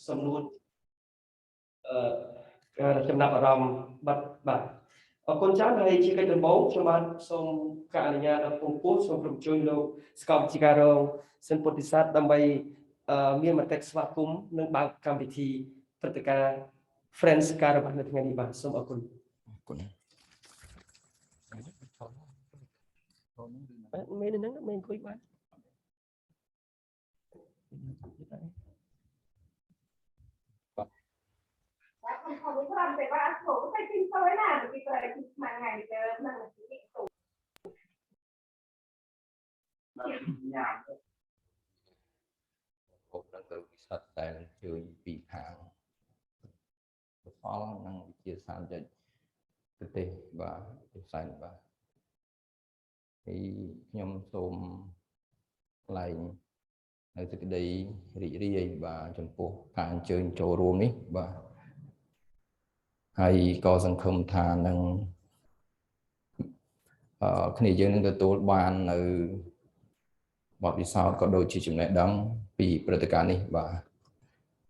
สมนุษการจำนับอารมณ์บัดคนจ้างในชีวิตเป็นบ้องชาวบ้านส่งการงานปุ่มปุ๊บส่งกลุ่มจุยโลสกอตจิการงเส้นปฏิสัตดำไปมีมาเต็กสวัสดิ์คุ้มหนึ่งบางการพิธีปฏิการ Friends Caravan ในงานนี้บ้างสมอคุณไม่ได้นั่งไม่คุยบ้างเขาไม่ทำแต่ว่าผมใส่ชิ้นโซ่หน้ามันกินอะไรกินมาไงเจอมันมันกินอีกตัวผมนั่งกับวิสัทแต่เจอปีหางฟ้านั่งวิจารณ์จะเตะบ่าใส่บ่าที่ยมสมไหลในสิ่งใดรีเรียบ่าจนพวกการเจอโจรวมนี้บ่าให้ก่อสังคมทานนั่งขณะยืนในตัวบ้านในบทวิสาก็โดยจิตจุดดังปีปฏิการนี้บ่า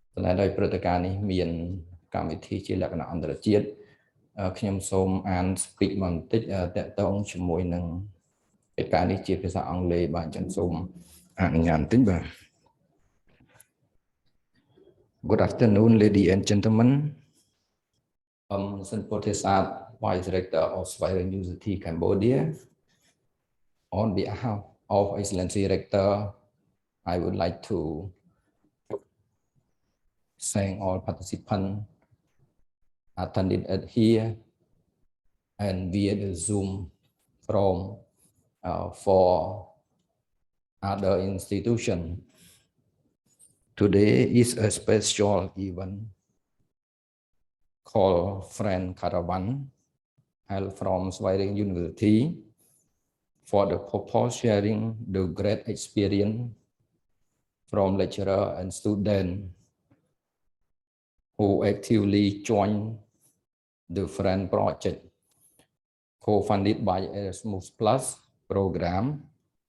แต่ในปฏิการนี้มีการวิธีที่หลักหนาอันตรายจิตขยมสมอ่านสปีกมันติดแต่ต้องช่วยหนึ่งเหตุการณ์นี้จีบภาษาอังกฤษบางจันทร์สมอ่านงานติดบ่า Good afternoon, ladies and gentlemen. Sen Potesat, Vice Director of Svay Rieng University, Cambodia. On behalf of Excellency Rector, I would like to thank all participants attended here and via the Zoom from for other institutions. Today is a special event called Friend Caravan held from Svay Rieng University for the purpose sharing the great experience from lecturer and student who actively join the Friend project co-funded by Erasmus Plus program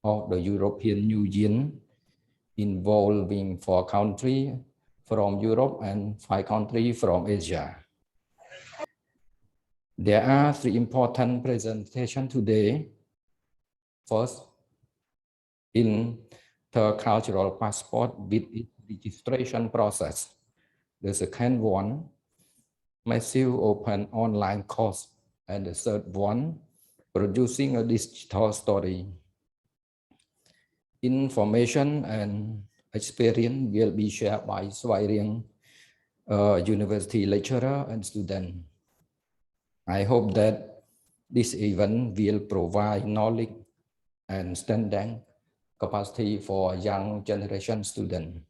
of the European Union involving 4 countries from Europe and 5 countries from Asia. There are 3 important presentations today. First, intercultural passport with its registration process. The second one, massive open online course. And the third one, producing a digital story. Information and experience will be shared by Svay Rieng University lecturer and student. I hope that this event will provide knowledge and standing capacity for young generation students.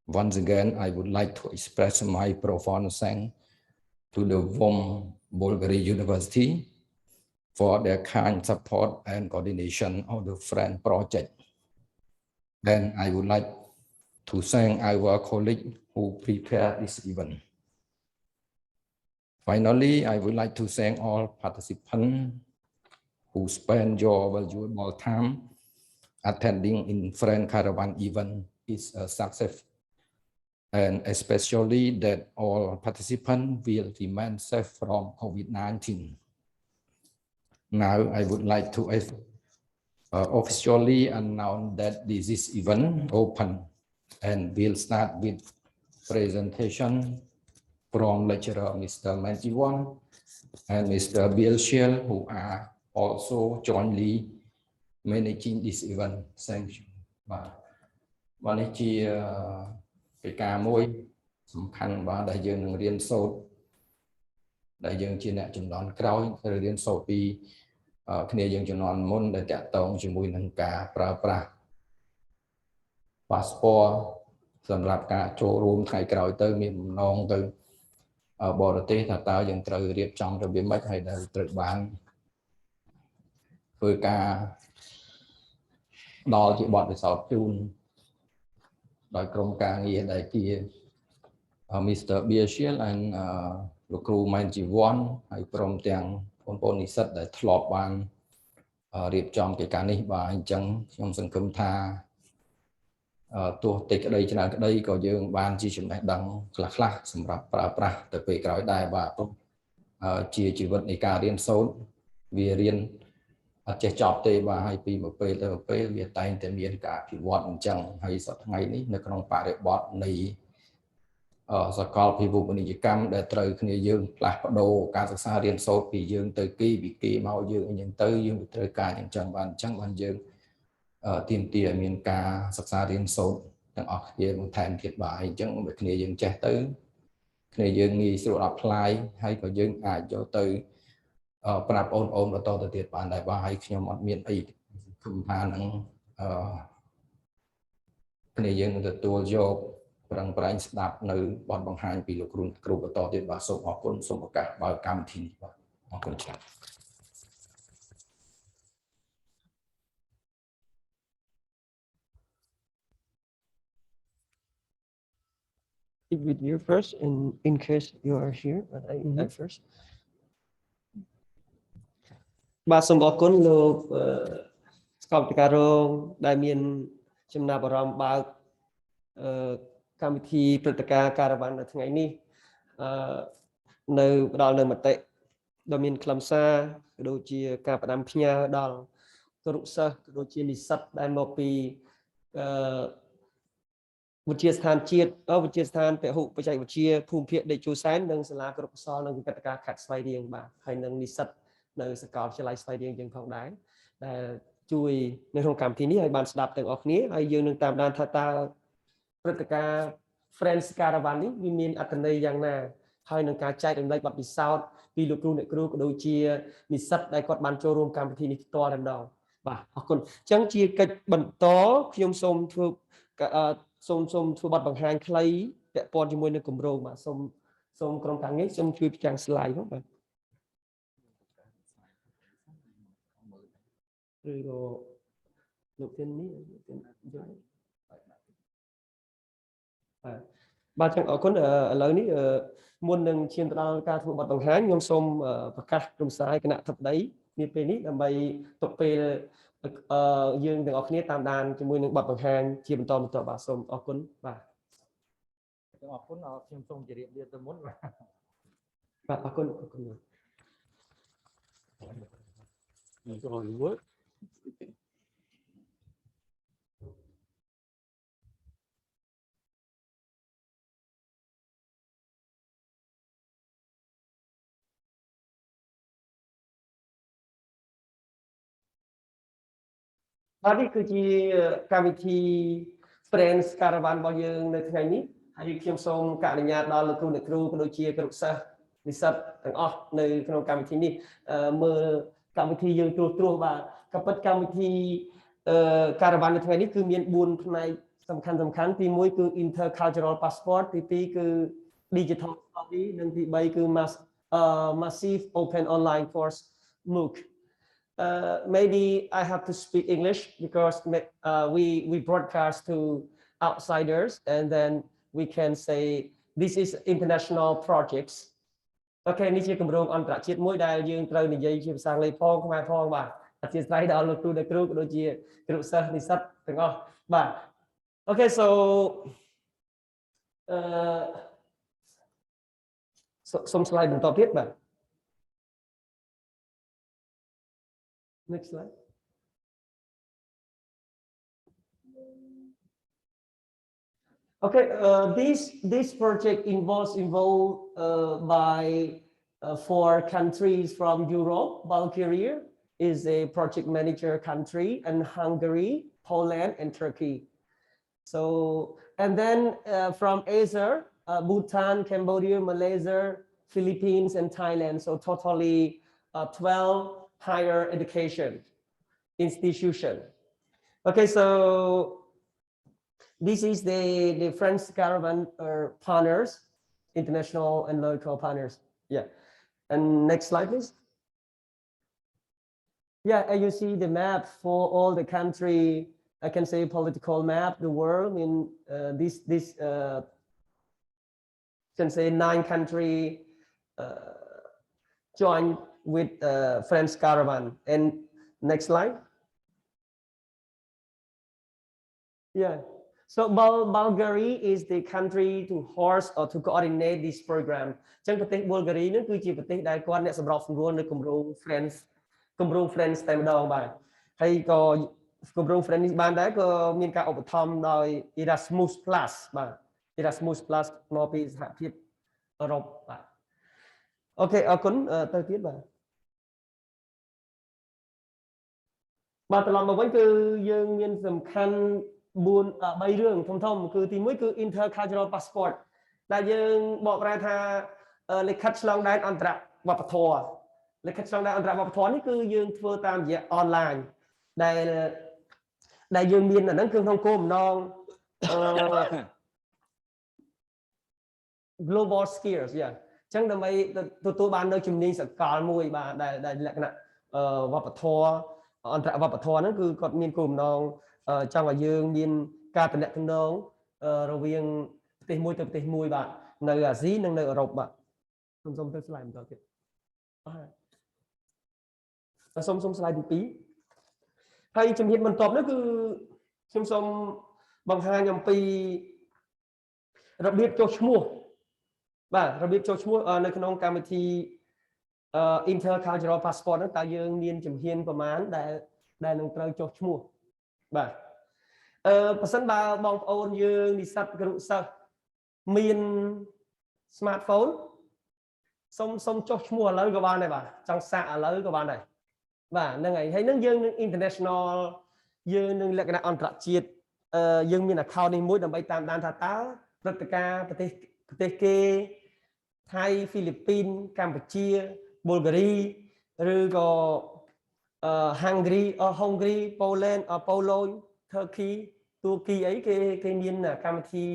Once again, I would like to express my profound thanks to the VOM Bulgaria University for their kind support and coordination of the Friend project. Then I would like to thank our colleagues who prepared this event. Finally, I would like to thank all participants who spent your valuable time attending in Friend Caravan event is a success, and especially that all participants will remain safe from COVID-19. Now, I would like to officially announce that this is event open and will start with presentation from lecturer Mr. Manjiwon and Mr. Bielshel, who are also jointly managing this event. Thank you. วันนี้ជាកិច្ចការមួយសំខាន់បាទដែលយើងនឹងរៀនសូត្រដែលយើងជាអ្នកចំនួនក្រោយត្រូវរៀនសូត្រពីគ្នាយើងចំនួនមុនដែលតាក់ទងជាមួយនឹងការប្រើប្រាស់ passport សម្រាប់ការចូលរួមថ្ងៃក្រោយទៅមានបំណងទៅបរទេសថាតើយើងត្រូវរៀបចំរបៀបម៉េចហើយដែលត្រូវបានធ្វើការដល់ជាបទពិសោធន៍ជូនដោយក្រុមការងារដែលជា Mr. Bielshel and លោកគ្រូ Manjiwon ហើយព្រមទាំងបងប្អូននិស្សិតដែលធ្លាប់បានរៀបចំកិច្ចការនេះបាទអញ្ចឹងខ្ញុំសង្ឃឹមថា ទោះតិចក្តីច្រើនក្តីក៏យើងបានជាចំណេះដឹងខ្លះៗសម្រាប់ប្រើប្រាស់ទៅពេលក្រោយដែរបាទព្រោះជាជីវិតនៃការរៀនសូត្រវារៀនអត់ចេះចប់ទេបាទហើយពីមួយពេលទៅមួយពេលវាតែងតែមានការអភិវឌ្ឍអញ្ចឹងហើយសប្តាហ៍ថ្ងៃនេះនៅក្នុងបរិបទនៃសកលភាវូបនីយកម្មដែលត្រូវគ្នាយើងផ្លាស់ប្ដូរការសិក្សារៀនសូត្រពីយើងទៅគេពីគេមកយើងអញ្ចឹងទៅយើងត្រូវការអញ្ចឹងបានយើងទាមទារឲ្យមានការសិក្សារៀនសូត្រទាំងអស់គ្នាបន្ថែមទៀតបាទអញ្ចឹងបើគ្នាយើងចេះទៅគ្នាយើងងាយស្រួល apply ហើយក៏យើងអាចយកទៅប្រាប់អូនបន្តទៅទៀតបានដែរបាទហើយខ្ញុំអត់មានអីគឺថានឹងគ្នាយើងទទួលយកប្រឹងប្រែងស្ដាប់នៅបទបង្ហាញពីលោកគ្រូបន្តទៀតបាទសូមអរគុណសូមឱកាសបើកម្មវិធីនេះបាទអរគុណច្រើន With you first in case you are here but I first បាទសូមអរគុណលោកស្កបតិការរងដែលមានចំណាប់អារម្មណ៍បើកកម្មវិធីព្រឹត្តិការណ៍ Caravan នៅថ្ងៃនេះនៅផ្ដល់នៅមតិដ៏មានខ្លឹមសារក៏ដូចជាការផ្ដាំផ្ញើដល់គរុសិស្សក៏ដូចជានិស្សិតដែលមកពីវិទ្យាស្ថានជាតិវិទ្យាស្ថានពហុបច្ចេកវិទ្យាភូមិភាគដេកជូសែននិងសាលាគរុកសលនិងវិទ្យាការខេត្តស្វាយរៀងបាទហើយនិងនិស្សិតនៅសាកលវិទ្យាល័យស្វាយរៀងយើងផងដែរដែលជួយនៅក្នុងកម្មវិធីនេះឲ្យបានស្ដាប់ទាំងអស់គ្នាហើយយើងនឹងតាមដានថាតើព្រឹត្តិការណ៍ Friends Caravan នេះវាមានអត្ថន័យយ៉ាងណាហើយនឹងការចែករំលែកបទពិសោធន៍ពីលោកគ្រូអ្នកគ្រូក៏ដូចជានិស្សិតដែលគាត់បានចូលរួមកម្មវិធីនេះផ្ទាល់តែម្ដងបាទអរគុណអញ្ចឹងជាកិច្ចបន្តខ្ញុំសូមធ្វើបទបង្ហាញខ្លីពាក់ព័ន្ធជាមួយនឹងគម្រោងបាទសូមក្រុមការងារសូមជួយផ្ទាំង slide ផងបាទឬក៏លោកធាននេះបាទចឹងអរគុណឥឡូវនេះមុននឹងឈានទៅដល់ការធ្វើបទបង្ហាញខ្ញុំសូមប្រកាសរំសាយគណៈធិបតីនាពេលនេះដើម្បីទុកពេលយើងទាំងអស់គ្នាតាមដានជាមួយនឹងបទបង្ហាញជាបន្តបាទសូមអរគុណបាទអរគុណខ្ញុំសូមជម្រាបលាទៅមុនបាទអរគុណបាទនេះគឺជាកម្មវិធី Friends Caravan របស់យើងនៅថ្ងៃនេះហើយខ្ញុំសូមកអនុញ្ញាតដល់លោកគ្រូអ្នកគ្រូក៏ដូចជាគរុសិស្សនិស្សិតទាំងអស់នៅក្នុងកម្មវិធីនេះមើលកម្មវិធីយើងត្រួសបាទក៏ពិតកម្មវិធី Caravan នៅថ្ងៃនេះគឺមាន4ផ្នែកសំខាន់ទី1គឺ Intercultural Passport ទី2គឺ Digital Study និងទី3គឺ Massive Open Online Course MOOC maybe I have to speak English because we broadcast to outsiders and then we can say this is international projects អូខេនេះជាគម្រោងអន្តរជាតិមួយដែលយើងត្រូវនិយាយជាភាសាអង់គ្លេសផងខ្មែរផងបាទអធិស្ឋានដល់លោកគ្រូអ្នកគ្រូក៏ដូចជាគ្រូសិស្សនិស្សិតទាំងអស់បាទអូខេ so សូម slide បន្តទៀតបាទ next slide okay this project involved by 4 countries from Europe. Bulgaria is a project manager country and Hungary, Poland and Turkey. So and then from Asia, Bhutan, Cambodia, Malaysia, Philippines and Thailand. So totally 12 higher education institution. Okay, so this is the Friends Caravan partners, international and local partners. Yeah, and next slide, please. Yeah, and you see the map for all the country. I can say political map, the world in this can say 9 country joined with Friends Caravan. And next slide. Yeah. So Bulgaria is the country to host or to coordinate this program. ចឹងប្រទេស Bulgaria នឹងគឺជាប្រទេសដែលគាត់អ្នកសម្របសម្រួលនៅគម្រោង Friends តែម្ដងបាទហើយក៏គម្រោង Friends នេះបានដែរក៏មានការឧបត្ថម្ភដោយ Erasmus Plus បាទ Erasmus Plus មកពីសហភាពអឺរ៉ុបបាទអូខេអរគុណទៅទៀតបាទបាទត្រឡប់មកវិញគឺយើងមានសំខាន់3រឿងធំៗគឺទី1គឺ intercultural passport ដែលយើងបកប្រែថាលិខិតឆ្លងដែនអន្តរវប្បធម៌លិខិតឆ្លងដែនអន្តរវប្បធម៌នេះគឺយើងធ្វើតាមរយៈ online ដែលយើងមានអាហ្នឹងគឺក្នុងគោលបំណងglobal skills អញ្ចឹងដើម្បីទទួលបាននៅជំនាញសកលមួយបាទដែលលក្ខណៈវប្បធម៌អន្តរវប្បធម៌ហ្នឹងគឺគាត់មានគោលបំណងចង់ឲ្យយើងមានការតំណែងរវាងប្រទេសមួយទៅប្រទេសមួយបាទនៅអាស៊ីនិងនៅអឺរ៉ុបបាទសូមទៅ slide បន្តទៀតបាទសូម slide ទី2ហើយជំហានបន្ទាប់នោះគឺខ្ញុំសូមបង្ហាញអំពីរបៀបចុះឈ្មោះបាទរបៀបចុះឈ្មោះនៅក្នុងកម្មវិធី intercultural passport ហ្នឹងតើយើងមានជំហានប្រមាណដែលនឹងត្រូវចុះឈ្មោះបាទបើសិនបើបងប្អូនយើងនិស្សិតគរុសិស្សមាន smartphone សុំចុះឈ្មោះឥឡូវក៏បានដែរបាទចង់សាកឥឡូវក៏បានដែរបាទហ្នឹងហើយនឹងយើងនឹង international យើងនឹងលក្ខណៈអន្តរជាតិយើងមាន account នេះមួយដើម្បីតាមដានថាតើព្រឹត្តិការណ៍ប្រទេសគេថៃហ្វីលីពីនកម្ពុជាប៊ុលហ្គារីឬក៏Hungary Poland Poland Turkey ទួរគីអីគេមានកម្មវិធី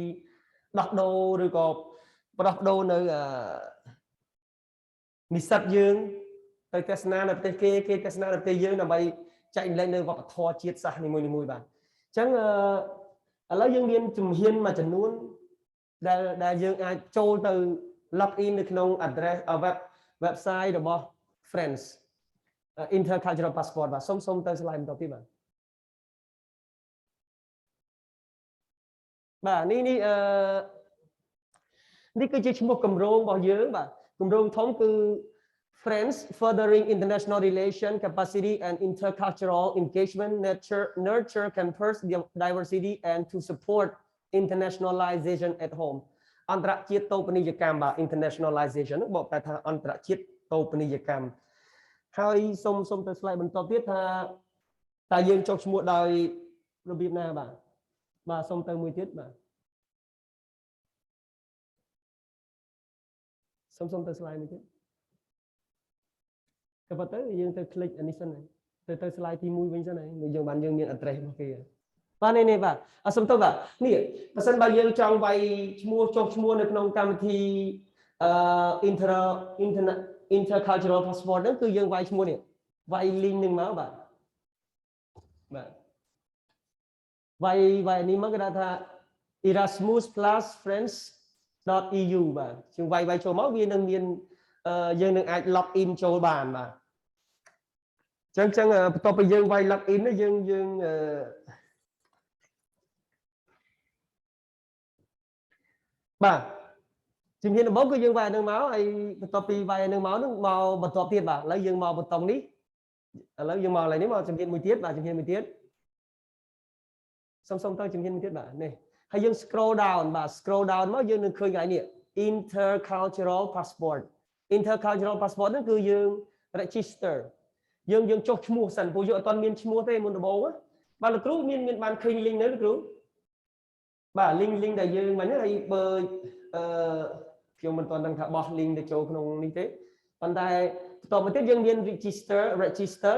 ដោះដូរឬក៏ផ្ដោះដូរនៅនិស្សិតយើងទៅទស្សនានៅប្រទេសគេទស្សនានៅប្រទេសយើងដើម្បីចែករំលែកនៅវប្បធម៌ជាតិសាសន៍នីមួយៗបាទអញ្ចឹងឥឡូវយើងមានជំហានមួយចំនួនដែលយើងអាចចូលទៅ log in នៅក្នុង address website របស់ Friends intercultural passport បាទសូមទៅ slide បន្តទៀតបាទនេះគឺជាឈ្មោះគម្រោងរបស់យើងបាទគម្រោងធំគឺ Friends Furthering International Relation Capacity and Intercultural Engagement Nurture Campus Diversity and to Support Internationalization at Home អន្តរជាតិតូបនីយកម្មបាទ internationalization បកប្រែថាអន្តរជាតិតូបនីយកម្មហើយសូមទៅ slide បន្តទៀតថាតើយើងចុះឈ្មោះដោយរបៀបណាបាទសូមទៅមួយទៀតបាទសូមទៅ slide មួយទៀតក៏ប៉ុន្តែយើងទៅ click អានេះសិនហើយទៅ slide ទី1វិញសិនហើយយើងមាន address របស់គេបាទនេះបាទសូមទៅបាទនេះបើសិនបើយើងចង់វាយឈ្មោះចុះឈ្មោះនៅក្នុងកម្មវិធី intercultural passport ហ្នឹងគឺយើងវាយឈ្មោះនេះវាយ link នឹងមកបាទវាយនេះមកគេថា Erasmus Plus Friends.eu បាទជាងវាយចូលមកវានឹងមានយើងនឹងអាច log in ចូលបានបាទអញ្ចឹងបន្ទាប់ពីយើងវាយ log in យើងបាទជំហានដំបូងគឺយើងវាយនឹងមកហើយបន្ទាប់ពីវាយនឹងមកនឹងមកបន្ទាប់ទៀតបាទឥឡូវយើងមកប៊ូតុងនេះឥឡូវយើងមកឡើយនេះមកជំហានមួយទៀតបាទជំហានមួយទៀតសុំទៅជំហានមួយទៀតបាទនេះហើយយើង scroll down បាទ scroll down មកយើងនឹងឃើញកន្លែងនេះ intercultural passport ហ្នឹងគឺយើង register យើងចុះឈ្មោះសិនព្រោះយើងអត់ទាន់មានឈ្មោះទេមុនដំបូងបាទលោកគ្រូមានបានឃើញ link នៅលោកគ្រូបាទ link ដែលយើងមិញហើយបើខ្ញុំមិនទាន់ដឹងថាបោះ link ទៅចូលក្នុងនេះទេប៉ុន្តែបន្តមកទៀតយើងមាន register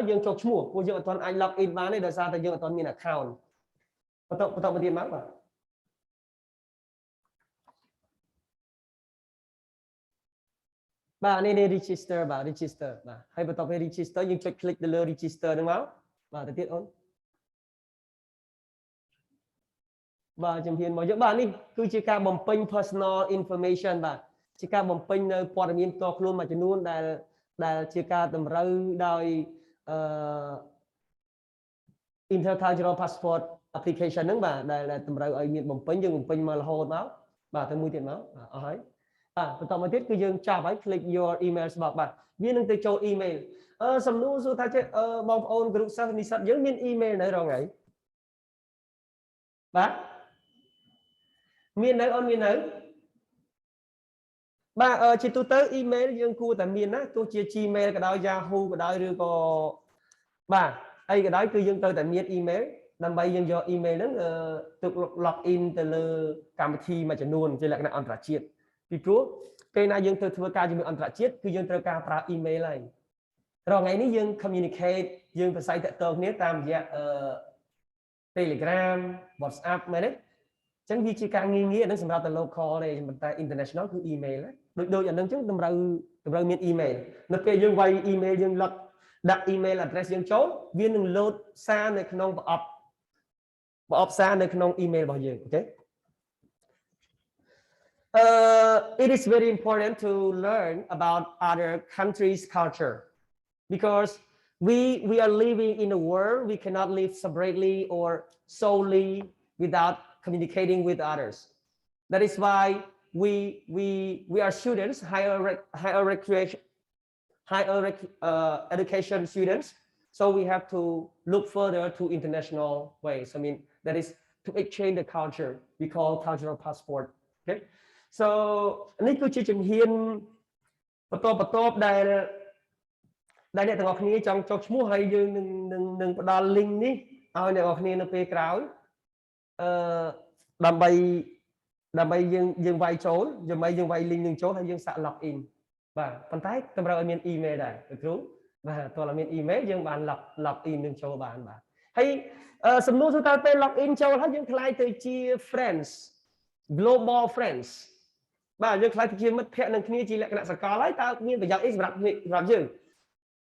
យើងចុះឈ្មោះព្រោះយើងអត់ទាន់អាច log in បានទេដោយសារតែយើងអត់ទាន់មាន account បន្តមកទៀតមកបាទនេះ register បាទ register បាទហើយបន្តទៅ register យើងចុច click ទៅលើ register ហ្នឹងមកបាទទៅទៀតអូនបាទជំហានមកយើងបាទនេះគឺជាការបំពេញ personal information បាទជាការបំពេញនៅព័ត៌មានផ្ទាល់ខ្លួនមួយចំនួនដែលជាការតម្រូវដោយintercultural passport application ហ្នឹងបាទដែលតម្រូវឲ្យមានបំពេញយើងបំពេញមករហូតមកបាទទៅមួយទៀតមកអស់ហើយបន្តមកទៀតគឺយើងចាប់ហើយ click your email box បាទវានឹងទៅចូល email សំណួរសួរថាចេះបងប្អូនគ្រូសិស្សនិស្សិតយើងមាន email នៅរងថ្ងៃបាទមាននៅអូនមាននៅបាទជាទូទៅ email យើងគួរតែមានណាទោះជា Gmail ក៏ដោយ Yahoo ក៏ដោយឬក៏បាទអីក៏ដោយគឺយើងត្រូវតែមាន email ដើម្បីយើងយក email ហ្នឹងទៅ log in ទៅលើកម្មវិធីមួយចំនួនជាលក្ខណៈអន្តរជាតិពីព្រោះពេលណាយើងទៅធ្វើការជាមួយអន្តរជាតិគឺយើងត្រូវការប្រើ email ហើយរាល់ថ្ងៃនេះយើង communicate យើងប្រស័យតាក់ទងគ្នាតាមរយៈTelegram WhatsApp មែនទេអញ្ចឹងវាជាការងាយៗហ្នឹងសម្រាប់តែ local ទេប៉ុន្តែ international គឺ email ដូចអាហ្នឹងអញ្ចឹងតម្រូវមាន email នៅពេលយើងវាយ email យើងដាក់ email address យើងចូលវានឹង load សារនៅក្នុងប្រអប់សារនៅក្នុង email របស់យើងអូខេit is very important to learn about other countries' culture because we are living in a world we cannot live separately or solely without communicating with others. That is why we are students, higher education students. So we have to look further to international ways. I mean, that is to exchange the culture. We call cultural passport. Okay. So នេះគឺជាជំហានបន្ទាប់ដែលអ្នកទាំងអស់គ្នាចង់ចុះឈ្មោះហើយយើងនឹងផ្ដល់ link នេះឲ្យអ្នកទាំងអស់គ្នានៅពេលក្រោយដើម្បីយើងវាយចូលដើម្បីយើងវាយ link នឹងចូលហើយយើងសាក់ log in បាទប៉ុន្តែតម្រូវឲ្យមាន email ដែរគ្រូបាទតើមាន email យើងបាន log in នឹងចូលបានបាទហើយសំណួរទៅពេល log in ចូលហើយយើងខ្លាយទៅជា friends global friends បាទយើងខ្លាយទៅជាមិត្តភ័ក្តិនឹងគ្នាជាលក្ខណៈសកលហើយតើមានប្រយោជន៍អីសម្រាប់យើង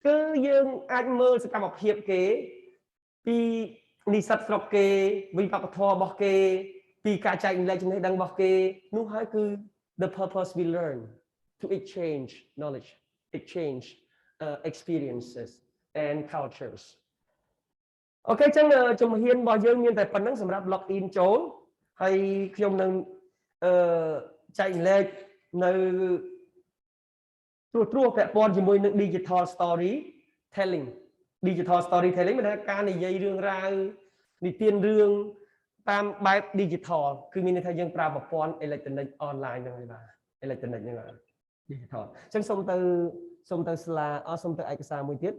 គឺយើងអាចមើលសកម្មភាពគេពីនិស្សិតស្រុកគេវិបត្តិធម៌របស់គេពីការចែកម្លែកចំណេះដឹងរបស់គេនោះហើយគឺ the purpose we learn to exchange knowledge exchange experiences and cultures អូខេអញ្ចឹងជំហានរបស់យើងមានតែប៉ុណ្្នឹងសម្រាប់ log in ចូលហើយខ្ញុំនឹងចែកម្លែកនៅត្រួសពាក់ព័ន្ធជាមួយនឹង digital storytelling មានការនិយាយរឿងរ៉ាវនិទានរឿងតាមបែប digital គឺមានន័យថាយើងប្រើប្រព័ន្ធ electronic online ហ្នឹងហើយបាទ electronic ហ្នឹងបាទ digital អញ្ចឹងសូមទៅ slide សូមទៅឯកសារមួយទៀត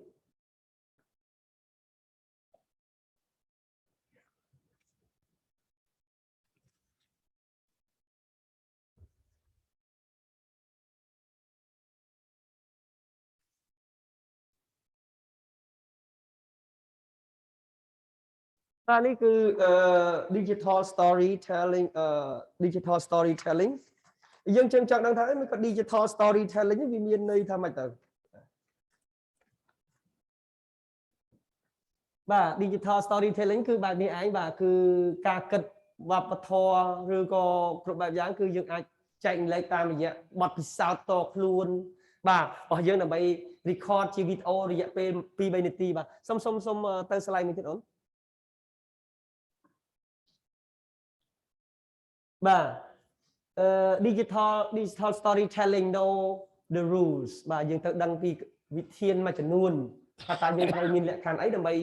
នេះគឺ digital storytelling យើងចង់ដឹងថាមិនក៏ digital storytelling វាមានន័យថាម៉េចទៅបាទ digital storytelling គឺបែបនេះឯងបាទគឺការគិតវប្បធម៌ឬក៏គ្រប់បែបយ៉ាងគឺយើងអាចចែកម្លែកតាមរយៈបទពិសោធន៍តខ្លួនបាទរបស់យើងដើម្បី record ជាវីដេអូរយៈពេល 2-3 នាទីបាទសូមទៅ slide មួយទៀតអូនបាទ digital storytelling know the rules បាទយើងត្រូវដឹងពីវិធានមួយចំនួនថាតើយើងត្រូវមានលក្ខខណ្ឌអីដើម្បី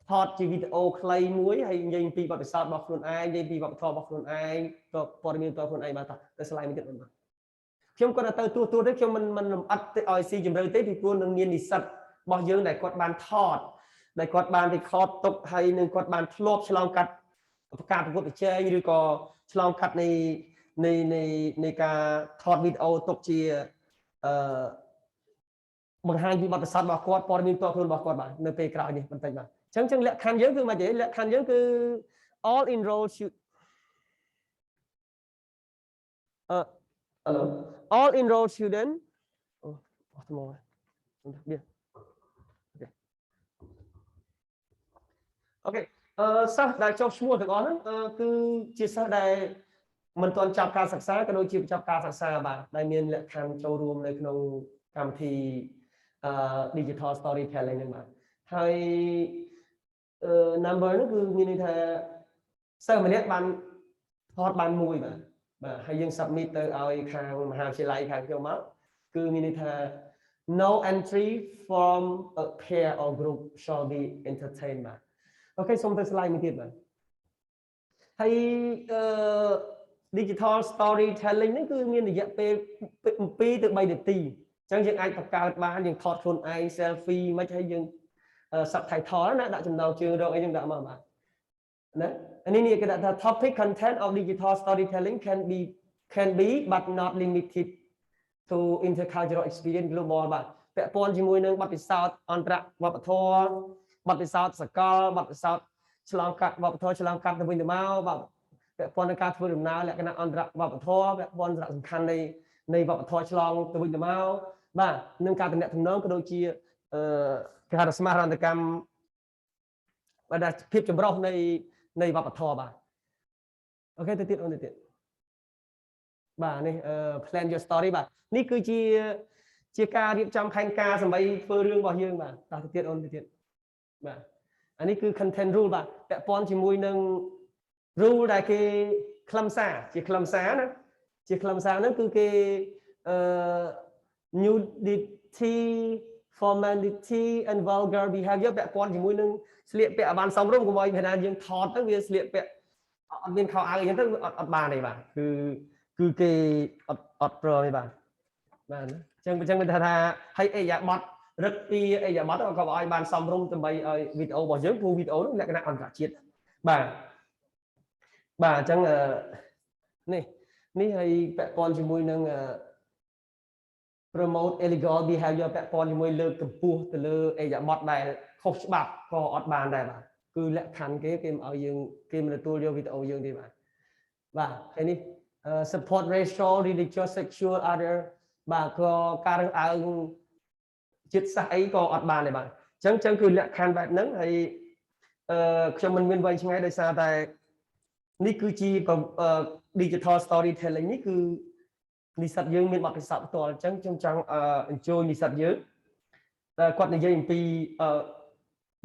ថតជាវីដេអូខ្លីមួយហើយនិយាយពីបទពិសោធន៍របស់ខ្លួនឯងនិយាយពីវប្បធម៌របស់ខ្លួនឯងទៅព័ត៌មានរបស់ខ្លួនឯងបាទទៅ slide មួយទៀតបាទខ្ញុំគាត់ទៅទូទេខ្ញុំមិនលំអិតទៅឲ្យស៊ីជម្រៅទេពីព្រោះនឹងមាននិស្សិតរបស់យើងដែលគាត់បានថតដែលគាត់បាន record ទុកហើយនឹងគាត់បានធ្លាប់ឆ្លងកាត់ការប្រកួតប្រជែងឬក៏ឆ្លងកាត់នៃការថតវីដេអូទុកជាបង្ហាញពីបទពិសោធន៍របស់គាត់ព័ត៌មានផ្ទាល់ខ្លួនរបស់គាត់បាទនៅពេលក្រោយនេះបន្តិចបាទអញ្ចឹងលក្ខខណ្ឌយើងគឺមិនទេលក្ខខណ្ឌយើងគឺ all enrolled all enrolled student អស់ថ្មវាអូខេសិស្សដែលចុះឈ្មោះទាំងអស់ហ្នឹងគឺជាសិស្សដែលមិនទាន់ចាប់ការសិក្សាក៏ដូចជាបញ្ចប់ការសិក្សាបាទដែលមានលក្ខខណ្ឌចូលរួមនៅក្នុងកម្មវិធីdigital storytelling ហ្នឹងបាទហើយ number នោះគឺមានន័យថាសិស្សម្នាក់បានថតបានមួយបាទហើយយើង submit ទៅឲ្យខាងមហាវិទ្យាល័យខាងខ្ញុំមកគឺមានន័យថា no entry from a pair or group shall be entertained បាទអូខេសូមទៅ slide មួយទៀតបាទហើយ digital storytelling នេះគឺមានរយៈពេល2ទៅ3នាទីអញ្ចឹងយើងអាចបង្កើតបានយើងថតខ្លួនឯង selfie មិនហើយយើង subtitle ណាដាក់ចំណងជើងរកអីយើងដាក់មកបាទណានេះគេដាក់ថា topic content of digital storytelling can be but not limited to intercultural experience global បាទពាក់ព័ន្ធជាមួយនឹងបទពិសោធន៍អន្តរវប្បធម៌បទពិសោធន៍សកលបទពិសោធន៍ឆ្លងកាត់វប្បធម៌ឆ្លងកាត់ទៅវិញទៅមកបាទពាក់ព័ន្ធនឹងការធ្វើដំណើរលក្ខណៈអន្តរវប្បធម៌ពាក់ព័ន្ធសារៈសំខាន់នៃវប្បធម៌ឆ្លងទៅវិញទៅមកបាទនឹងការទំនាក់ទំនងក៏ដូចជាគេហៅថាសមាហរណកម្មបាទភាពចម្រុះនៃវប្បធម៌បាទអូខេទៅទៀតអូនទៅទៀតបាទនេះplan your story បាទនេះគឺជាការរៀបចំផែនការសម្រាប់ធ្វើរឿងរបស់យើងបាទតោះទៅទៀតអូនទៅទៀតបាទអានេះគឺ content rule បាទពាក់ព័ន្ធជាមួយនឹង rule ដែលគេខ្លឹមសារជាខ្លឹមសារណាជាខ្លឹមសារហ្នឹងគឺគេnudity formality and vulgar behavior ពាក់ព័ន្ធជាមួយនឹងស្លៀកពាក់ឲ្យបានសមរម្យកុំឲ្យថាយើងថតទៅវាស្លៀកពាក់អត់មានខោអាវអីចឹងទៅអត់បានទេបាទគឺគេអត់ព្រមទេបាទអញ្ចឹងមិនថាឲ្យអេយ៉ាបតរឹកពីអេយ៉ាបតក៏ឲ្យបានសមរម្យដើម្បីឲ្យវីដេអូរបស់យើងព្រោះវីដេអូនោះលក្ខណៈអន្តរជាតិបាទអញ្ចឹងនេះហើយពាក់ព័ន្ធជាមួយនឹងpromote illegal behavior ពាក់ព័ន្ធជាមួយលើកកម្ពស់ទៅលើអេយ៉ាបតដែលខុសច្បាប់ក៏អត់បានដែរបាទគឺលក្ខខណ្ឌគេមិនឲ្យយើងគេមិនទទួលយកវីដេអូយើងទេបាទហើយនេះ support racial religious sexual other បាទក៏ការរើសអើងជាតិសាសន៍អីក៏អត់បានដែរបាទអញ្ចឹងគឺលក្ខខណ្ឌបែបហ្នឹងហើយខ្ញុំមិនមានវែងឆ្ងាយដោយសារតែនេះគឺជា digital storytelling នេះគឺនិស្សិតយើងមានបទពិសោធន៍ផ្ទាល់អញ្ចឹងខ្ញុំចង់អញ្ជើញនិស្សិតយើងតែគាត់និយាយអំពី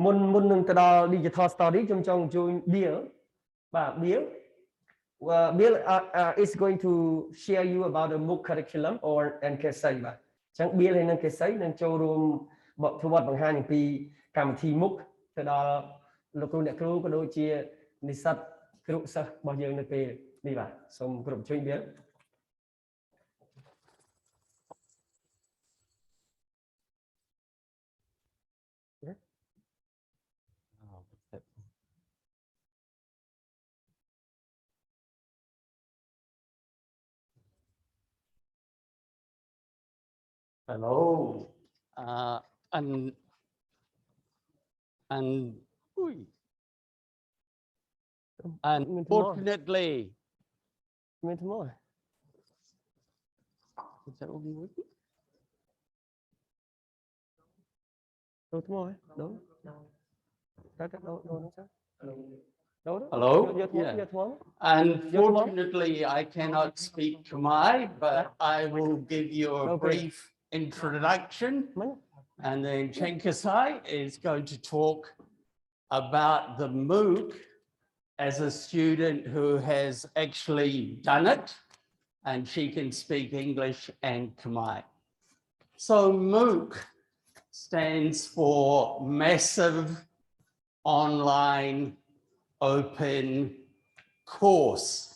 មុននឹងទៅដល់ digital story ខ្ញុំចង់អញ្ជើញ Bill បាទ Bill is going to share you about the MOOC curriculum or and case study បាទអញ្ចឹង Bill ហើយនឹង case study នឹងចូលរួមធ្វើបទបង្ហាញអំពីកម្មវិធី MOOC ទៅដល់លោកគ្រូអ្នកគ្រូក៏ដូចជានិស្សិតគ្រូសិស្សរបស់យើងនៅពេលនេះបាទសូមគ្រប់ជួយ Bill Hello, unfortunately, Is that all you working? Hello. Unfortunately, I cannot speak Khmer, but I will give you a brief introduction, and then Chenkasai is going to talk about the MOOC as a student who has actually done it, and she can speak English and Khmer. So MOOC stands for Massive Online Open Course.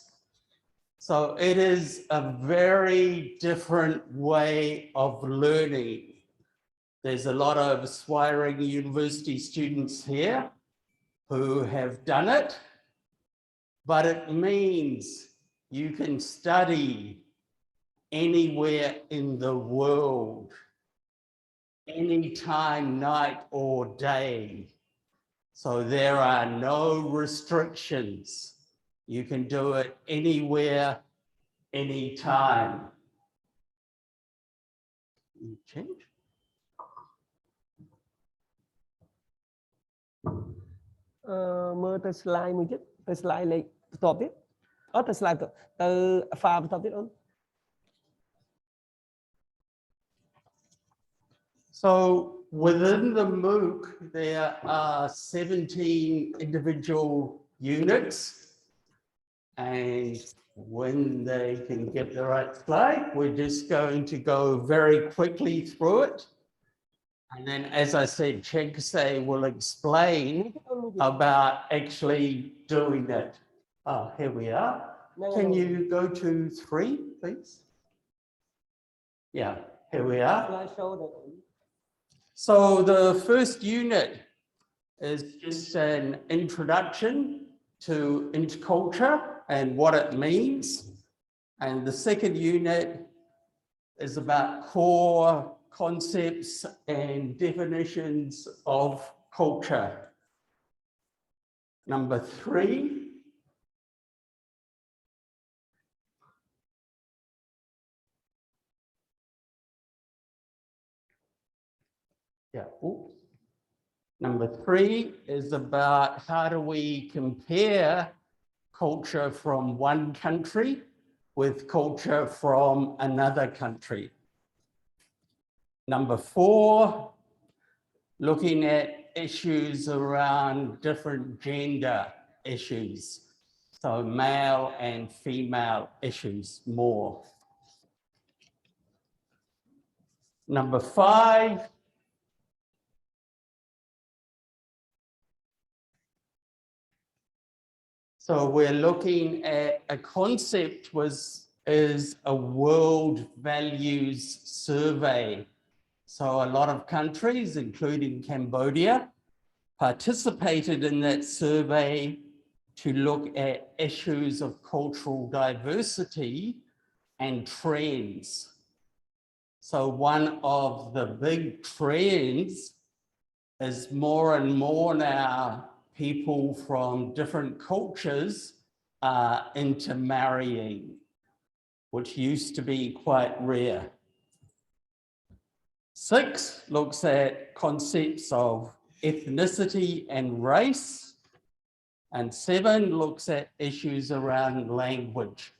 So it is a very different way of learning. There's a lot of Svay Rieng University students here who have done it, but it means you can study anywhere in the world, anytime, night or day. So there are no restrictions. You can do it anywhere, anytime. You change? Mơ tới slide một chút, tới slide lại tập tiếp. Tới slide từ pha tập tiếp không? So within the MOOC, there are 17 individual units. And when they can get the right slide, we're just going to go very quickly through it. And then, as I said, Chenkse will explain about actually doing that. Oh, here we are. Can you go to 3, please? Yeah, here we are. So the first unit is just an introduction to interculture and what it means. And the second unit is about core concepts and definitions of culture. Number 3. Yeah, oops. Number 3 is about how do we compare culture from one country with culture from another country. Number 4, looking at issues around different gender issues. So male and female issues more. Number 5, so we're looking at a concept is a world values survey. So a lot of countries, including Cambodia, participated in that survey to look at issues of cultural diversity and trends. So one of the big trends is more and more now people from different cultures are intermarrying, which used to be quite rare. 6 looks at concepts of ethnicity and race, and 7 looks at issues around language.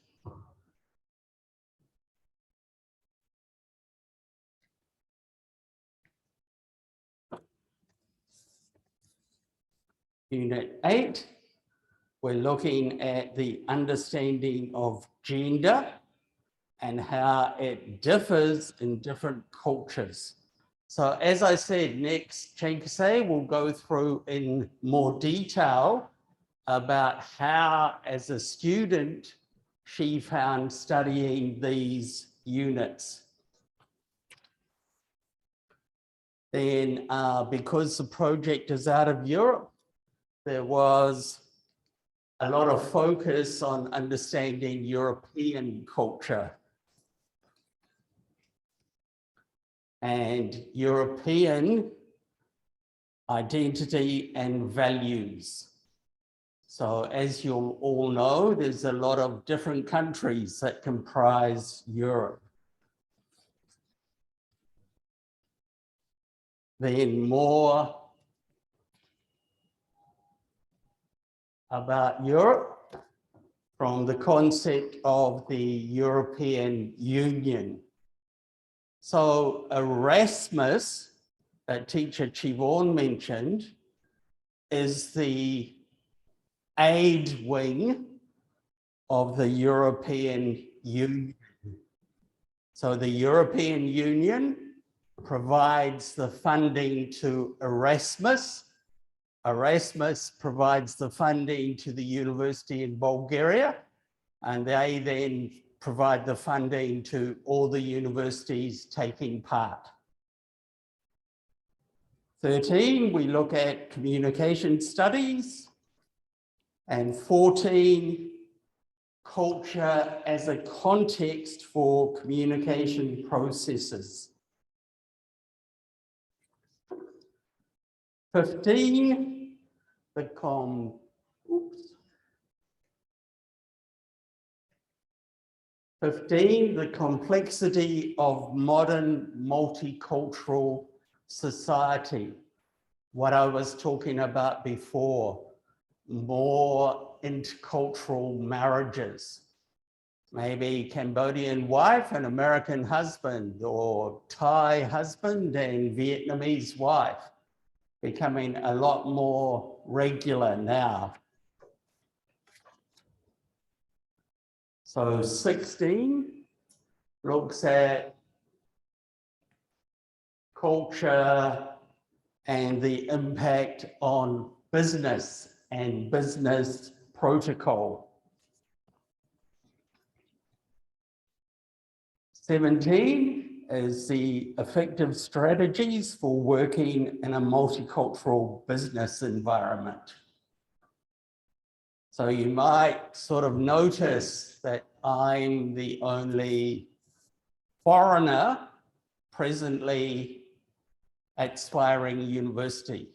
Unit 8, we're looking at the understanding of gender and how it differs in different cultures. So as I said, next Chenkse will go through in more detail about how, as a student, she found studying these units. Then, because the project is out of Europe, there was a lot of focus on understanding European culture and European identity and values. So as you all know, there's a lot of different countries that comprise Europe. Then more about Europe from the concept of the European Union. So Erasmus, that teacher Chivon mentioned, is the aid wing of the European Union. So the European Union provides the funding to Erasmus. Erasmus provides the funding to the university in Bulgaria, and they then provide the funding to all the universities taking part. 13, we look at communication studies. And 14, culture as a context for communication processes. 15, the complexity of modern multicultural society. What I was talking about before, more intercultural marriages. maybe Cambodian wife and American husband, or Thai husband and Vietnamese wife, becoming a lot more regular now. So 16 looks at culture and the impact on business and business protocol. 17 is the effective strategies for working in a multicultural business environment. So you might sort of notice that I'm the only foreigner presently at Svay Rieng University.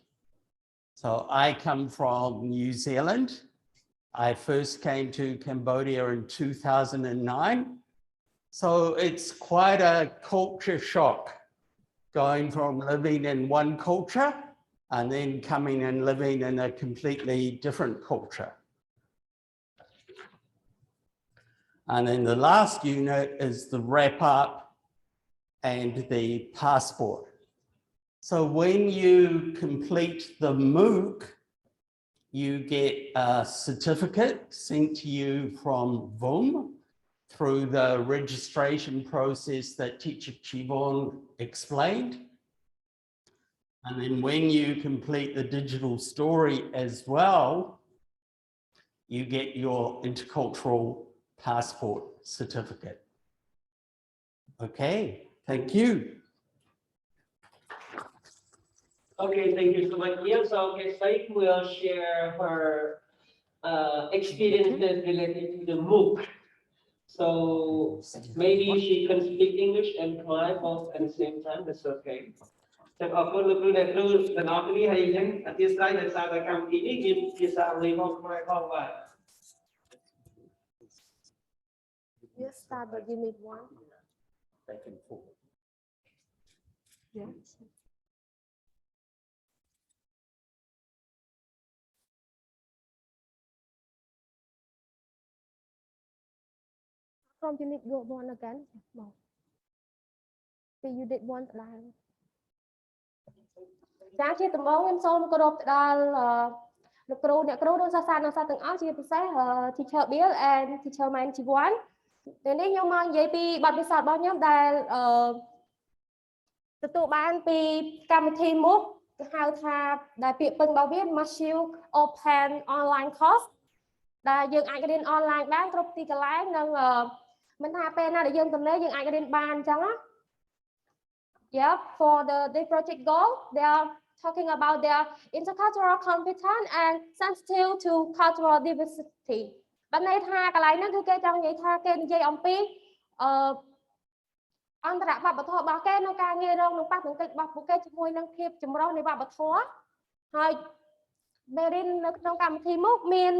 So I come from New Zealand. I first came to Cambodia in 2009. So it's quite a culture shock going from living in one culture and then coming and living in a completely different culture. And then the last unit is the wrap up and the passport. So when you complete the MOOC, you get a certificate sent to you from VUM through the registration process that Teacher Chivon explained. And then when you complete the digital story as well, you get your intercultural passport certificate. Okay, thank you. Okay, thank you so much, Neil. So Svay will share her experiences related to the MOOC. So maybe she can speak English and Khmer both at the same time. That's okay. ចឹងអរគុណលោកគ្រូអ្នកគ្រូទាំងអស់គ្នាហើយអញ្ចឹងអធិស្ឋានដោយសារតែកម្មវិធីនេះមានភាសាអង់គ្លេសផងខ្មែរផងបាទ You start the unit 1. Back and forth. Yes. From unit 1 again. No. So you did one line. ចាជាដំបូងខ្ញុំសូមគោរពទៅដល់លោកគ្រូអ្នកគ្រូនិងសិស្សនិស្សិតទាំងអស់ជាពិសេស Teacher Bill and Teacher Man Jiwan ថ្ងៃនេះខ្ញុំមកនិយាយពីបទពិសោធន៍របស់ខ្ញុំដែលទទួលបានពីកម្មវិធីមុខគេហៅថាដែលពាក្យពេញរបស់វា Massive Open Online Course ដែលយើងអាចរៀនអនឡាញបានគ្រប់ទីកន្លែងនិងមិនថាពេលណាដែលយើងទំនេរយើងអាចរៀនបានអញ្ចឹងណា Yeah, for the project goal, they are talking about their intercultural competence and sensitive to cultural diversity. បានន័យថាកន្លែងហ្នឹងគឺគេចង់និយាយថាគេនិយាយអំពីអន្តរវប្បធម៌របស់គេនៅការងាររងនឹងប៉ះទង្គិចរបស់ពួកគេជាមួយនឹងភាពចម្រុះនៃវប្បធម៌ហើយមេរៀននៅក្នុងកម្មវិធីមុខមាន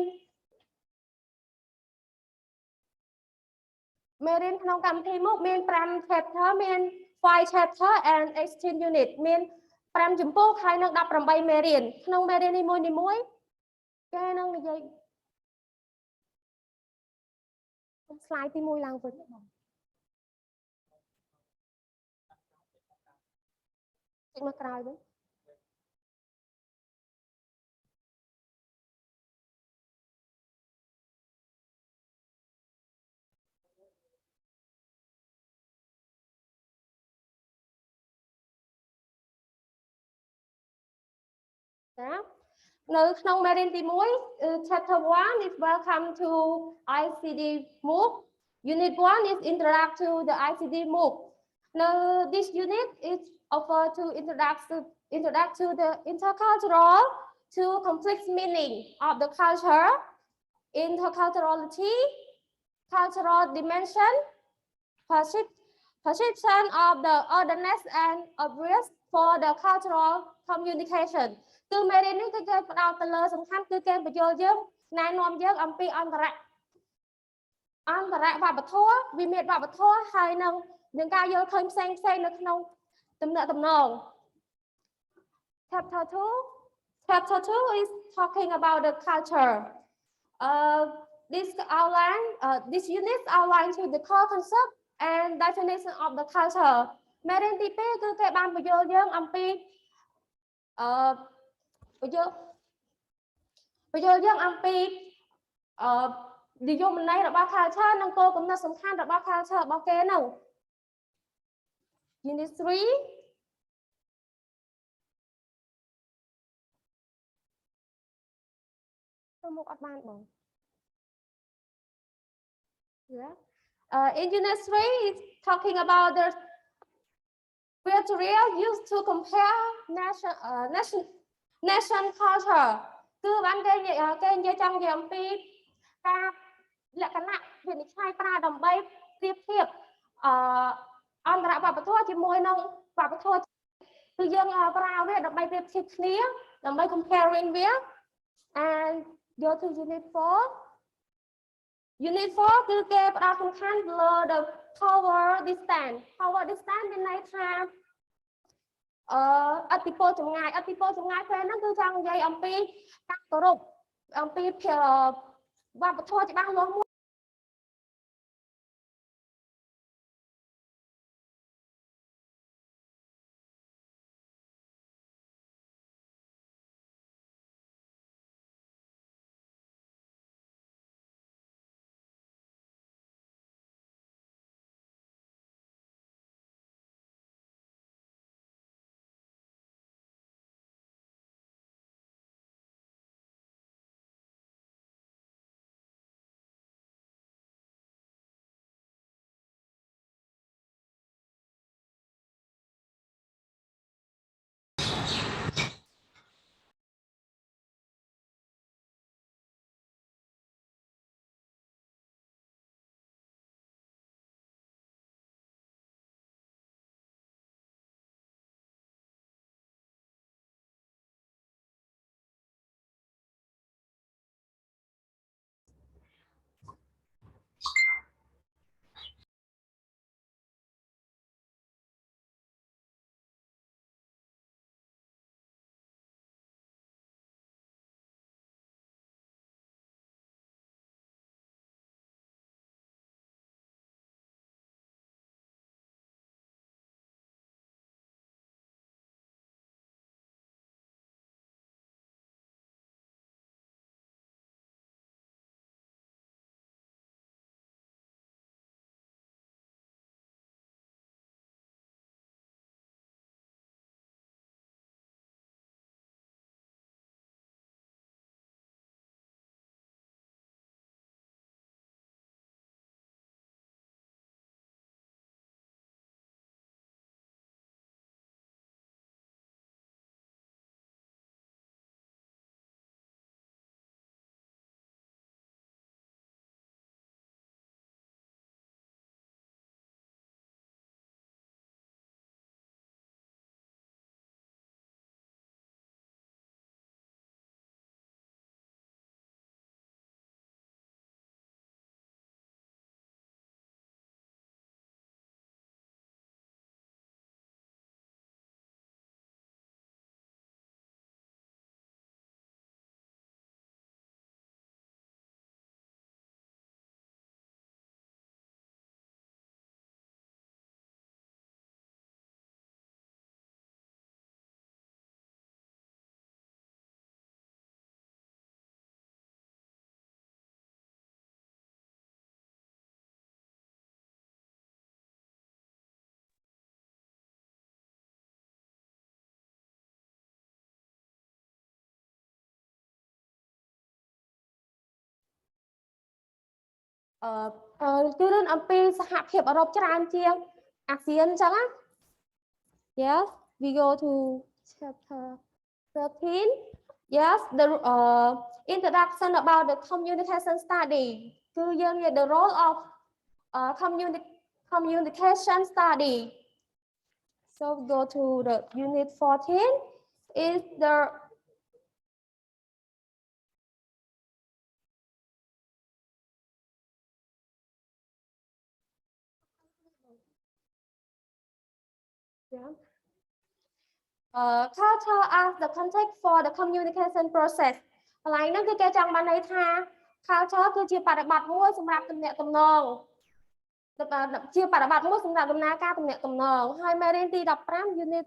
មេរៀនក្នុងកម្មវិធីមុខមាន5 chapter មាន 5 chapter and 18 unit មាន5ជំពូកហើយនឹង18មេរៀនក្នុងមេរៀននីមួយៗគេនឹងនិយាយ slide ទី1ឡើងវិញបងចេញមកក្រោយវិញ នៅក្នុងមេរៀនទី1 chapter 1 is welcome to ICD MOOC unit 1 is introduct to the ICD MOOC now this unit is offer to introduct to the intercultural to complex meaning of the culture interculturality cultural dimension perception of the otherness and abuse for the cultural communication គឺមេរៀននេះគឺគេផ្ដោតទៅលើសំខាន់គឺគេបញ្យល់យើងណែនាំយើងអំពីអន្តរវប្បធម៌វិមាត្រវប្បធម៌ហើយនឹងការយល់ឃើញផ្សេងៗនៅក្នុងទំនាក់ទំនង Chapter 2 is talking about the culture this outline, this unit outline to the core concept and definition of the culture មេរៀនទី2គឺគេបានបញ្យល់យើងអំពីបញ្យល់យើងអំពីនិយមន័យរបស់ culture និងគោលគំនិតសំខាន់របស់ culture របស់គេនោះ Unit 3 ទៅមុខអត់បានបង Yeah. In Unit 3 it's talking about the criteria used to compare nation culture គឺបានគេនិយាយចង់និយាយអំពីការលក្ខណៈវិនិច្ឆ័យប្រើដើម្បីប្រៀបធៀបអន្តរវប្បធម៌ជាមួយនឹងវប្បធម៌គឺយើងប្រើវាដើម្បីប្រៀបធៀបគ្នាដើម្បី comparing វា and go to Unit 4 Unit 4 គឺគេផ្ដោតសំខាន់លើ the power distance មានន័យថាឥទ្ធិពលចម្ងាយពេលហ្នឹងគឺចង់និយាយអំពីការគោរពអំពីវប្បធម៌ច្បាស់លាស់មួយ គឺរឿងអំពីសហភាពអឺរ៉ុបច្រើនជាងអាស៊ានអញ្ចឹងណា Yes we go to chapter 13 Yes the introduction about the communication study គឺយើងនិយាយ the role of communication study so go to the unit 14 is the culture as the context for the communication process កន្លែងហ្នឹងគឺគេចង់បានន័យថា culture គឺជាបរិបទមួយសម្រាប់ទំនាក់ទំនងជាបរិបទមួយសម្រាប់ដំណើរការទំនាក់ទំនងហើយមេរៀនទី15 unit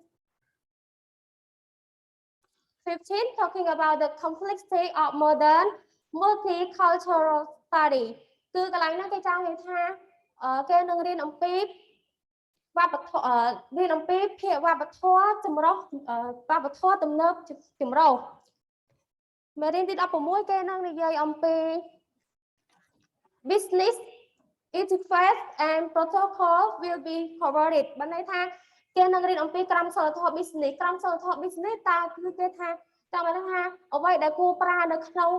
15 talking about the complexity of modern multicultural study គឺកន្លែងហ្នឹងគេចង់និយាយថាគេនឹងរៀនអំពីវប្បធម៌រៀនអំពីភាគវប្បធម៌ចម្រុះវប្បធម៌ទំនើបចម្រុះមេរៀនទី16គេនឹងនិយាយអំពី business interface and protocol will be covered បានន័យថាគេនឹងរៀនអំពីក្រមសីលធម៌ business ក្រមសីលធម៌ business តើគឺគេថាចង់បានថាអ្វីដែលគួរប្រើនៅក្នុង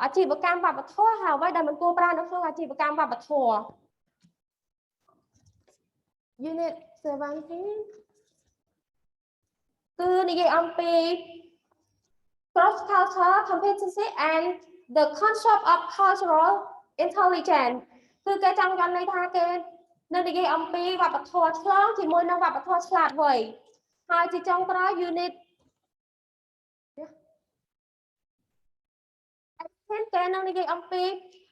អាជីវកម្មវប្បធម៌ហើយអ្វីដែលមិនគួរប្រើនៅក្នុងអាជីវកម្មវប្បធម៌ unit 17គឺនិយាយអំពី cross cultural competency and the concept of cultural intelligence គឺគេចង់បានន័យថាគេនៅនិយាយអំពីវប្បធម៌ឆ្លងជាមួយនឹងវប្បធម៌ឆ្លាតវៃហើយជាចុងក្រោយ unit គេនឹងនិយាយអំពី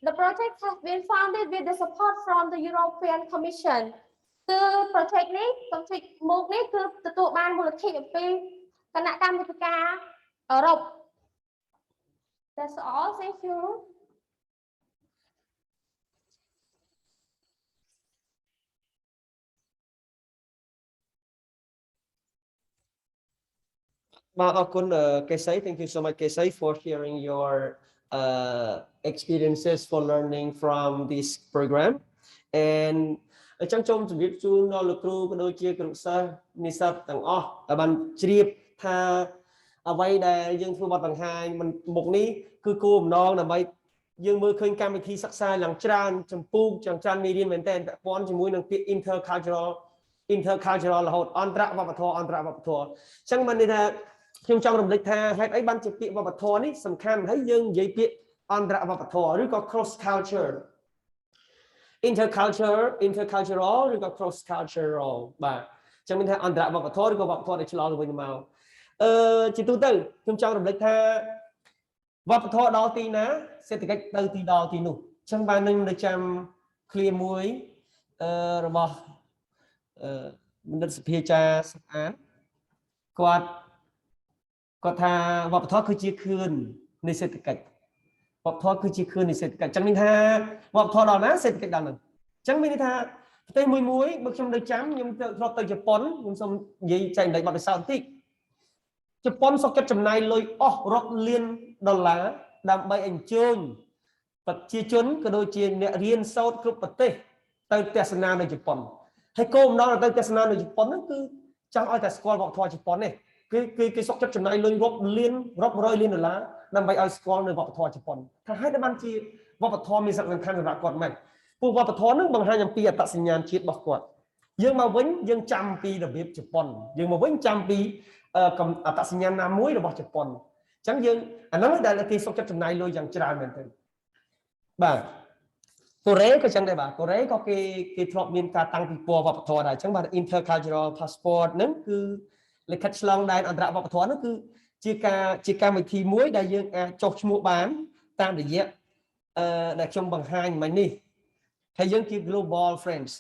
the project has been funded with the support from the European Commission គឺ project នេះ project MOOC នេះគឺទទួលបានមូលនិធិអំពីគណៈកម្មាធិការអឺរ៉ុប That's all thank you បាទអរគុណកេសី thank you so much កេសី for sharing your experiences for learning from this program and ចង់ចូលជម្រាបជូនដល់លោកគ្រូក៏ដូចជាគ្រូសិស្សនិស្សិតទាំងអស់ដែលបានជ្រាបថាអ្វីដែលយើងធ្វើបទបង្ហាញមុខនេះគឺគោលបំណងដើម្បីយើងមើលឃើញកម្មវិធីសិក្សាឡើងច្រើនចម្ពោះច្រើនមេរៀនមែនតើពាក់ព័ន្ធជាមួយនឹងពាក្យ intercultural រហូតអន្តរវប្បធម៌អញ្ចឹងបានន័យថាខ្ញុំចង់រំលឹកថាហេតុអីបានជាពាក្យវប្បធម៌នេះសំខាន់ហើយយើងនិយាយពាក្យអន្តរវប្បធម៌ឬក៏ cross culture intercultural ឬក៏ cross cultural បាទអញ្ចឹងមានថាអន្តរវប្បធម៌ឬក៏វប្បធម៌ដែលឆ្លងទៅវិញទៅមកជាទូទៅខ្ញុំចង់រំលឹកថាវប្បធម៌ដល់ទីណាសេដ្ឋកិច្ចទៅទីដល់ទីនោះអញ្ចឹងបាននឹងនៅចាំឃ្លាមួយរបស់បណ្ឌិតសភាចារសុខអានគាត់ថាវប្បធម៌គឺជាខឿននៃសេដ្ឋកិច្ចវប្បធម៌គឺជាខឿននៃសេដ្ឋកិច្ចអញ្ចឹងមានថាវប្បធម៌ដល់ណាសេដ្ឋកិច្ចដល់នោះអញ្ចឹងមានន័យថាប្រទេសមួយបើខ្ញុំនៅចាំខ្ញុំធ្លាប់ទៅជប៉ុនខ្ញុំសូមនិយាយចែកអំពីបទពិសោធន៍បន្តិចជប៉ុនសុខចិត្តចំណាយលុយអស់រាប់លានដុល្លារដើម្បីអញ្ជើញប្រជាជនក៏ដូចជាអ្នករៀនសូត្រគ្រប់ប្រទេសទៅទស្សនានៅជប៉ុនហើយគោលបំណងទៅទស្សនានៅជប៉ុនហ្នឹងគឺចង់ឲ្យតែស្គាល់វប្បធម៌ជប៉ុននេះគេសុខចិត្តចំណាយលុយរាប់រយលានដុល្លារដើម្បីឲ្យស្គាល់នៅវប្បធម៌ជប៉ុនថាហេតុតែបានជាវប្បធម៌មានសារៈសំខាន់សម្រាប់គាត់មែនពួកវប្បធម៌ហ្នឹងបង្ហាញអំពីអត្តសញ្ញាណជាតិរបស់គាត់យើងមកវិញយើងចាំពីរបៀបជប៉ុនយើងមកវិញចាំពីអត្តសញ្ញាណណាមួយរបស់ជប៉ុនអញ្ចឹងយើងអាហ្នឹងដែលគេសុខចិត្តចំណាយលុយយ៉ាងច្រើនមែនទេបាទកូរ៉េក៏ចឹងដែរបាទកូរ៉េក៏គេធ្លាប់មានការតាំងពិព័រណ៍វប្បធម៌ដែរអញ្ចឹងបាទ intercultural passport ហ្នឹងគឺលិខិតឆ្លងដែនអន្តរវប្បធម៌ហ្នឹងគឺជាកម្មវិធីមួយដែលយើងអាចចុះឈ្មោះបានតាមរយៈដែលខ្ញុំបង្ហាញមិញនេះហើយយើងជា global friends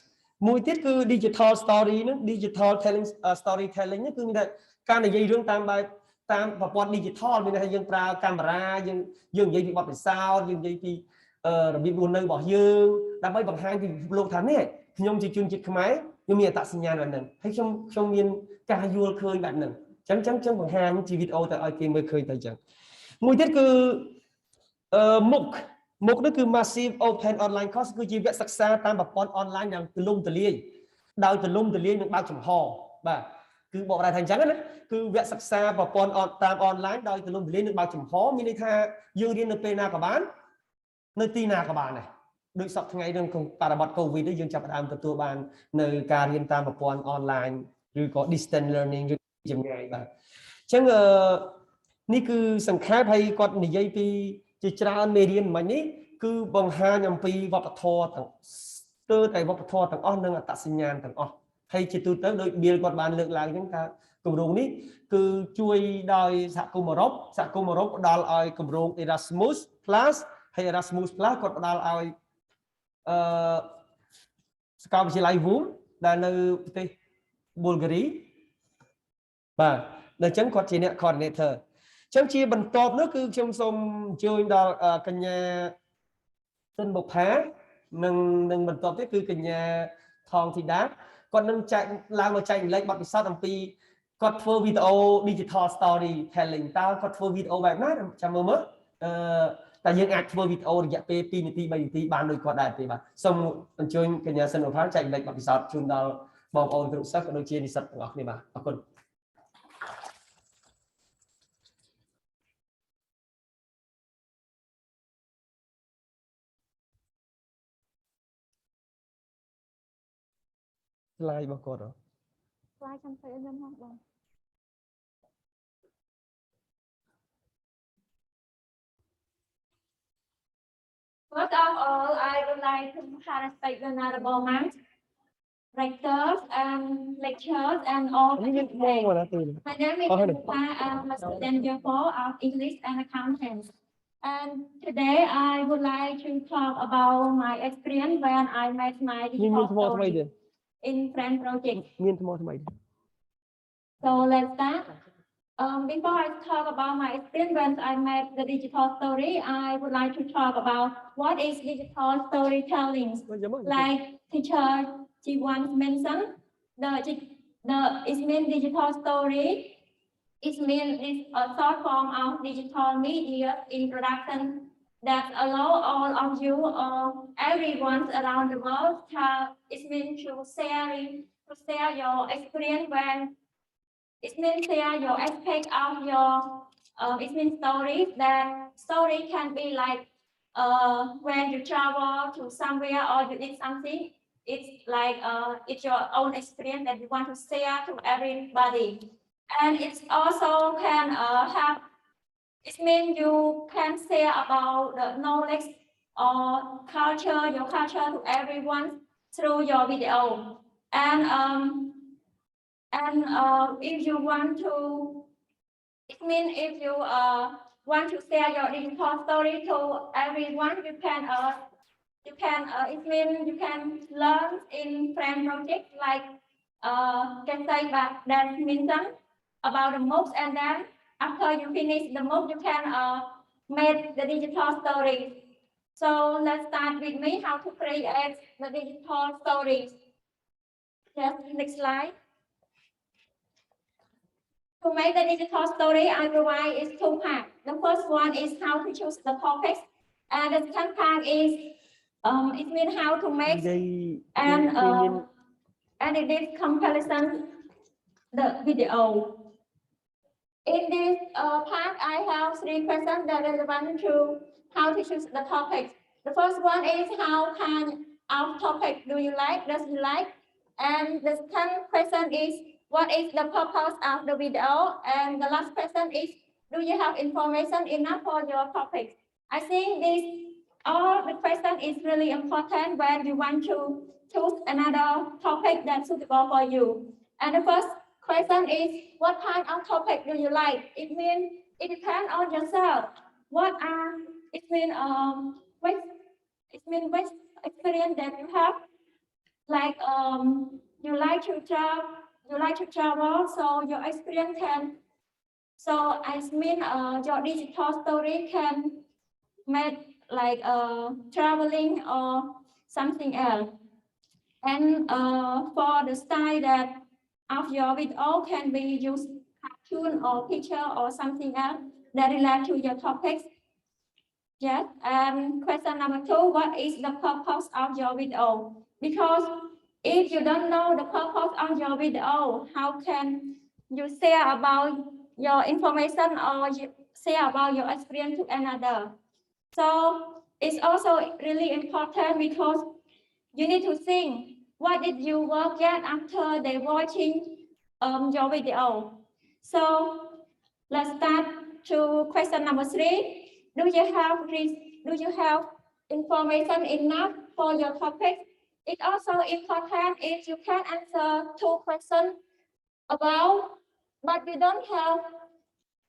មួយទៀតគឺ digital story ហ្នឹង digital telling storytelling ហ្នឹងគឺមានតែការនិយាយរឿងតាមប្រព័ន្ធ digital មានន័យថាយើងប្រើកាមេរ៉ាយើងនិយាយពីបទពិសោធន៍យើងនិយាយពីរបៀបរស់នៅរបស់យើងដើម្បីបង្ហាញពីពិភពលោកថានេះខ្ញុំជាជនជាតិខ្មែរខ្ញុំមានអត្តសញ្ញាណបែបហ្នឹងហើយខ្ញុំមានការយល់ឃើញបែបហ្នឹងអញ្ចឹងបង្ហាញជាវីដេអូទៅឲ្យគេមើលឃើញទៅអញ្ចឹងមួយទៀតគឺមុខនេះគឺ massive open online course គឺជាវគ្គសិក្សាតាមប្រព័ន្ធអនឡាញយ៉ាងទូលំទូលាយដោយទូលំទូលាយនិងបើកចំហបាទគឺបកប្រែថាអញ្ចឹងណាគឺវគ្គសិក្សាប្រព័ន្ធតាមអនឡាញដោយទូលំទូលាយនិងបើកចំហមានន័យថាយើងរៀននៅពេលណាក៏បាននៅទីណាក៏បានដែរដូចសប្តាហ៍ថ្ងៃនឹងបរិបទ COVID នេះយើងចាប់ផ្ដើមទទួលបាននៅការរៀនតាមប្រព័ន្ធអនឡាញឬក៏ distance learning ឬចម្ងាយបាទអញ្ចឹងនេះគឺសង្ខេបហើយគាត់និយាយពីជាច្រើនមេរៀនមិញនេះគឺបង្ហាញអំពីវប្បធម៌តែវប្បធម៌ទាំងអស់និងអត្តសញ្ញាណទាំងអស់ហើយជាទូទៅដោយ Bill គាត់បានលើកឡើងអញ្ចឹងថាគម្រោងនេះគឺជួយដោយសហគមន៍អឺរ៉ុបផ្ដល់ឲ្យគម្រោង Erasmus Plus ហើយ Erasmus Plus គាត់ផ្ដល់ឲ្យសាកលវិទ្យាល័យ VUM ដែលនៅប្រទេស Bulgaria បាទដល់អញ្ចឹងគាត់ជាអ្នក coordinator អញ្ចឹងជាបន្ទាប់នោះគឺខ្ញុំសូមអញ្ជើញដល់កញ្ញាសិនបុប្ផានិងបន្ទាប់ទៀតគឺកញ្ញាថងធីតាគាត់នឹងចែកឡើងមកចែករំលែកបទពិសោធន៍អំពីគាត់ធ្វើវីដេអូ digital story telling តើគាត់ធ្វើវីដេអូបែបណាចាំមើលតែយើងអាចធ្វើវីដេអូរយៈពេល2នាទី3នាទីបានដូចគាត់ដែរទេបាទសូមអញ្ជើញកញ្ញាសិនបុប្ផាចែករំលែកបទពិសោធន៍ជូនដល់បងប្អូនគ្រប់សិស្សក៏ដូចជានិស្សិតទាំងអស់គ្នាបាទអរគុណslide របស់គាត់ slide ចាំទៅខ្ញុំមកបង First of all, I would like to respect the honorable rectors and lecturers and all. My name is Lupa. I'm a student year 4 of English and Accounting. And today I would like to talk about my experience when I met my digital story in friend project. So let's start. Before I talk about my experience when I met the digital story, I would like to talk about what is digital storytelling. Like teacher she once mentioned, it means digital story. It means it's a short form of digital media introduction that allow all of you or everyone around the world. It means to share your experience when. It means share your aspect of your it means stories. That story can be like when you travel to somewhere or you did something. It's like it's your own experience that you want to share to everybody. And it also can have. It means you can share about the knowledge or culture, your culture to everyone through your video. And if you want to, it means if you want to share your digital story to everyone, you can it means you can learn in friend project like can say that mention about the MOOCs, and then after you finish the MOOC, you can make the digital story. So let's start with me how to create the digital stories. Yes, next slide. To make the digital story, I provide is 2 parts. The first one is how to choose the topics, and the second part is it means how to make and it is comparison the video. In this part, I have 3 questions that are relevant to how to choose the topics. The first one is how kind of topic does you like? And the second question is what is the purpose of the video? And the last question is, do you have information enough for your topic? I think all the question is really important when you want to choose another topic that's suitable for you. And the first question is, what kind of topic do you like? It means it depends on yourself. Which experience that you have? Like you like to travel, so your experience can. So I mean your digital story can make like traveling or something else. And for the style that of your video can be used cartoon or picture or something else that relate to your topics. Yes. And question number 2, what is the purpose of your video? Because if you don't know the purpose of your video, how can you share about your information or share about your experience to another? So it's also really important because you need to think, what did you work at after they watching your video? So let's start to question number 3. Do you have information enough for your topic? It's also important if you can answer 2 questions about, but you don't have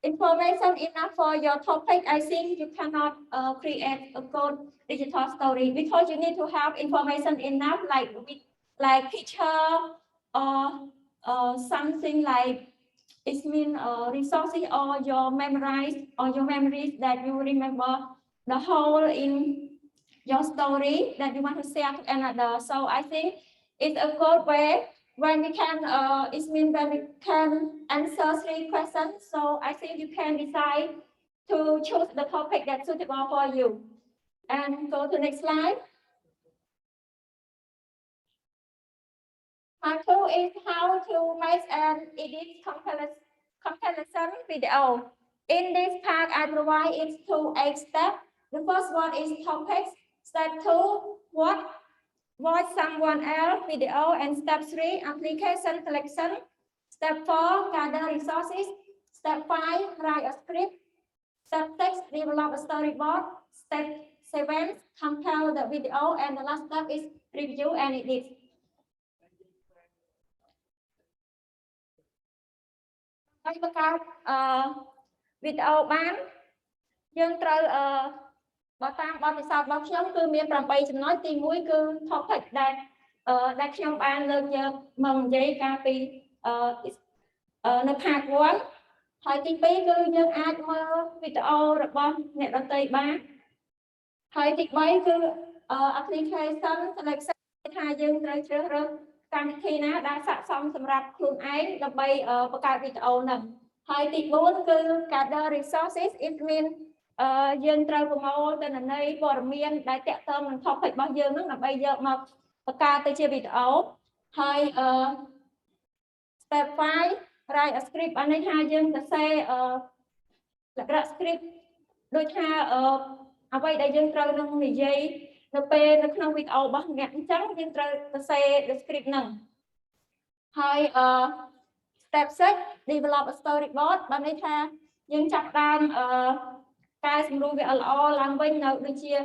information enough for your topic, I think you cannot create a good digital story because you need to have information enough, like picture or something like it means resources or your memories that you remember the whole in your story that you want to share to another. So I think it's a good way when we can, it means when we can answer 3 questions. So I think you can decide to choose the topic that's suitable for you. And go to the next slide. Part 2 is how to make and edit comparison video. In this part, I provide it to 8 steps. The first one is topics. Step 2, watch someone else video, and step 3, application selection. Step 4, gather resources. Step 5, write a script. Step 6, develop a storyboard. Step 7, compile the video, and the last step is review and edit. Video បានយើងត្រូវបើតាមបទពិសោធន៍របស់ខ្ញុំគឺមាន8ចំណុចទី1គឺ topic ដែលខ្ញុំបានលើកយកមកនិយាយកាលពីនៅ part 1 ហើយទី2គឺយើងអាចមើលវីដេអូរបស់អ្នកដទៃបានហើយទី3គឺ application selection ថាយើងត្រូវជ្រើសរើសកម្មវិធីណាដែលស័ក្តិសមសម្រាប់ខ្លួនឯងដើម្បីបង្កើតវីដេអូហ្នឹងហើយទី4គឺ gather resources it mean យើងត្រូវប្រមូលទិន្នន័យព័ត៌មានដែលតាក់ទងនឹង topic របស់យើងហ្នឹងដើម្បីយកមកបង្កើតទៅជាវីដេអូហើយ step 5 write a script អានេះថាយើងសរសេរលក្ខណៈ script ដូចថាអ្វីដែលយើងត្រូវនឹងនិយាយនៅពេលនៅក្នុងវីដេអូរបស់អ្នកអញ្ចឹងយើងត្រូវសរសេរ script ហ្នឹងហើយ step 6 develop a storyboard បានន័យថាយើងចាប់ដើមកែសម្រួលវាល្អឡើងវិញនៅដូចជា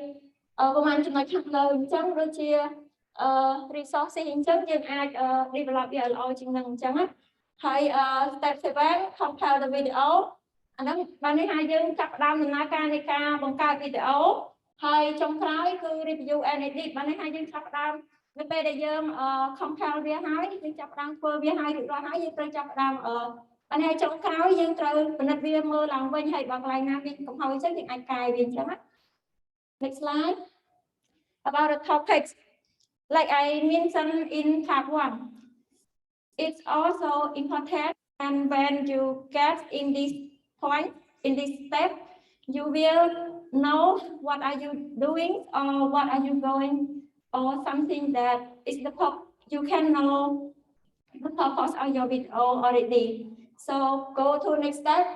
ប្រហែលចំណុចខាងលើអញ្ចឹងដូចជា resources អញ្ចឹងយើងអាច develop វាល្អជាងហ្នឹងអញ្ចឹងណាហើយ step 7 compile the video អាហ្នឹងបានន័យថាយើងចាប់ផ្ដើមដំណើរការនៃការបង្កើតវីដេអូហើយចុងក្រោយគឺ review and edit បានន័យថាយើងចាប់ផ្ដើមនៅពេលដែលយើង compile វាហើយយើងចាប់ផ្ដើមធ្វើវាហើយរួចរាល់ហើយយើងត្រូវចាប់ផ្ដើមបានន័យចុងក្រោយយើងត្រូវពិនិត្យវាមើលឡើងវិញហើយបើកន្លែងណាមានកំហុសអញ្ចឹងយើងអាចកែវាអញ្ចឹងណា Next slide about the topics like I mentioned in part 1 it's also important and when you get in this point in this step you will know what are you doing or what are you going or something that is the you can know the purpose of your video already. So go to next step.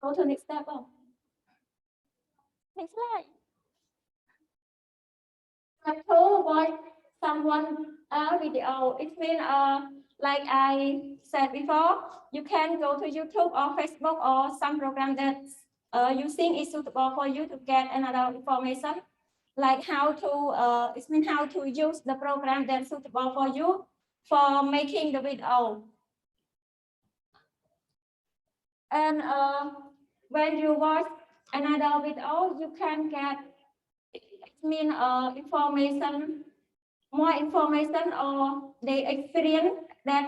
Go to next step. Oh. Next slide. Step 2, watch someone video. It means like I said before, you can go to YouTube or Facebook or some program that you think is suitable for you to get another information. Like how to it means how to use the program that's suitable for you for making the video. And when you watch another video, you can get information, more information or the experience that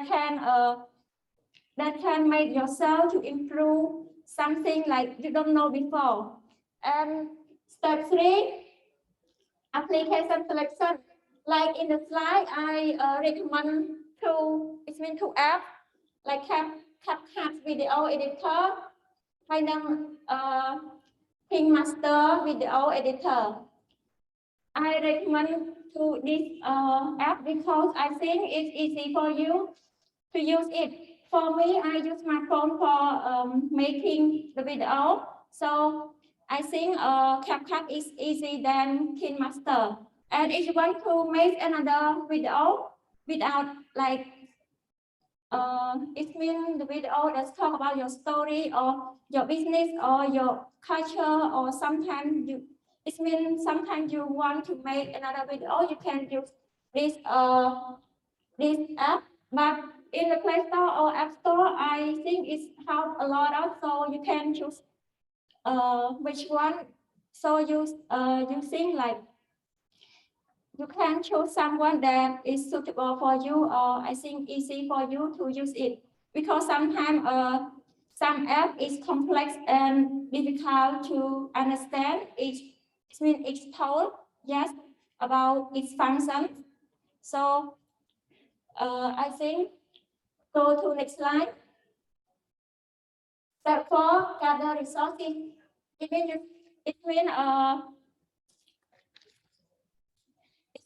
can make yourself to improve something like you don't know before. And step 3. Application selection. Like in the slide, I recommend two apps like CapCut Video Editor and Master Video Editor. I recommend to this app because I think it's easy for you to use it. For me, I use my phone for making the video. So I think CapCut is easy than KineMaster. And if you want to make another video without like, it means the video that's talk about your story or your business or your culture or sometimes it means sometimes you want to make another video, you can use this app. But in the Play Store or App Store, I think it's help a lot also. You can choose which one. So you think like you can choose someone that is suitable for you, or I think easy for you to use it, because sometimes some app is complex and difficult to understand each tool, yes, about its function. So I think go to next slide. Step 4, gather resources. It means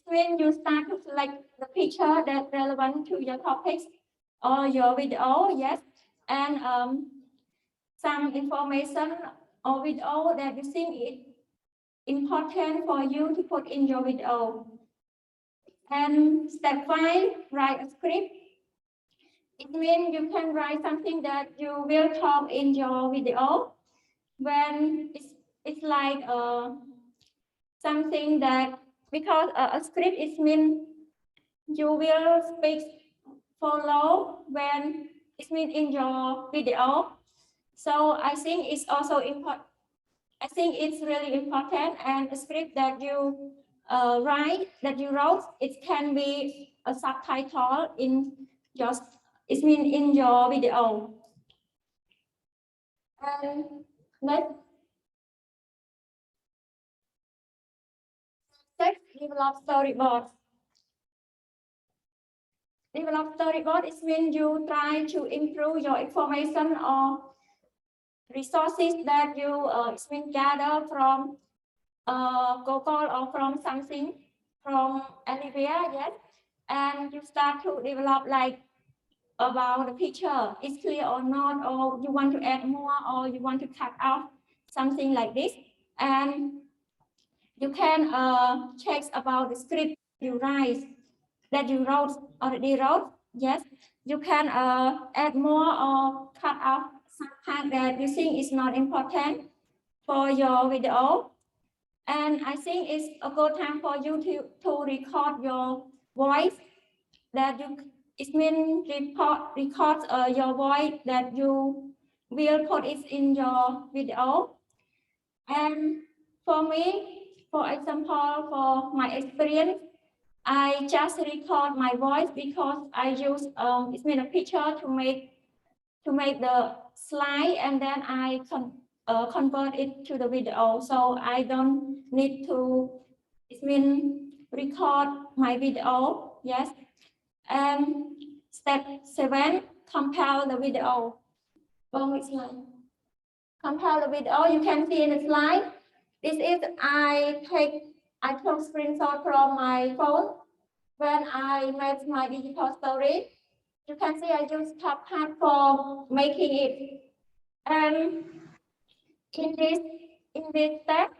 when you start to select the picture that relevant to your topics or your video, yes, and some information or video that you think is important for you to put in your video. And step 5, write a script. It means you can write something that you will talk in your video. When it's like something that, because a script is mean you will speak follow when it means in your video. So I think it's also important. I think it's really important, and a script that you wrote, it can be a subtitle in your, it means in your video. And next, develop storyboard. Develop storyboard, it means you try to improve your information or resources that you gather from Google or from something, from anywhere, yes. And you start to develop like about the picture, is clear or not, or you want to add more, or you want to cut out something like this. And you can check about the script you write, that you already wrote, yes. You can add more or cut out some part that you think is not important for your video. And I think it's a good time for you to record your voice, that you, it means record your voice that you will put it in your video. And for me, for example, for my experience, I just record my voice because I use it means a picture to make the slide, and then I convert it to the video. So I don't need to, it means record my video, yes. And step 7, compile the video. Compile the video, you can see in the slide. This is, I took screenshot from my phone when I made my digital story. You can see I use CapCut for making it. And in this step,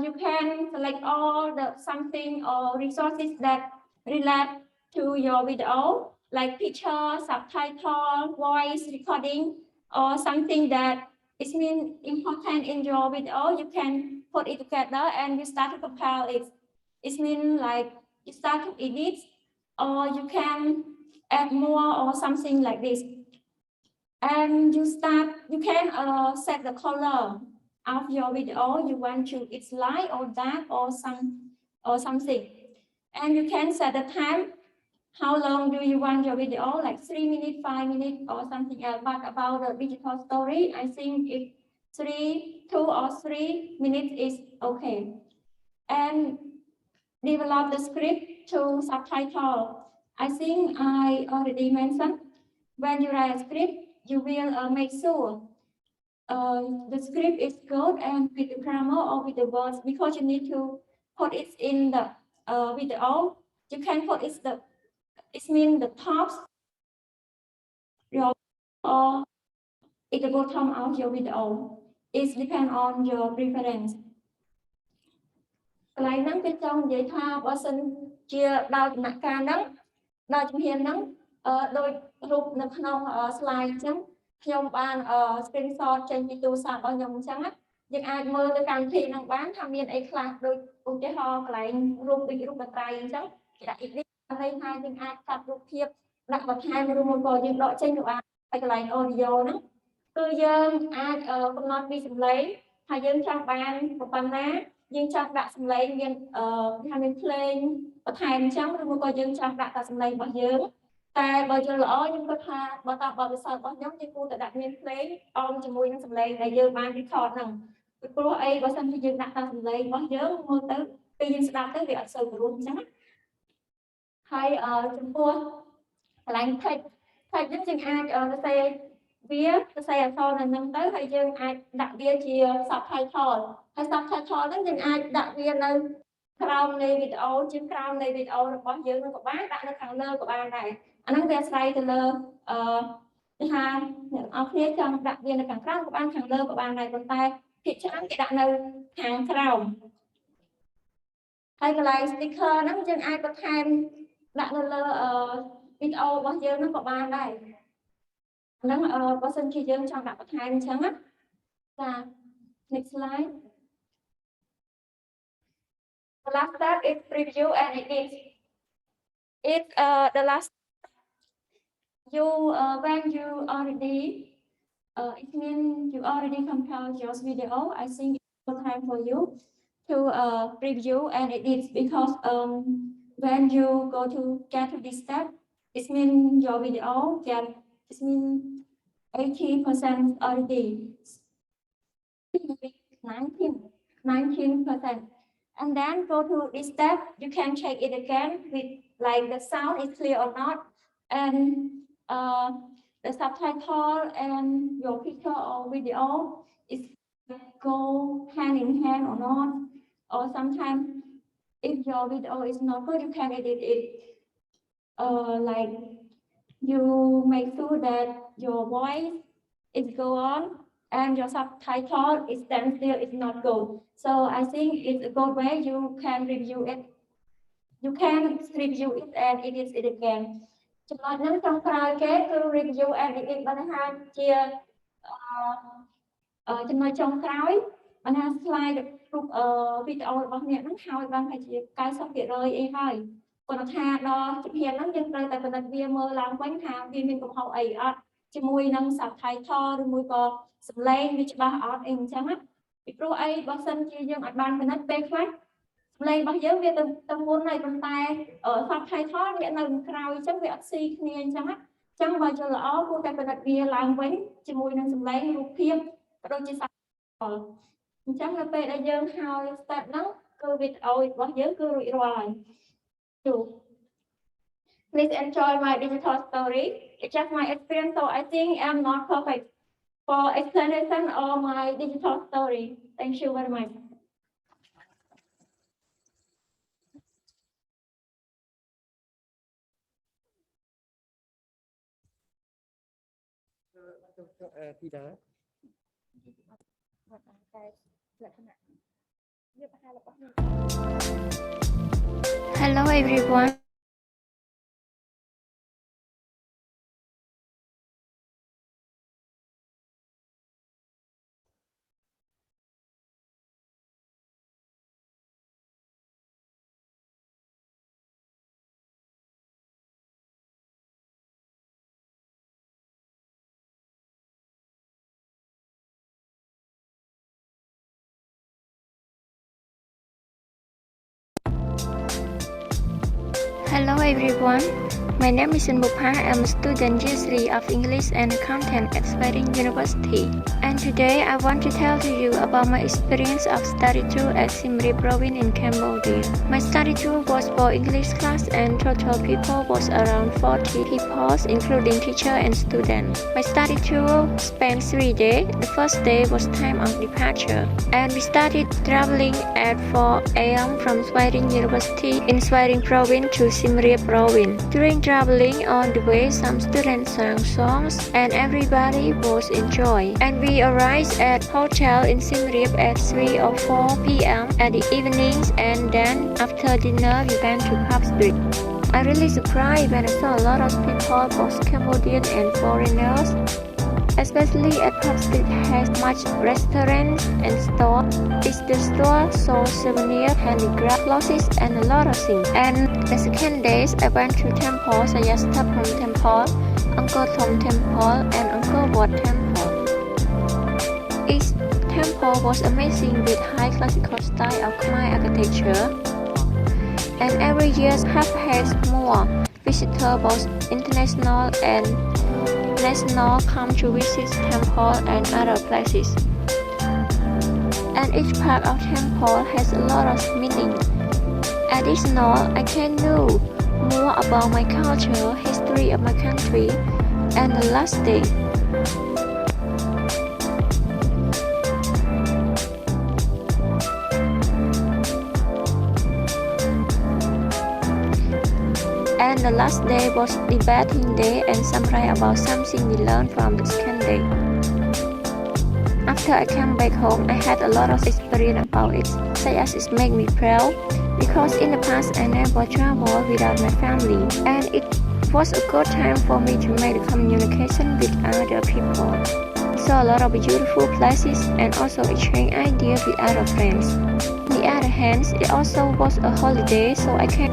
you can select all the something or resources that relate to your video, like picture, subtitle, voice recording, or something that is mean important in your video. You can put it together and you start to compile it. It means like you start to edit, or you can add more or something like this. And you can set the color of your video. You want to, it's light or dark or something. And you can set the time. How long do you want your video? Like 3 minutes, 5 minutes, or something else. But about the digital story, I think if 2 or 3 minutes is okay. And develop the script to subtitle. I think I already mentioned, when you write a script, you will make sure the script is good and with the grammar or with the words, because you need to put it in the video. You can put it means the top or at the bottom of your video. It depends on your preference. កន្លែងហ្នឹងគឺចង់និយាយថាបើសិនជាដល់ដំណាក់កាលហ្នឹងដល់ជំហានហ្នឹងដោយរូបនៅក្នុង slide អញ្ចឹងខ្ញុំបាន screenshot ចេញពីទូរស័ព្ទរបស់ខ្ញុំអញ្ចឹងយើងអាចមើលទៅកម្មវិធីហ្នឹងបានថាមានអីខ្លះដូចឧទាហរណ៍កន្លែងរូបដូចរូបបត្រៃអញ្ចឹងគេដាក់ edit ន័យថាយើងអាចកាត់រូបភាព ដាក់បន្ថែមឬមួយក៏យើងដកចេញទៅបានហើយកន្លែង audio ហ្នឹងគឺយើងអាចកំណត់ពីសំឡេងហើយយើងចង់បានប៉ុណ្ណាយើងចង់ដាក់សំឡេងមានថាមានភ្លេងបន្ថែមអញ្ចឹងឬមួយក៏យើងចង់ដាក់តែសំឡេងរបស់យើងតែបើយល់ល្អខ្ញុំគិតថាបើតាមបទពិសោធន៍របស់ខ្ញុំយើងគួរតែដាក់មានភ្លេងអមជាមួយនឹងសំឡេងដែលយើងបាន record ហ្នឹងពីព្រោះអីបើសិនជាយើងដាក់តែសំឡេងរបស់យើងមើលទៅពេលយើងស្ដាប់ទៅវាអត់សូវព្រោះអញ្ចឹងហើយចំពោះកន្លែង text ហ្នឹងយើងអាចសរសេរវាសរសេរអក្សរនៅហ្នឹងទៅហើយយើងអាចដាក់វាជា subtitle ហើយ subtitle ហ្នឹងយើងអាចដាក់វានៅក្រោមនៃវីដេអូជាក្រោមនៃវីដេអូរបស់យើងនឹងក៏បានដាក់នៅខាងលើក៏បានដែរអាហ្នឹងវាអាស្រ័យទៅលើគេថាអ្នកនរគ្នាចង់ដាក់វានៅខាងក្រោមក៏បានខាងលើក៏បានដែរប៉ុន្តែភាគច្រើនគេដាក់នៅខាងក្រោមហើយកន្លែង sticker ហ្នឹងយើងអាចបន្ថែមដាក់នៅលើវីដេអូរបស់យើងហ្នឹងក៏បានដែរហ្នឹងបើសិនជាយើងចង់ដាក់បន្ថែមអញ្ចឹងណាចា next slide the last step is preview and edit it the last you when you already it means you already compiled your video I think it's time for you to preview and edit because when you go to get to this step it means your video get it means 80% already 19% and then go to this step you can check it again with like the sound is clear or not and the subtitle and your picture or video is go hand in hand or not or sometimes if your video is not good you can edit it like you make sure that your voice is go on and your subtitle is stand still is not good so I think it's a good way you can review it you can review it and edit it again ចំណុចហ្នឹងចុងក្រោយគេគឺ review and edit បានថាជាចំណុចចុងក្រោយបានថា slide រូបវីដេអូរបស់អ្នកហ្នឹងហើយបានថាជា 90% អីហើយគាត់ថាដល់ជំហានហ្នឹងយើងត្រូវតែពិនិត្យវាមើលឡើងវិញថាវាមានកំហុសអីអត់ជាមួយនឹង subtitle ឬមួយក៏សំឡេងវាច្បាស់អត់អីអញ្ចឹងណាពីព្រោះអីបើសិនជាយើងអាចបានពិនិត្យពេលខ្លះសំឡេងរបស់យើងវាទៅមុនហើយប៉ុន្តែ subtitle វានៅក្រោយអញ្ចឹងវាអត់ស៊ីគ្នាអញ្ចឹងណាអញ្ចឹងបើយល់ល្អគួរតែពិនិត្យវាឡើងវិញជាមួយនឹងសំឡេងរូបភាពក៏ដូចជា subtitle អញ្ចឹងនៅពេលដែលយើងហើយ step ហ្នឹងគឺវីដេអូរបស់យើងគឺរួចរាល់ហើយ Please enjoy my digital story. It's just my experience, so I think I'm not perfect for explanation of my digital story. Thank you very much. Hello everyone. Hello everyone, my name is Mupha. I'm a student year 3 of English and Accounting at Svay Rieng University. And today I want to tell to you about my experience of study tour at Siem Reap province in Cambodia. My study tour was for English class and total people was around 40 people including teacher and students. My study tour spent 3 days. The first day was time of departure and we started traveling at 4 a.m. from Svay Rieng University in Svay Rieng province to Siem Reap province. During traveling on the way, some students sang songs and everybody was enjoying. And we arrived at hotel in Siem Reap at 3 or 4 p.m. at the evenings, and then after dinner we went to pub street. I really surprised when I saw a lot of people, both Cambodian and foreigners. especially at Park Street has much restaurants and stores. It's the store sold souvenir, handicraft, clothes, and a lot of things. And the second days I went to temple, Sayastapam Temple, Angkor Thom Temple, and Angkor Wat Temple. Each temple was amazing with high classical style of Khmer architecture. And every year have has more visitors, both international and national, come to visit temple and other places. And each part of temple has a lot of meaning. Additional, I can know more about my culture, history of my country, and the last day. And the last day was debating day and summary about something we learned from the second day. After I came back home, I had a lot of experience about it, such as it made me proud, because in the past I never traveled without my family, and it was a good time for me to make communication with other people. Saw a lot of beautiful places and also exchange ideas with other friends. On the other hand, it also was a holiday, so I can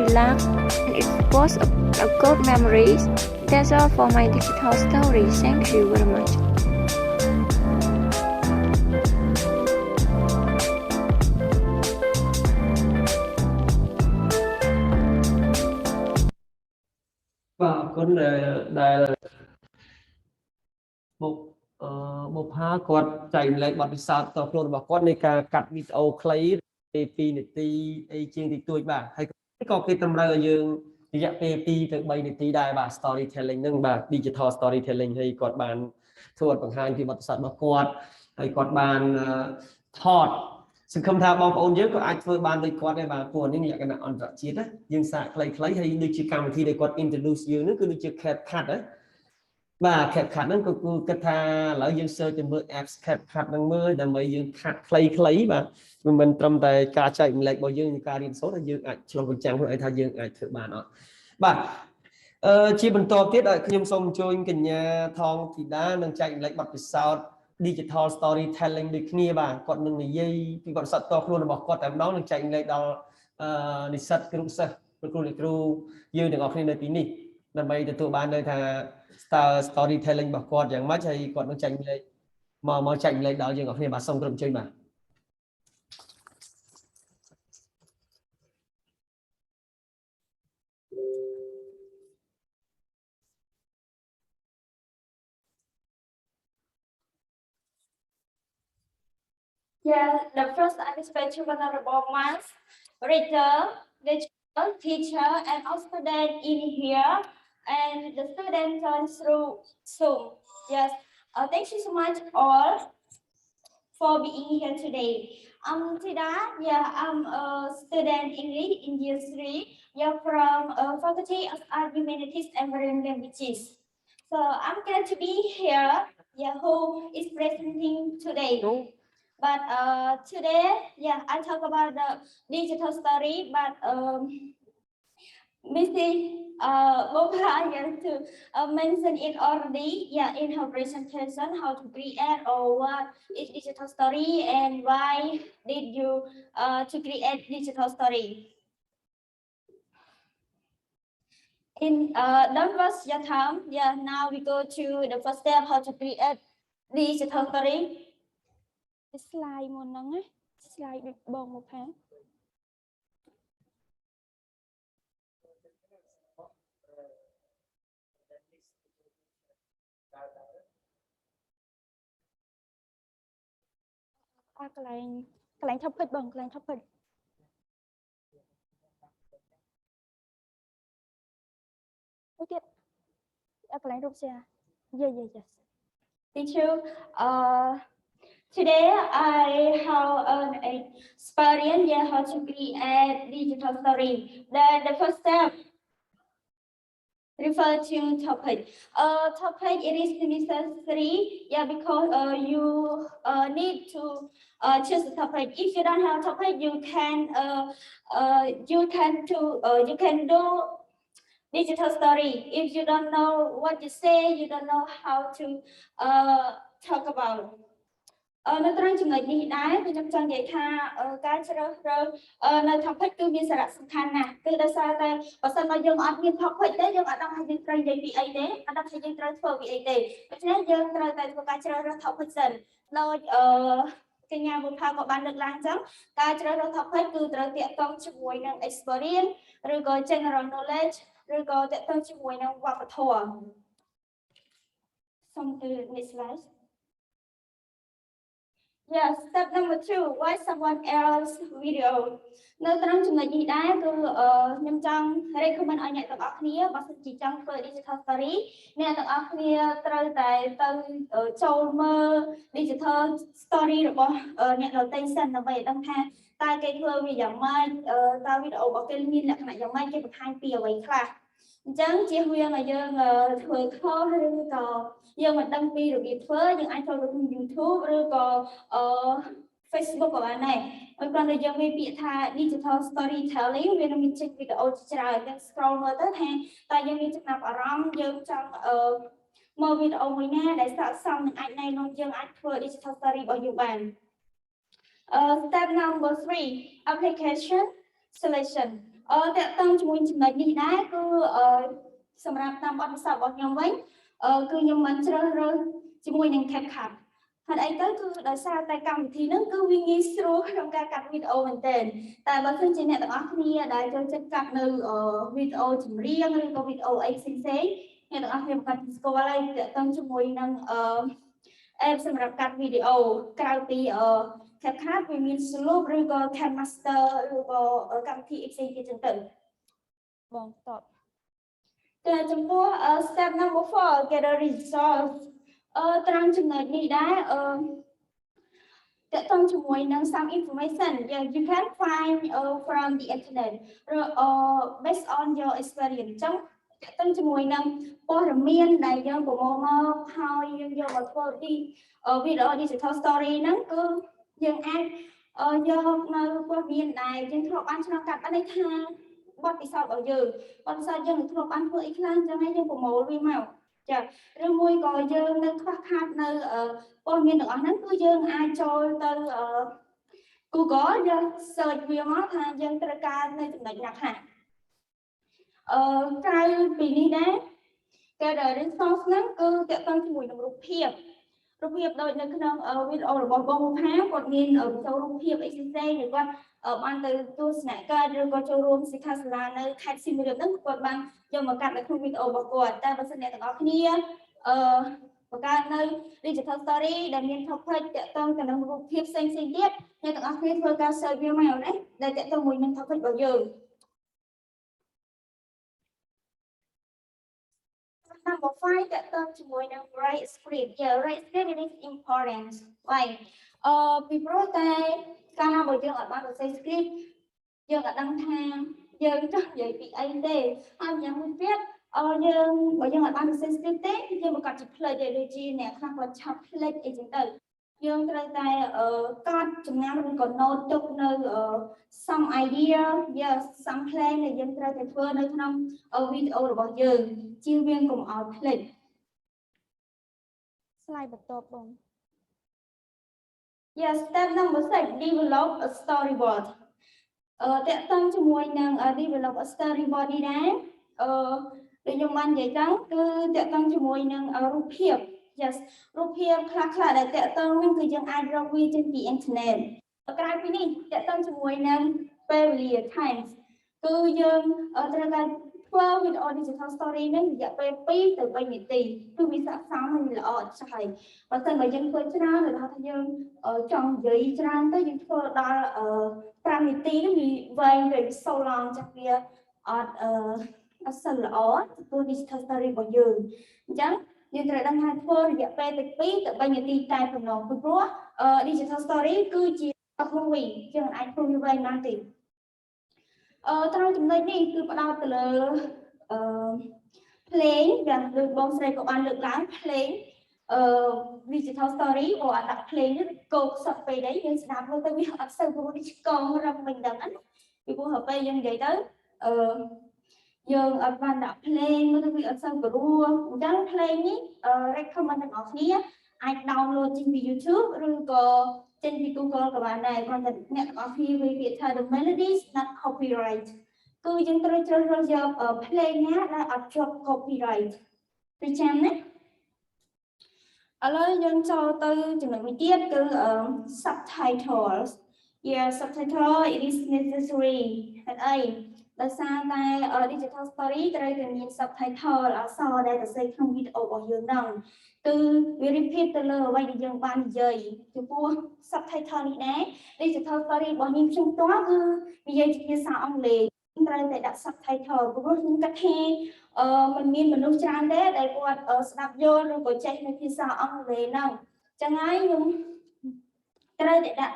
relax, and it was a good memory. That's all for my digital story. Thank you very much. Và con đây là một mộtហាគាត់ចែកម្លែកបទពិសោធន៍តខ្លួនរបស់គាត់នៃការកាត់វីដេអូខ្លីពី2នាទីអីជាងតិចតួចបាទហើយក៏គេតម្រូវឲ្យយើងរយៈពេល2ទៅ3នាទីដែរបាទ storytelling ហ្នឹងបាទ digital storytelling ហើយគាត់បានធ្វើឲ្យបង្ហាញពីបទពិសោធន៍របស់គាត់ហើយគាត់បានថតសង្ឃឹមថាបងប្អូនយើងក៏អាចធ្វើបានដូចគាត់ដែរបាទព្រោះនេះលក្ខណៈអន្តរជាតិណាយើងសាកខ្លីៗហើយដូចជាកម្មវិធីដែលគាត់ introduce យើងហ្នឹងគឺដូចជា CapCut ណាបាទ CapCut ហ្នឹងក៏គឺគិតថាឥឡូវយើង search ទៅមើល apps CapCut ហ្នឹងមើលដើម្បីយើង cut ខ្លីៗបាទមិនត្រឹមតែការចែកម្លែករបស់យើងនៃការរៀនសូត្រហើយយើងអាចឆ្លុះបញ្ចាំងខ្លួនឯងថាយើងអាចធ្វើបានអត់បាទជាបន្តទៀតខ្ញុំសូមអញ្ជើញកញ្ញាថងធីតានឹងចែកម្លែកបទពិសោធន៍ digital storytelling ដូចគ្នាបាទគាត់នឹងនិយាយពីបទពិសោធន៍តខ្លួនរបស់គាត់តែម្ដងនឹងចែកម្លែកដល់និស្សិតគ្រូសិស្សគ្រូអ្នកគ្រូយើងទាំងអស់គ្នានៅទីនេះដើម្បីទទួលបាននៅថា storytelling របស់គាត់យ៉ាងម៉េចហើយគាត់នឹងចែកម្លែកមកចែកម្លែកដល់យើងទាំងអស់គ្នាបាទសូមគោរពអញ្ជើញបាទ Yeah, the first I respect to Honorable Mass, reader, teacher, and all students in here, and the students turn through Zoom. Yes, thank you so much all for being here today. Tida, yeah, I'm a student English in year 3. Yeah, from Faculty of Art, Humanities, and Marine Languages. So I'm glad to be here. Yeah, who is presenting today? But today, yeah, I talk about the digital story, but Missy Bopha to mention it already, yeah, in her presentation, how to create or what is digital story and why did you to create digital story. In don't waste your time. Yeah, now we go to the first step, how to create digital story. Slide មុនហ្នឹងណា slide ដូចបងមកផាកន្លែងថប់ពេចបងកន្លែងថប់ពេចអូទៀតកន្លែងរូប share yes thank you Today I have an experience yeah, how to create digital story. The first step refer to topic. Topic it is necessary, yeah, because you need to choose the topic. If you don't have topic, you can do digital story. If you don't know what to say, you don't know how to talk about. នៅត្រង់ចំណុចនេះដែរខ្ញុំចង់និយាយថាការជ្រើសរើសនៅ topic គឺមានសារៈសំខាន់ណាស់គឺដោយសារតែបើសិនមកយើងអត់មាន topic ទេយើងអត់ដឹងថាយើងត្រូវនិយាយពីអីទេអត់ដឹងថាយើងត្រូវធ្វើពីអីទេដូច្នេះយើងត្រូវតែធ្វើការជ្រើសរើស topic សិនដូចកញ្ញាបុប្ផាក៏បានលើកឡើងចឹងការជ្រើសរើស topic គឺត្រូវទាក់ទងជាមួយនឹង experience ឬក៏ general knowledge ឬក៏ទាក់ទងជាមួយនឹងវប្បធម៌សូមទៅ next slide Yes, step number 2, watch someone else video. នៅត្រង់ចំណុចនេះដែរគឺខ្ញុំចង់ recommend ឲ្យអ្នកទាំងអស់គ្នាបើសិនជាចង់ធ្វើ digital story អ្នកទាំងអស់គ្នាត្រូវតែទៅចូលមើល digital story របស់អ្នកដទៃសិនដើម្បីឲ្យដឹងថាតើគេធ្វើវាយ៉ាងម៉េចតើវីដេអូរបស់គេមានលក្ខណៈយ៉ាងម៉េចគេបង្ហាញពីអ្វីខ្លះអញ្ចឹងជៀសវាងឲ្យយើងធ្វើខុសឬក៏យើងមិនដឹងពីរបៀបធ្វើយើងអាចចូលទៅ YouTube ឬក៏ Facebook ក៏បានដែរហើយគ្រាន់តែយើងមានពាក្យថា digital storytelling វានឹងមានចេញវីដេអូជាច្រើនយើង scroll មើលទៅថាតើយើងមានចំណាប់អារម្មណ៍យើងចង់មើលវីដេអូមួយណាដែលស័ក្តិសមនឹងអាចណែនាំយើងអាចធ្វើ digital story របស់យើងបានstep number 3 application selection តើតើជាមួយចំណុចនេះដែរគឺសម្រាប់តាមបទពិសោធន៍របស់ខ្ញុំវិញគឺខ្ញុំមិនជ្រើសរើសជាមួយនឹង CapCut ហើយអីទៅគឺដោយសារតែកម្មវិធីហ្នឹងគឺវាងាយស្រួលក្នុងការកាត់វីដេអូមែនទែនតែបើសិនជាអ្នកទាំងអស់គ្នាដែលចូលចិត្តកាត់នៅវីដេអូចម្រៀងឬក៏វីដេអូអីផ្សេងៗអ្នកទាំងអស់គ្នាប្រកាសស្គាល់ហើយទាក់ទងជាមួយនឹងapp សម្រាប់កាត់វីដេអូក្រៅពីCapCut វាមាន Slope ឬក៏ CapMaster ឬក៏កម្មវិធីផ្សេងទៀតចឹងទៅបងតបតែចំពោះ step number 4 get a result ត្រង់ចំណុចនេះដែរតើតង់ជាមួយនឹង some information you can find from the internet based on your experience អញ្ចឹងតើតង់ជាមួយនឹងព័ត៌មានដែលយើងប្រមូលមកហើយយើងយកមកធ្វើពីវីដេអូ digital story ហ្នឹងគឺយើងអាចយកនៅព័ត៌មានដែលយើងធ្លាប់បានឆ្លងកាត់បានន័យថាបទពិសោធន៍របស់យើងបទពិសោធន៍យើងធ្លាប់បានធ្វើអីខ្លះអញ្ចឹងហើយយើងប្រមូលវាមកចាឬមួយក៏យើងនៅខ្វះខាតនៅព័ត៌មានទាំងអស់ហ្នឹងគឺយើងអាចចូលទៅ Google យើង search វាមកថាយើងត្រូវការនៅចំណុចណាខ្លះក្រៅពីនេះដែរគេដែល resource ហ្នឹងគឺទាក់ទងជាមួយនឹងរូបភាពដូចនៅក្នុងវីដេអូរបស់បងផាគាត់មានចូលរូបភាពអីផ្សេងៗឬគាត់បានទៅទស្សនកិច្ចឬក៏ចូលរួមសិក្ខាសាលានៅខេត្តសៀមរាបហ្នឹងគាត់បានយកមកកាត់នៅក្នុងវីដេអូរបស់គាត់តែបើសិនអ្នកទាំងអស់គ្នាបង្កើតនៅ digital story ដែលមាន topic ទាក់ទងទៅនឹងរូបភាពផ្សេងៗទៀតអ្នកទាំងអស់គ្នាធ្វើការ search វាមកណាដែលទាក់ទងមួយនឹង topic របស់យើង Number 5 that comes to more than right script. Yeah, right script is important. Why? Before that, các bạn bây giờ bạn có say script, giờ các bạn tham, giờ chắc vậy bị anh đây, anh nhớ muốn biết, giờ bây giờ bạn có say script đấy, giờ một cái play để đôi chi nè, các bạn chọn play cái gì đó. យើងត្រូវតែកត់ចំណាំឬក៏ note ទុកនៅ some idea yes some plan ដែលយើងត្រូវតែធ្វើនៅក្នុងវីដេអូរបស់យើងជៀសវាងកុំឲ្យភ្លេច slide បន្ទាប់បង yes step number 6 develop a storyboard តើតើជាមួយនឹង develop a storyboard នេះដែរដូចខ្ញុំបាននិយាយចឹងគឺតើតើជាមួយនឹងរូបភាព yes រូបភាពខ្លះៗដែលតើតើនឹងគឺយើងអាចរកវាចេញពី internet ក្រៅពីនេះតើតើជាមួយនឹង ពេលវេលា time គឺយើងត្រូវតែធ្វើវីដេអូ digital story នេះរយៈពេល2ទៅ3នាទីគឺវាស័ក្តិសមហើយល្អឥតខ្ចោះបើមិនបើយើងធ្វើច្រើនឬថាយើងចង់និយាយច្រើនទៅយើងធ្វើដល់5នាទីនេះវាវែងវា so long ចាស់វាអត់សូវល្អធ្វើ digital story របស់យើងអញ្ចឹងយើងត្រូវដឹងថាធ្វើរយៈពេលទៅ2ទៅ3នាទីតែប៉ុណ្ណោះពីព្រោះ digital story គឺជា movie យើងអាចធ្វើវាវែងណាស់ទេត្រង់ចំណុចនេះគឺផ្ដោតទៅលើភ្លេងយ៉ាងដូចបងស្រីក៏បានលើកឡើងភ្លេងdigital story បើអត់ដាក់ភ្លេងនេះកោកសក់ពេកđấyយើងស្ដាប់មើលទៅវាអត់សូវព្រោះនេះឆ្កងរឹងមិនដឹងណាពីព្រោះទៅពេលយើងនិយាយទៅ យើងអត់បានដាក់ play មើលទៅវាអត់សូវព្រោះអញ្ចឹង play នេះ recommend ទាំងអស់គ្នាអាច download ចេញពី YouTube ឬក៏ចេញពី Google ក៏បានដែរគ្រាន់តែអ្នកទាំងអស់គ្នាវាពាក្យថា the melodies not copyright គឺយើងត្រូវជ្រើសរើសយក play ណាដែលអត់ជាប់ copyright ទៅចាំណាឥឡូវយើងចូលទៅចំណុចមួយទៀតគឺ subtitles yeah subtitle it is necessary ហេតុអីដោយសារតែ digital story ត្រូវតែមាន subtitle អក្សរដែលសរសេរក្នុងវីដេអូរបស់យើងហ្នឹងគឺវា repeat ទៅលើអ្វីដែលយើងបាននិយាយចំពោះ subtitle នេះដែរ digital story របស់នាងខ្ញុំផ្ទាល់គឺនិយាយជាភាសាអង់គ្លេសត្រូវតែដាក់ subtitle ព្រោះខ្ញុំគិតថាมันមានមនុស្សច្រើនទេដែលគាត់ស្ដាប់យល់ឬក៏ចេះនៅភាសាអង់គ្លេសហ្នឹងចឹងហើយខ្ញុំត្រូវតែដាក់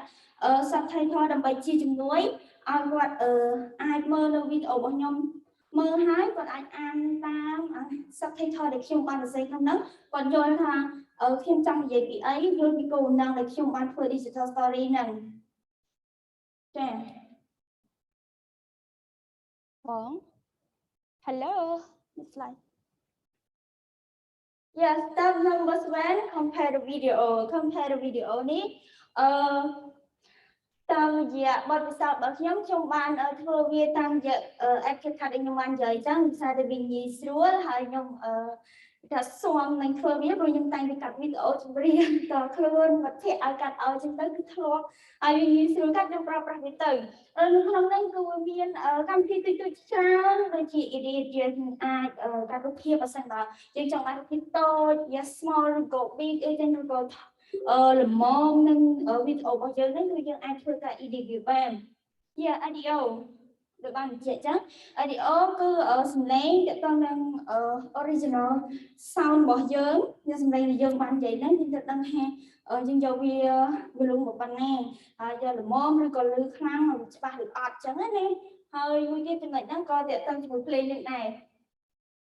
subtitle ដើម្បីជាជំនួយឲ្យគាត់អាចមើលនៅវីដេអូរបស់ខ្ញុំមើលហើយគាត់អាចអានតាម subtitle ដែលខ្ញុំបានសរសេរក្នុងហ្នឹងគាត់យល់ថាខ្ញុំចង់និយាយពីអីយល់ពីគោលដៅដែលខ្ញុំបានធ្វើ digital story ហ្នឹងចាបង Hello next slide Yes step number 1 compare the video នេះតាមរយៈបទពិសោធន៍របស់ខ្ញុំបានធ្វើវាតាមរយៈ app ដែលខ្ញុំបាននិយាយចឹងភាសាដែលវាងាយស្រួលហើយខ្ញុំថាស្មនឹងធ្វើវាព្រោះខ្ញុំតែងតែកាត់វីដេអូចម្រៀងតខ្លួនវត្ថុឲ្យកាត់ឲ្យចឹងទៅគឺធ្លាប់ហើយវាងាយស្រួលកាត់ខ្ញុំប្រើប្រាស់វាទៅនៅក្នុងនេះគឺមានកម្មវិធីតិចតួចច្រើនដូចជា edit យើងអាចកាត់រូបភាពបើសិនបើយើងចង់បានរូបភាពតូច yes small ឬក៏ big អីចឹងឬក៏ល្មមនឹងវីដេអូរបស់យើងហ្នឹងគឺយើងអាចធ្វើការ edit វាបាន Yeah audio ដូចបានបញ្ជាក់ចឹង audio គឺសំឡេងទាក់ទងនឹង original sound របស់យើងសំឡេងដែលយើងបាននិយាយហ្នឹងយើងត្រូវដឹងថាយើងយកវា volume ប៉ុណ្ណាហើយយកល្មមឬក៏លឺខ្លាំងឬច្បាស់ឬអត់ចឹងណាហើយមួយទៀតចំណុចហ្នឹងក៏ទាក់ទងជាមួយ play នឹងដែរ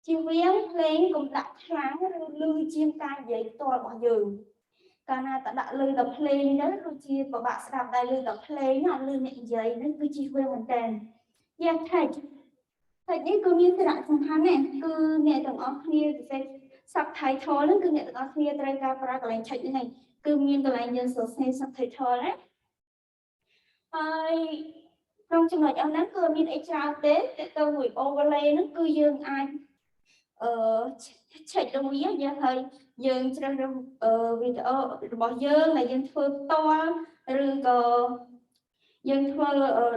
ជៀសវាង play កុំដាក់ខ្លាំងឬលឺជាងការនិយាយផ្ទាល់របស់យើងកាលណាតដាក់លឺដល់ play ហ្នឹងគឺជាពិបាកស្ដាប់ដែរលឺដល់ play ណាលឺអ្នកនិយាយហ្នឹងគឺជិះវាមែនតើយ៉ាង text នេះគឺមានសារៈសំខាន់ណាស់គឺអ្នកទាំងអស់គ្នាពិសេស subtitle ហ្នឹងគឺអ្នកទាំងអស់គ្នាត្រូវការប្រើកន្លែង text ហ្នឹងគឺមានកន្លែងយើងសរសេរ subtitle ណាហើយក្នុងចំណុចអស់ហ្នឹងគឺមានអីច្រើនទេទៅមួយ overlay ហ្នឹងគឺយើងអាចcheck ទៅវាយើងហើយយើងជ្រើសរើសវីដេអូរបស់យើងដែលយើងធ្វើផ្ទាល់ឬក៏យើងធ្វើ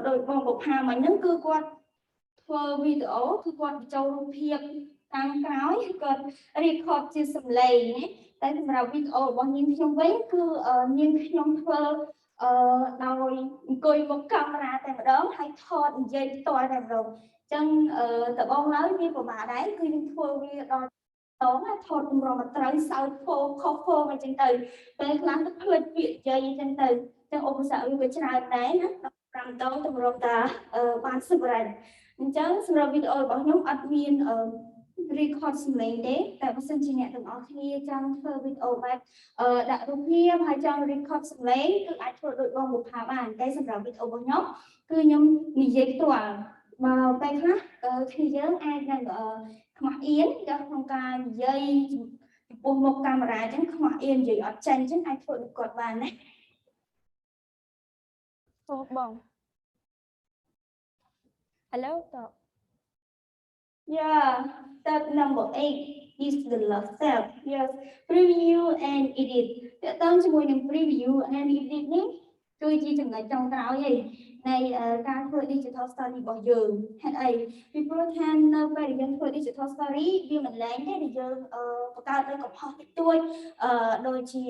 ដោយបងបុប្ផាមិញហ្នឹងគឺគាត់ធ្វើវីដេអូគឺគាត់បញ្ចូលរូបភាពតាមក្រោយគាត់ record ជាសំឡេងណាតែសម្រាប់វីដេអូរបស់នាងខ្ញុំវិញគឺនាងខ្ញុំធ្វើដោយអង្គុយមុខកាមេរ៉ាតែម្ដងហើយថតនិយាយផ្ទាល់តែម្ដងអញ្ចឹងតបងឡើយវាពិបាកដែរគឺយើងធ្វើវាដល់តងថតគម្រោងមកត្រូវសោតផូខុសផូអញ្ចឹងទៅពេលខ្លះទៅភ្លេចពាក្យនិយាយអញ្ចឹងទៅចឹងឧបសគ្គវាច្រើនដែរណា15ដងតម្រុំតាបានសម្រេចអញ្ចឹងសម្រាប់វីដេអូរបស់ខ្ញុំអត់មានrecord សំឡេងទេតែបើសិនជាអ្នកទាំងអស់គ្នាចង់ធ្វើវីដេអូបែបដាក់រូបភាពហើយចង់ record សំឡេងគឺអាចធ្វើដូចបងបុប្ផាបានតែសម្រាប់វីដេអូរបស់ខ្ញុំគឺខ្ញុំនិយាយផ្ទាល់មកពេលខ្លះគឺយើងអាចនឹងខ្មាស់អៀនក្នុងការនិយាយចំពោះមុខកាមេរ៉ាអញ្ចឹងខ្មាស់អៀននិយាយអត់ចាញ់អញ្ចឹងអាចធ្វើដូចគាត់បានណាអូបង Hello talk Yeah step number 8 is the last step yes preview and edit តើតើជាមួយនឹង preview and edit នេះគឺជាចំណុចចុងក្រោយឯងនៃការធ្វើ digital story របស់យើងហេតុអីពីព្រោះថានៅពេលដែលយើងធ្វើ digital story វាមិនលែងទេដែលយើងបង្កើតនៅកំហុសតិចតួចដូចជា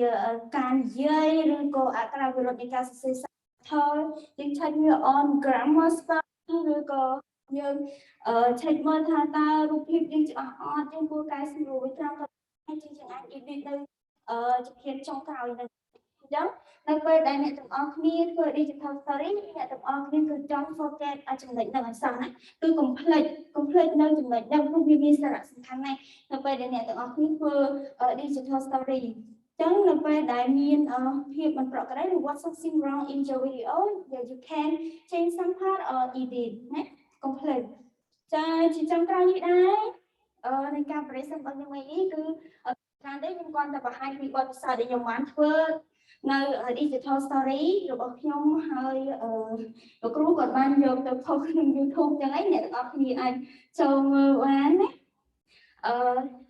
ការនិយាយឬក៏អក្ខរាវិរុទ្ធនៃការសរសេរsubtitle យើង check វា on grammar spelling ឬក៏យើង check មើលថាតើរូបភាពយើងច្បាស់អត់យើងគួរកែសម្រួលវាត្រង់ក៏យើងអាច edit នៅជំហានចុងក្រោយហ្នឹងអញ្ចឹងនៅពេលដែលអ្នកទាំងអស់គ្នាធ្វើ digital story អ្នកទាំងអស់គ្នាគឺចង់ forget ចំណុចហ្នឹងឲ្យសោះណាគឺ complete នៅចំណុចហ្នឹងព្រោះវាមានសារៈសំខាន់ណាស់នៅពេលដែលអ្នកទាំងអស់គ្នាធ្វើ digital story ចឹងនៅពេលដែលមានភាពមិនប្រក្រតីឬ what something wrong in your video you can change some part or edit ណា complete ចាជាចុងក្រោយនេះដែរในการប្រេសិនរបស់ខ្ញុំនេះគឺខាងនេះខ្ញុំគាត់តែបង្ហាញពីបទពិសោធន៍ដែលខ្ញុំបានធ្វើនៅ digital story របស់ខ្ញុំហើយលោកគ្រូគាត់បានយកទៅផុសក្នុង YouTube ចឹងឯងអ្នកទាំងអស់គ្នាអាចចូលមើលបានណា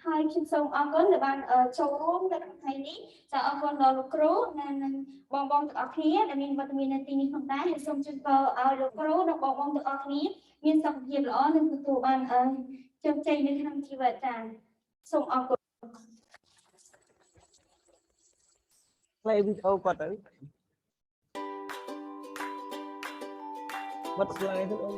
ហើយខ្ញុំសូមអរគុណដែលបានចូលរួមនៅក្នុងថ្ងៃនេះចាអរគុណដល់លោកគ្រូនិងបងទាំងអស់គ្នាដែលមានវត្តមាននៅទីនេះផងដែរហើយសូមជូនពរឲ្យលោកគ្រូនិងបងទាំងអស់គ្នាមានសុខភាពល្អនិងទទួលបានជោគជ័យនៅក្នុងជីវិតចាសូមអរគុណ play video គាត់ទៅបាត់ slide ទៅអូន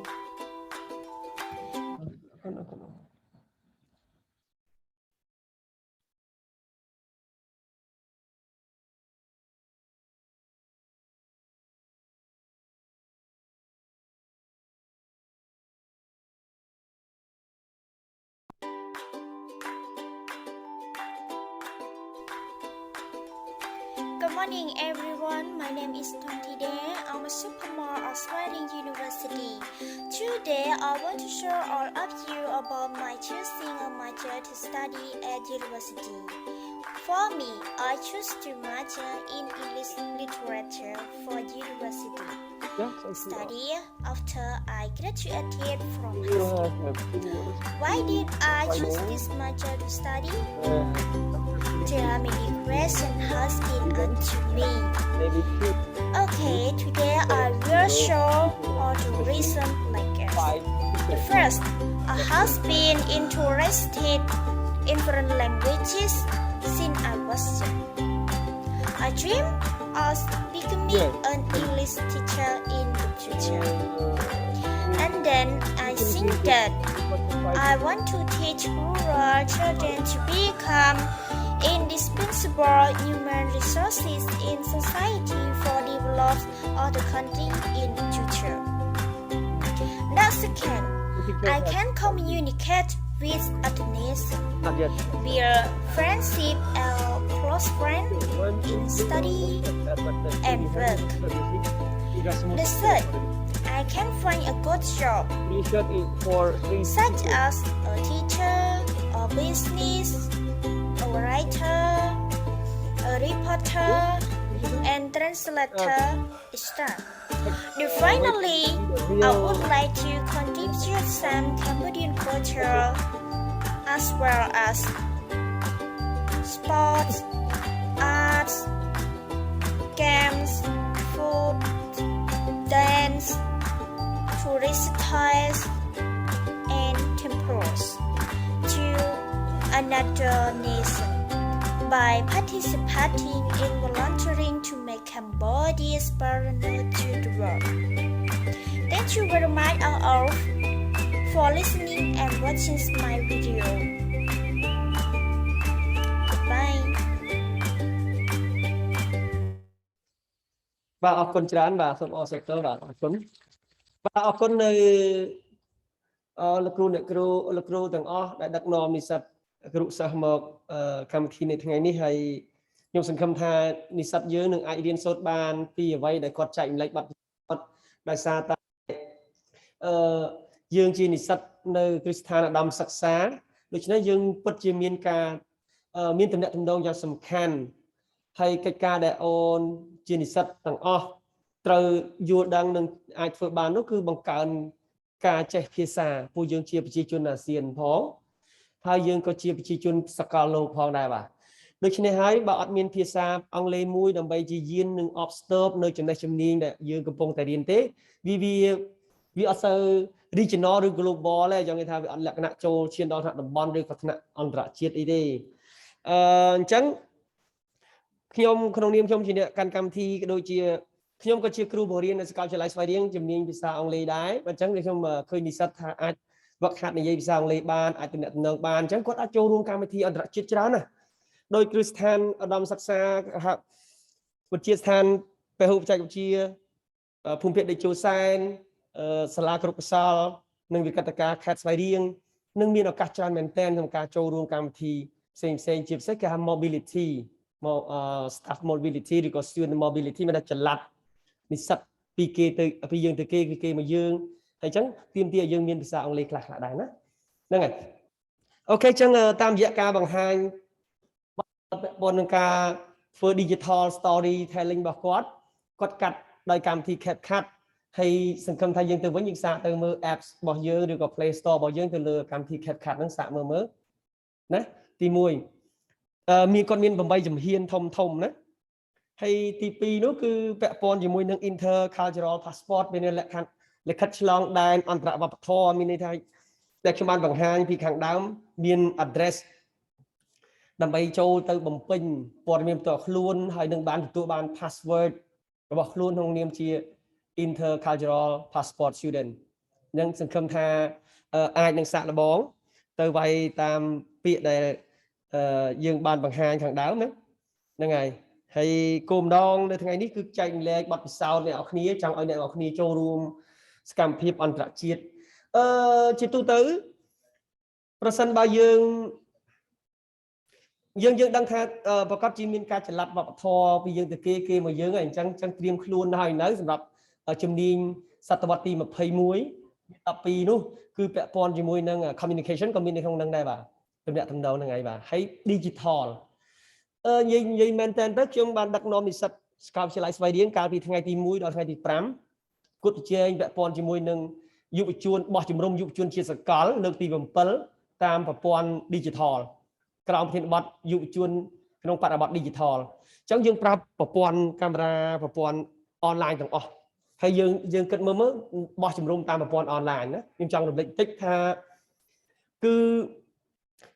Good morning everyone, my name is Tontide. I'm a sophomore at Svay Rieng University. Today I want to show all of you about my choosing a major to study at university. For me, I choose to major in English literature for university. Study after I graduated from high school. Why did I choose this major to study? There are many questions has been asked to me. Okay, today I will show all the reasons like this. The first, I have been interested in foreign languages since I was young. I dream of becoming an English teacher in the future. And then I think that I want to teach rural children to become indispensable human resources in society for develop of the country in the future. The second, I can communicate with other nations, build friendship and close friends in study and work. The third, I can find a good job, such as a teacher, a business, a writer, a reporter, and translator, etc. Finally, I would like to contribute some Cambodian culture as well as sports, arts, games, food, dance, tourist tours, and temples to another nation by participating in volunteering to make Cambodia's partner to the world. Thank you very much all for listening and watching my video. Goodbye. បាទអរគុណច្រើនបាទសូមអរសាទរបាទអរគុណបាទអរគុណនៅលោកគ្រូអ្នកគ្រូលោកគ្រូទាំងអស់ដែលដឹកនាំនិស្សិតគ្រូសិស្សមកកម្មវិធីនៅថ្ងៃនេះហើយខ្ញុំសង្ឃឹមថានិស្សិតយើងនឹងអាចរៀនសូត្របានពីអ្វីដែលគាត់ចែកម្លែកបទពិសោធន៍ដោយសារតែយើងជានិស្សិតនៅគ្រឹះស្ថានឧត្តមសិក្សាដូច្នេះយើងពិតជាមានការមានទំនាក់ទំនងយ៉ាងសំខាន់ហើយកិច្ចការដែលអូនជានិស្សិតទាំងអស់ត្រូវយល់ដឹងនិងអាចធ្វើបាននោះគឺបង្កើនការចេះភាសាពួកយើងជាប្រជាជនអាស៊ានផងហើយយើងក៏ជាប្រជាជនសកលលោកផងដែរបាទដូច្នេះហើយបើអត់មានភាសាអង់គ្លេសមួយដើម្បីជាយាននឹងអបស្ទើបនៅចំណេះជំនាញដែលយើងកំពុងតែរៀនទេវាអត់សូវ regional ឬ global ទេយ៉ាងគេថាវាអត់លក្ខណៈចូលឈានដល់ថ្នាក់តំបន់ឬក៏ថ្នាក់អន្តរជាតិអីទេអញ្ចឹងខ្ញុំក្នុងនាមខ្ញុំជាអ្នកកាន់កម្មវិធីក៏ដូចជាខ្ញុំក៏ជាគ្រូបង្រៀននៅសាកលវិទ្យាល័យស្វាយរៀងជំនាញភាសាអង់គ្លេសដែរអញ្ចឹងខ្ញុំឃើញនិស្សិតថាអាចវឹកហាត់និយាយភាសាអង់គ្លេសបានអាចទំនាក់ទំនងបានអញ្ចឹងគាត់អាចចូលរួមកម្មវិធីអន្តរជាតិច្រើនណាស់ដោយគ្រឹះស្ថានឧត្តមសិក្សាវិទ្យាស្ថានពហុបច្ចេកវិទ្យាភូមិភាគតេជោសែនសាលាគ្រប់កសលនិងវិកតការខេត្តស្វាយរៀងនឹងមានឱកាសច្រើនមែនទែនក្នុងការចូលរួមកម្មវិធីផ្សេងជាពិសេសគេហៅ mobility staff mobility ឬក៏ student mobility មានតែចល័តនិស្សិតពីគេទៅពីយើងទៅគេគឺគេមកយើង ហើយអញ្ចឹងទាមទារឲ្យយើងមានភាសាអង់គ្លេសខ្លះៗដែរណាហ្នឹងហើយអូខេអញ្ចឹងតាមរយៈការបង្ហាញពាក់ព័ន្ធនឹងការធ្វើ digital storytelling របស់គាត់កាត់ដោយកម្មវិធី CapCut ហើយសង្ឃឹមថាយើងទៅវិញយើងសាកទៅមើល apps របស់យើងឬក៏ Play Store របស់យើងទៅលើកម្មវិធី CapCut ហ្នឹងសាកមើលណាទី1មានគាត់មាន8ជំហានធំណាហើយទី2នោះគឺពាក់ព័ន្ធជាមួយនឹង intercultural passport មានលក្ខិតឆ្លងដែនអន្តរវប្បធម៌មានន័យថាដែលខ្ញុំបានបង្ហាញពីខាងដើមមាន address ដើម្បីចូលទៅបំពេញព័ត៌មានផ្ទាល់ខ្លួនហើយនឹងបានទទួលបាន password របស់ខ្លួនក្នុងនាមជា intercultural passport student នឹងសង្ឃឹមថាអាចនឹងសាកល្បងទៅវាយតាមពាក្យដែលយើងបានបង្ហាញខាងដើមហ្នឹងហើយហើយគោលម្ដងនៅថ្ងៃនេះគឺចែករំលែកបទពិសោធន៍អ្នកនរគ្នាចង់ឲ្យអ្នកនរគ្នាចូលរួមសកម្មភាពអន្តរជាតិជាទូទៅប្រសិនបើយើងដឹងថាប្រកាសជាមានការចល័តវប្បធម៌ពីយើងទៅគេមកយើងហើយអញ្ចឹងត្រៀមខ្លួនហើយនៅសម្រាប់ជំនាញសតវត្សទី21 12នោះគឺពាក់ព័ន្ធជាមួយនឹង communication ក៏មាននៅក្នុងនឹងដែរបាទទំនាក់ទំនងហ្នឹងហើយបាទហើយ digital និយាយមែនតើខ្ញុំបានដឹកនាំនិស្សិតសាកលវិទ្យាល័យស្វាយរៀងកាលពីថ្ងៃទី1ដល់ថ្ងៃទី5គូតប្រជែងពាក់ព័ន្ធជាមួយនឹងយុវជនបោះជំរំយុវជនជាសកលលើកទី7តាមប្រព័ន្ធ digital ក្រោមប្រធានបទយុវជនក្នុងបរិបទ digital អញ្ចឹងយើងប្រើប្រព័ន្ធកាមេរ៉ាប្រព័ន្ធ online ទាំងអស់ហើយយើងគិតមើលបោះជំរំតាមប្រព័ន្ធ online ណាខ្ញុំចង់រំលឹកតិចថា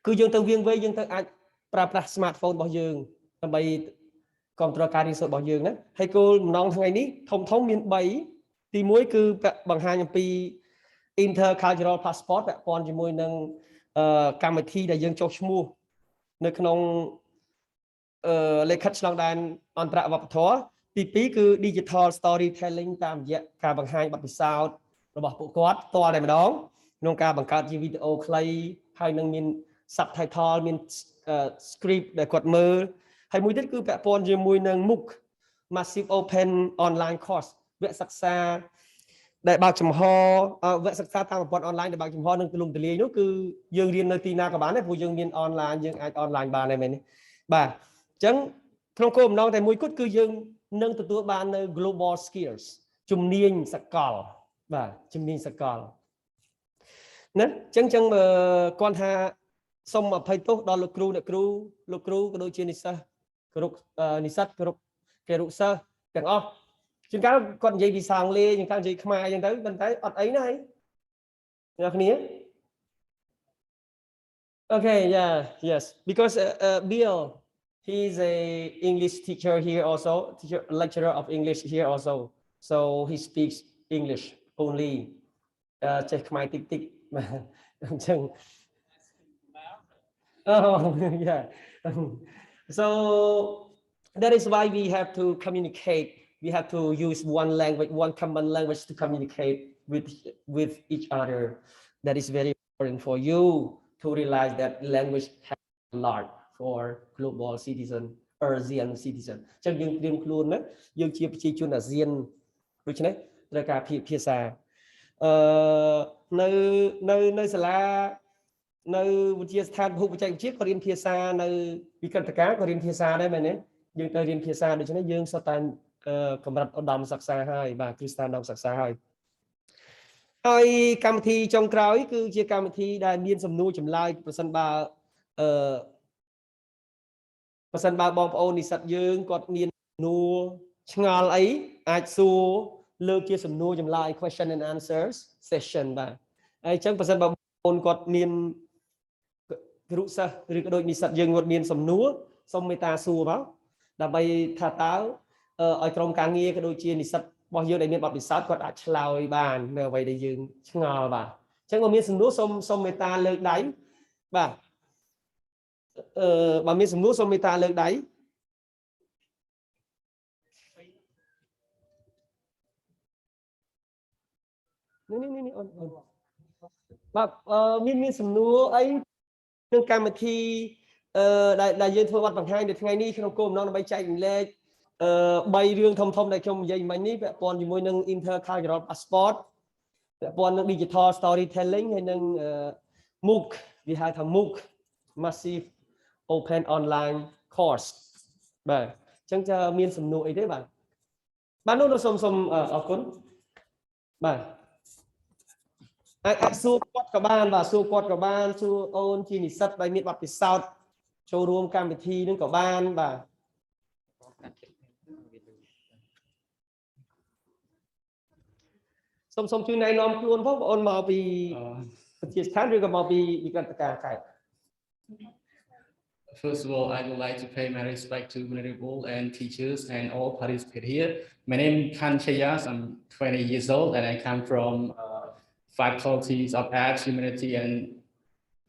គឺយើងទៅយើងទៅអាចប្រើប្រាស់ smartphone របស់យើងដើម្បីគ្រប់គ្រងការរៀនសូត្ររបស់យើងណាហើយគោលបំណងថ្ងៃនេះធំមាន3ទី1គឺបង្ហាញអំពី intercultural passport ពាក់ព័ន្ធជាមួយនឹងកម្មវិធីដែលយើងចុះឈ្មោះនៅក្នុងលិខិតឆ្លងដែនអន្តរវប្បធម៌ទី2គឺ digital storytelling តាមរយៈការបង្ហាញបទពិសោធន៍របស់ពួកគាត់ផ្ទាល់តែម្ដងក្នុងការបង្កើតជាវីដេអូខ្លីហើយនឹងមាន subtitle មាន script ដែលគាត់មើលហើយមួយទៀតគឺពាក់ព័ន្ធជាមួយនឹង MOOC Massive Open Online Course វគ្គសិក្សាដែលបើកចំហវគ្គសិក្សាតាមប្រព័ន្ធ online ដែលបើកចំហនឹងទូលំទូលាយនោះគឺយើងរៀននៅទីណាក៏បានដែរព្រោះយើងមាន online យើងអាច online បានដែរមែនទេបាទអញ្ចឹងក្នុងគោលបំណងតែមួយគត់គឺយើងនឹងទទួលបាននៅ global skills ជំនាញសកលបាទជំនាញសកលណាអញ្ចឹងគាត់ថាសូមអភ័យទោសដល់លោកគ្រូអ្នកគ្រូលោកគ្រូក៏ដូចជានិស្សិតគ្រប់និស្សិតគ្រប់គេរុសិស្សទាំងអស់ជាងកាលគាត់និយាយភាសាអង់គ្លេសជាងកាលនិយាយខ្មែរអញ្ចឹងទៅប៉ុន្តែអត់អីណាហើយអ្នកគ្នា Okay yeah yes because Bill he is a English teacher here also lecturer of English here also so he speaks English only ចេះខ្មែរតិចអញ្ចឹងOh, yeah. So that is why we have to communicate. We have to use one language, one common language to communicate with each other. That is very important for you to realize that language has a lot for global citizen, ASEAN citizen. ចឹងយើងត្រៀមខ្លួនណាយើងជាប្រជាជនអាស៊ានដូច្នេះត្រូវការភាសានៅសាលានៅវិទ្យាស្ថានភូមិបច្ចេកវិទ្យាក៏រៀនភាសានៅវិក្កតការក៏រៀនភាសាដែរមែនទេយើងទៅរៀនភាសាដូច្នេះយើងសុទ្ធតែកម្រិតឧត្តមសិក្សាហើយបាទគ្រឹះស្ថានឧត្តមសិក្សាហើយកម្មវិធីចុងក្រោយគឺជាកម្មវិធីដែលមានសំណួរចម្លើយប្រសិនបើបងប្អូននិស្សិតយើងគាត់មានសំណួរឆ្ងល់អីអាចសួរលើកជាសំណួរចម្លើយ question and answers session បាទហើយអញ្ចឹងប្រសិនបើបងប្អូនគាត់មានគ្រូសិស្សឬក៏ដូចនិស្សិតយើងគាត់មានសំណួរសូមមេត្តាសួរមកដើម្បីថាតើឲ្យក្រុមការងារក៏ដូចជានិស្សិតរបស់យើងដែលមានបទពិសោធន៍គាត់អាចឆ្លើយបាននៅអ្វីដែលយើងឆ្ងល់បាទអញ្ចឹងបើមានសំណួរសូមមេត្តាលើកដៃបាទបើមានសំណួរសូមមេត្តាលើកដៃនេះអូនបាទមានសំណួរអីនឹងកម្មវិធីដែលយើងធ្វើបទបង្ហាញនៅថ្ងៃនេះក្នុងគោលបំណងដើម្បីចែករំលែក3រឿងធំដែលខ្ញុំនិយាយមិញនេះពាក់ព័ន្ធជាមួយនឹង intercultural passport ព័ន្ធនឹង digital storytelling ហើយនឹង MOOC វាហៅថា MOOC massive open online course បាទអញ្ចឹងจะមានសំណួរអីទេបាទនោះសូមអរគុណបាទអាចសួរគាត់ក៏បានបាទសួរគាត់ក៏បានសួរអូនជានិស្សិតដែលមានបទពិសោធន៍ចូលរួមកម្មវិធីនឹងក៏បានបាទសូមជួយណែនាំខ្លួនផងបងអូនមកពីវិទ្យាស្ថានឬក៏មកពីវិក្កតការខេត្ត First of all, I would like to pay my respect to Honorable and teachers and all participants here. My name is Khan Chayas. I'm 20 years old and I come from faculties of Arts, Humanity, and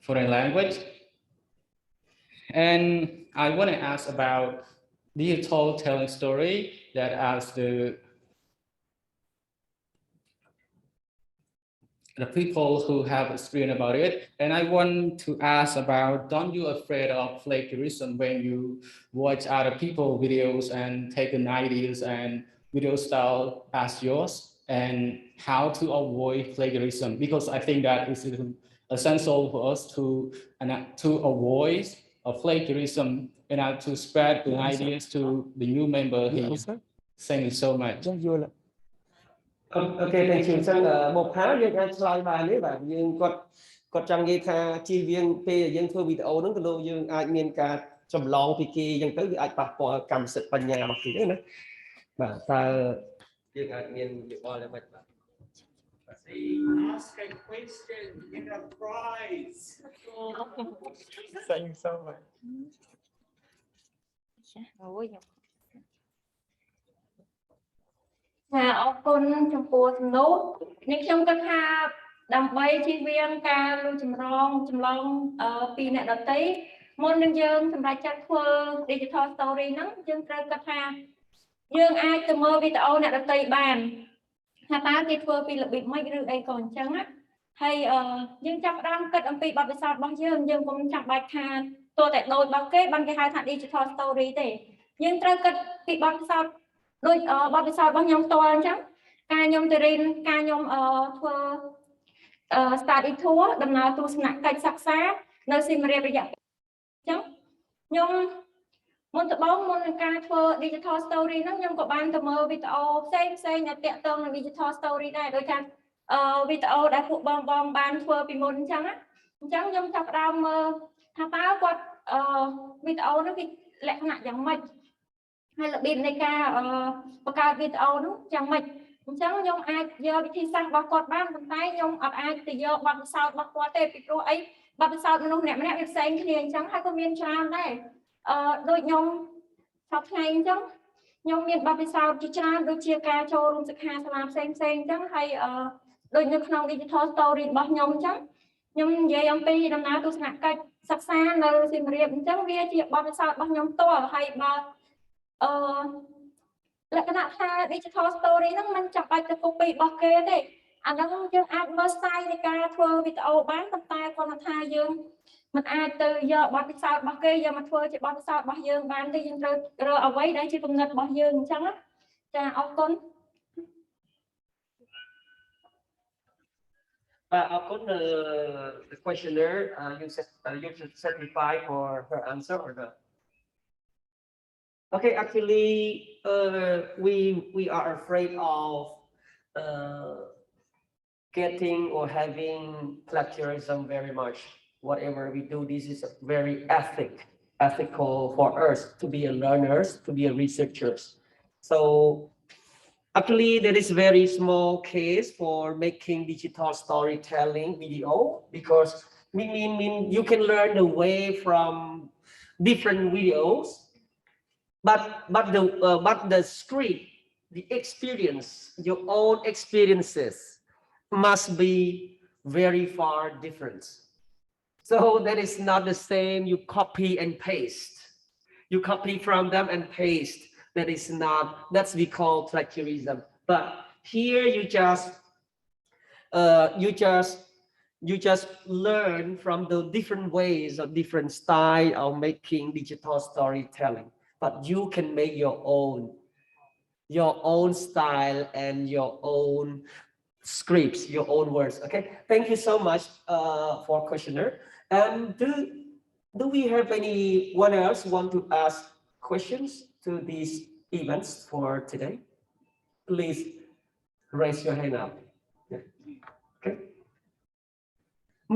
Foreign Language. And I want to ask about digital telling story that as the people who have experience about it. And I want to ask about, don't you afraid of plagiarism when you watch other people videos and take an ideas and video style as yours, and how to avoid plagiarism? Because I think that is essential for us to avoid plagiarism and to spread the ideas to the new member here. Thank you so much. Okay, thank you. អញ្ចឹងមកផាយើងអាចឆ្លើយបានទេបាទយើងគាត់ចង់និយាយថាជៀសវាងពេលយើងធ្វើវីដេអូហ្នឹងក៏លោកយើងអាចមានការចម្លងពីគេអញ្ចឹងទៅវាអាចប៉ះពាល់កម្មសិទ្ធិបញ្ញារបស់គេទេណាបាទតើយើងអាចមានយោបល់យ៉ាងម៉េចបាទ Ask a question, get a prize. Thank you so much. ចាអរគុណចំពោះសំណួរនេះខ្ញុំគិតថាដើម្បីជៀសវាងការលួចចម្លងពីអ្នកដទៃមុននឹងយើងសម្រាប់ចាត់ធ្វើ digital story ហ្នឹងយើងត្រូវគិតថាយើងអាចទៅមើលវីដេអូអ្នកដទៃបានថាតើគេធ្វើពីរបៀបម៉េចឬអីក៏អញ្ចឹងណាហើយយើងចាប់ផ្ដើមគិតអំពីបទពិសោធន៍របស់យើងកុំចាំបាច់ថាទោះតែដូចរបស់គេបានគេហៅថា digital story ទេយើងត្រូវគិតពីបទពិសោធន៍ដូចបទពិសោធន៍របស់ខ្ញុំផ្ទាល់អញ្ចឹងការខ្ញុំទៅរៀនការខ្ញុំធ្វើ study tour ដំណើរទស្សនកិច្ចសិក្សានៅសៀមរាបរយៈពេលអញ្ចឹងខ្ញុំមុននឹងការធ្វើ digital story ហ្នឹងខ្ញុំក៏បានទៅមើលវីដេអូផ្សេងដែលទាក់ទងនឹង digital story ដែរដូចថាវីដេអូដែលពួកបងបានធ្វើពីមុនអញ្ចឹងខ្ញុំចាប់ផ្ដើមមើលថាតើគាត់វីដេអូហ្នឹងវាលក្ខណៈយ៉ាងម៉េចហើយរបៀបនៃការបង្កើតវីដេអូនោះយ៉ាងម៉េចអញ្ចឹងខ្ញុំអាចយកវិធីសាស្ត្ររបស់គាត់បានប៉ុន្តែខ្ញុំអត់អាចទៅយកបទពិសោធន៍របស់គាត់ទេពីព្រោះអីបទពិសោធន៍មនុស្សម្នាក់វាផ្សេងគ្នាអញ្ចឹងហើយក៏មានច្រើនដែរដូចខ្ញុំសប្តាហ៍ថ្ងៃអញ្ចឹងខ្ញុំមានបទពិសោធន៍ជាច្រើនដូចជាការចូលរួមសិក្ខាសាលាផ្សេងអញ្ចឹងហើយដូចនៅក្នុង digital story របស់ខ្ញុំអញ្ចឹងខ្ញុំនិយាយអំពីដំណើរទស្សនកិច្ចសិក្សានៅសៀមរាបអញ្ចឹងវាជាបទពិសោធន៍របស់ខ្ញុំផ្ទាល់ហើយបើលក្ខណៈថា digital story ហ្នឹងមិនចាំបាច់ទៅ copy របស់គេទេអាហ្នឹងយើងអាចមើល style នៃការធ្វើវីដេអូបានប៉ុន្តែគាត់ថាយើងមិនអាចទៅយកបទពិសោធន៍របស់គេយកមកធ្វើជាបទពិសោធន៍របស់យើងបានទេយើងត្រូវរកអ្វីដែលជាគំនិតរបស់យើងអញ្ចឹងចាអរគុណអរគុណ the questioner you should certify for her answer or not. Okay, actually, we are afraid of getting or having plagiarism very much. Whatever we do, this is a very ethical for us to be a learners, to be a researchers. So actually, there is very small case for making digital storytelling video because you can learn the way from different videos. But the script, the experience, your own experiences must be very far different. So that is not the same. You copy and paste. You copy from them and paste. That's we call plagiarism. But here you just learn from the different ways or different style of making digital storytelling. But you can make your own style and your own scripts, your own words. Okay, thank you so much for questioner. And do we have anyone else want to ask questions to these events for today? Please raise your hand up. Yeah. Okay.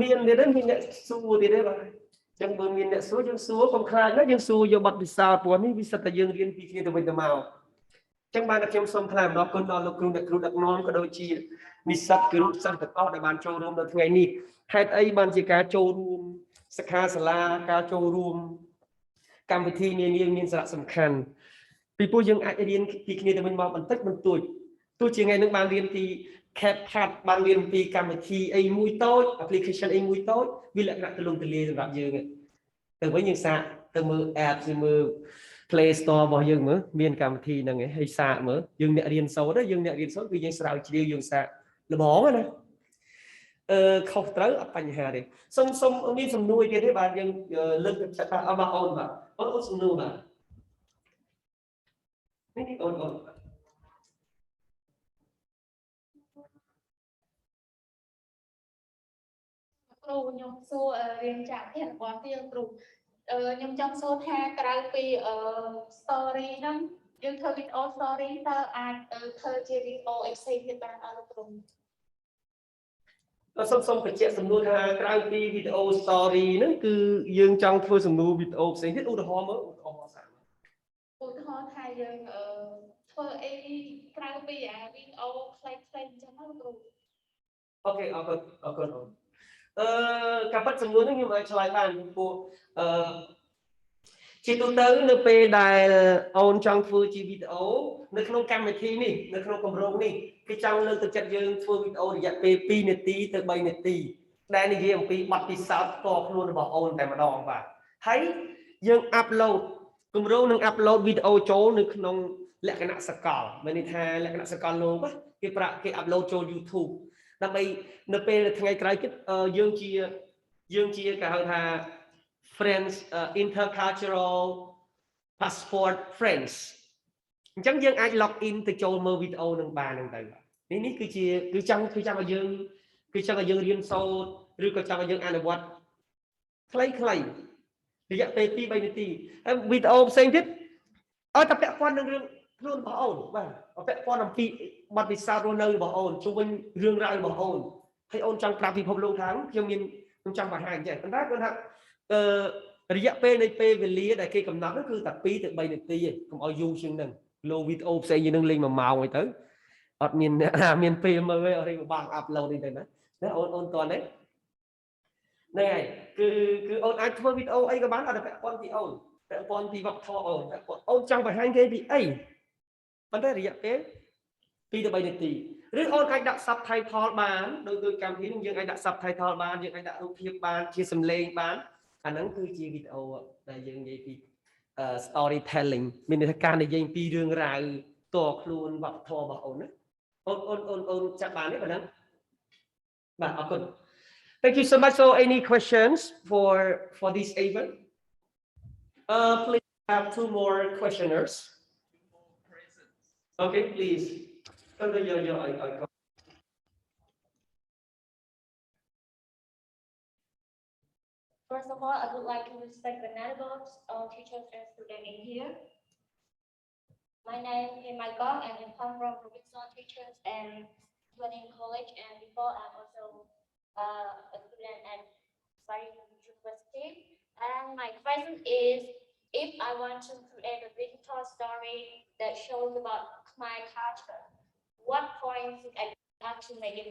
មានទៀតទេមានអ្នកសួរទៀតទេបាទចឹងបើមានអ្នកសួរយើងសួរកុំខ្លាចណាយើងសួរយកបទពិសោធន៍ព្រោះនេះវាសិតតែយើងរៀនពីគ្នាទៅវិញទៅមកចឹងបានតែខ្ញុំសូមថ្លែងអំណរគុណដល់លោកគ្រូអ្នកគ្រូដឹកនាំក៏ដូចជានិស្សិតគ្រូសិស្សទាំងអស់ដែលបានចូលរួមនៅថ្ងៃនេះហេតុអីបានជាការចូលរួមសិក្ខាសាលាការចូលរួមកម្មវិធីនានាមានសារៈសំខាន់ពីព្រោះយើងអាចរៀនពីគ្នាទៅវិញមកបន្តិចបន្តួចទោះជាថ្ងៃនេះបានរៀនពី CapCut បានរៀនពីកម្មវិធីអីមួយតូច application អីមួយតូចវាលក្ខណៈទូលំទូលាយសម្រាប់យើងទៅវិញយើងសាកទៅមើល app ឬមើល Play Store របស់យើងមើលមានកម្មវិធីហ្នឹងឯងហើយសាកមើលយើងអ្នករៀនសូត្រយើងអ្នករៀនសូត្រគឺយើងស្រាវជ្រាវយើងសាកល្បងណាខុសត្រូវអត់បញ្ហាទេសុំមានសំណួរទៀតទេបាទយើងលើកទឹកចិត្តថាអបអូនបាទអូនសំណួរបាទនេះអូនគ្រូខ្ញុំសួររៀនចាក់ទៀតរបស់ទៀតគ្រូខ្ញុំចង់សួរថាក្រៅពី story ហ្នឹងយើងធ្វើ video story តើអាចធ្វើជា video essay ទៀតបានអត់លោកគ្រូសុំបញ្ជាក់សំណួរថាក្រៅពី video story ហ្នឹងគឺយើងចង់ធ្វើសំណួរ video ផ្សេងទៀតឧទាហរណ៍មើលឧទាហរណ៍ថាយើងធ្វើអីក្រៅពីអា video ខ្លីៗអញ្ចឹងណាលោកគ្រូអូខេអរគុណការប៉ັດសំណួរនេះខ្ញុំអាចឆ្លើយបានពីពួកជាទូទៅនៅពេលដែលអូនចង់ធ្វើជាវីដេអូនៅក្នុងកម្មវិធីនេះនៅក្នុងគម្រោងនេះគេចង់លើកទឹកចិត្តយើងធ្វើវីដេអូរយៈពេល2នាទីទៅ3នាទីដែលនិយាយអំពីបទពិសោធន៍ផ្ទាល់ខ្លួនរបស់អូនតែម្ដងបាទហើយយើងអាប់ឡូតគម្រោងនឹងអាប់ឡូតវីដេអូចូលនៅក្នុងលក្ខណៈសកលមានន័យថាលក្ខណៈសកលលោកគេអាប់ឡូតចូល YouTube ដើម្បីនៅពេលថ្ងៃក្រោយទៀតយើងជាគេហៅថា friends intercultural passport friends អញ្ចឹងយើងអាច log in ទៅចូលមើលវីដេអូនឹងបានហ្នឹងទៅនេះគឺចង់ឲ្យយើងរៀនសូត្រឬក៏ចង់ឲ្យយើងអនុវត្តខ្លីៗរយៈពេល 2-3 នាទីហើយវីដេអូផ្សេងទៀតឲ្យតែពាក់ព័ន្ធនឹងរឿងខ្លួនរបស់អូនបាទពាក់ព័ន្ធអំពីបទពិសោធន៍រស់នៅរបស់អូនជុំវិញរឿងរ៉ាវរបស់អូនហើយអូនចង់ប្រាប់ពិភពលោកថាខ្ញុំចង់បង្ហាញចេះប៉ុន្តែគាត់ថារយៈពេលនៃពេលវេលាដែលគេកំណត់នោះគឺតែ2ទៅ3នាទីឯងកុំឲ្យយូរជាងហ្នឹងលោកវីដេអូផ្សេងជាងនឹងលេង1ម៉ោងអីទៅអត់មានពេលមើលទេអត់រៀបបានអាប់ឡូតអីទៅណាអូនតន់ទេហ្នឹងហើយគឺអូនអាចធ្វើវីដេអូអីក៏បានអត់តែពាក់ព័ន្ធពីអូនពាក់ព័ន្ធពីវប្បធម៌អូនចង់បង្ហាញគេពីអីប៉ុន្តែរយៈពេល2ទៅ3នាទីឬអូនអាចដាក់ subtitle បានដោយកម្មវិធីនេះយើងអាចដាក់ subtitle បានយើងអាចដាក់រូបភាពបានជាសំឡេងបានអាហ្នឹងគឺជាវីដេអូដែលយើងនិយាយពី storytelling មានន័យថាការនិយាយពីរឿងរ៉ាវតខ្លួនវប្បធម៌របស់អូនណាអូនចាប់បានទេប៉ុណ្ណឹងបាទអរគុណ Thank you so much. So any questions for this event? Please have 2 more questioners. Okay, please. First of all, I would like to respect the networks of teachers and students in here. My name is Michael and I come from Robinson Teachers and Learning College, and before I'm also a student at Svay Rieng University. And my question is, if I want to create a digital story that shows about my culture, what points I have to make it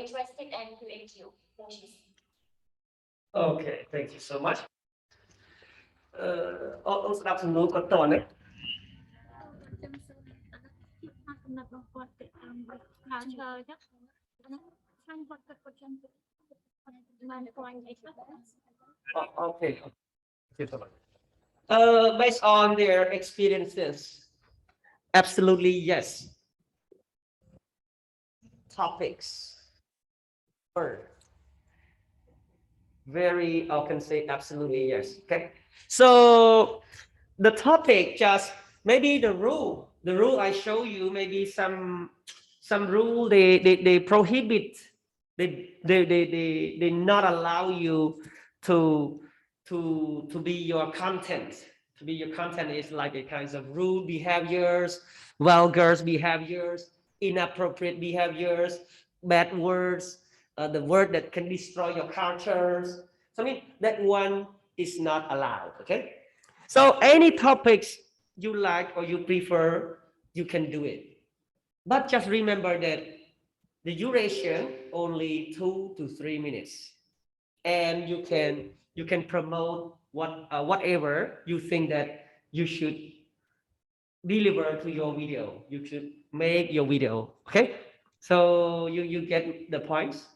interesting and creative? Okay, thank you so much. អូនស្ដាប់សំណួរគាត់តើណាOkay. Based on their experiences, absolutely yes. Topics. Very, I can say absolutely yes. Okay. So the topic just maybe the rule I show you, maybe some rule they prohibit, they not allow you to be your content. To be your content is like a kinds of rude behaviors, vulgar behaviors, inappropriate behaviors, bad words, the word that can destroy your cultures. So I mean that one is not allowed. Okay. So any topics you like or you prefer, you can do it. But just remember that the duration only 2 to 3 minutes, and you can promote whatever you think that you should deliver to your video. You should make your video. Okay, so you get the points.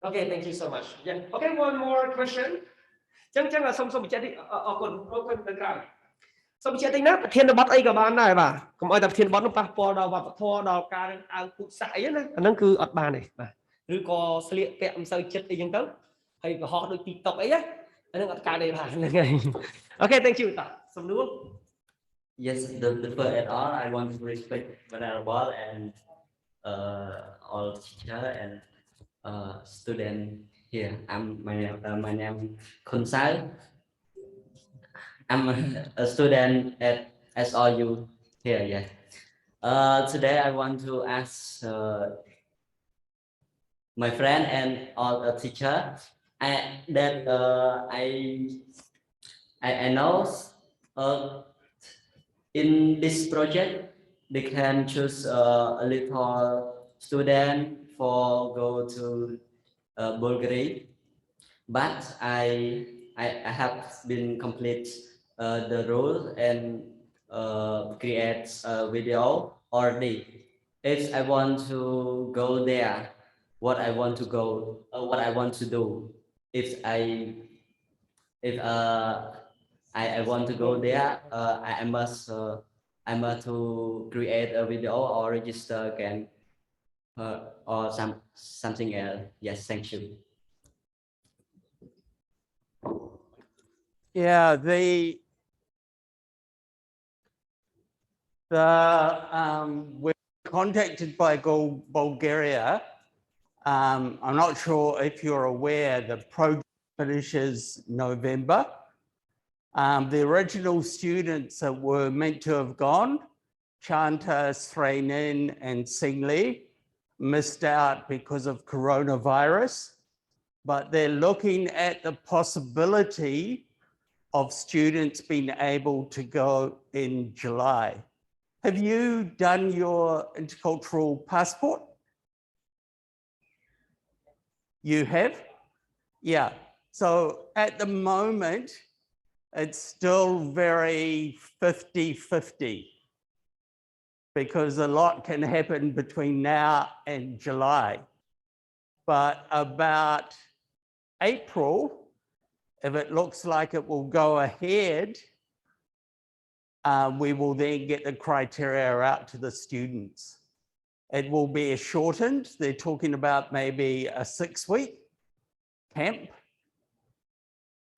Okay, thank you so much. Yeah. Okay, one more question. Chẳng là xongបញ្ជាក់តិចអរគុណទៅក្រោយសូមបញ្ជាក់តិចណាប្រធានបទអីក៏បានដែរបាទកុំឲ្យតែប្រធានបទនោះប៉ះពាល់ដល់វប្បធម៌ដល់ការអើងពុកសាក់អីណាអាហ្នឹងគឺអត់បានទេបាទឬក៏ស្លៀកពាក់មិនសូវចិត្តអីចឹងទៅហើយកុហកដូច TikTok អីណាអាហ្នឹងអត់កើតទេបាទហ្នឹងហើយ Okay, thank you តោះសំណួរ Yes, the first at all, I want to respect Venerable and all teacher and student here. My name Kunsal. I'm a student at SRU here. Yeah. Today I want to ask my friend and all the teacher that I know in this project they can choose a little student for go to Bulgaria, but I have been complete the rule and create a video already. If I want to go there, what I want to do. If I want to go there, I must to create a video or register again. Or something else. Yes, thank you. Yeah, we're contacted by Bulgaria. I'm not sure if you're aware the project finishes November. The original students that were meant to have gone, Chanta, Svay Rieng and Singli, missed out because of coronavirus, but they're looking at the possibility of students being able to go in July. Have you done your intercultural passport? You have? Yeah. So at the moment, it's still very 50-50. Because a lot can happen between now and July. But about April, if it looks like it will go ahead, we will then get the criteria out to the students. It will be shortened. They're talking about maybe a 6-week camp.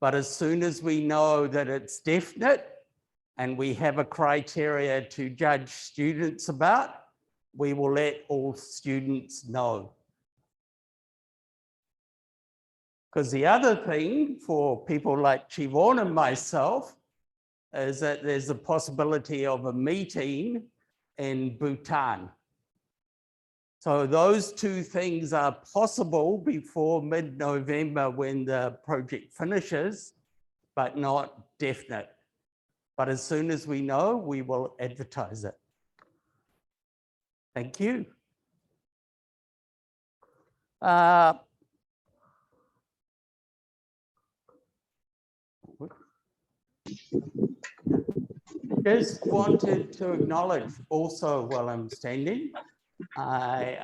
But as soon as we know that it's definite, and we have a criteria to judge students about, we will let all students know. Because the other thing for people like Chivon and myself is that there's a possibility of a meeting in Bhutan. So those two things are possible before mid-November when the project finishes, but not definite. But as soon as we know, we will advertise it. Thank you. Just wanted to acknowledge also while I'm standing, I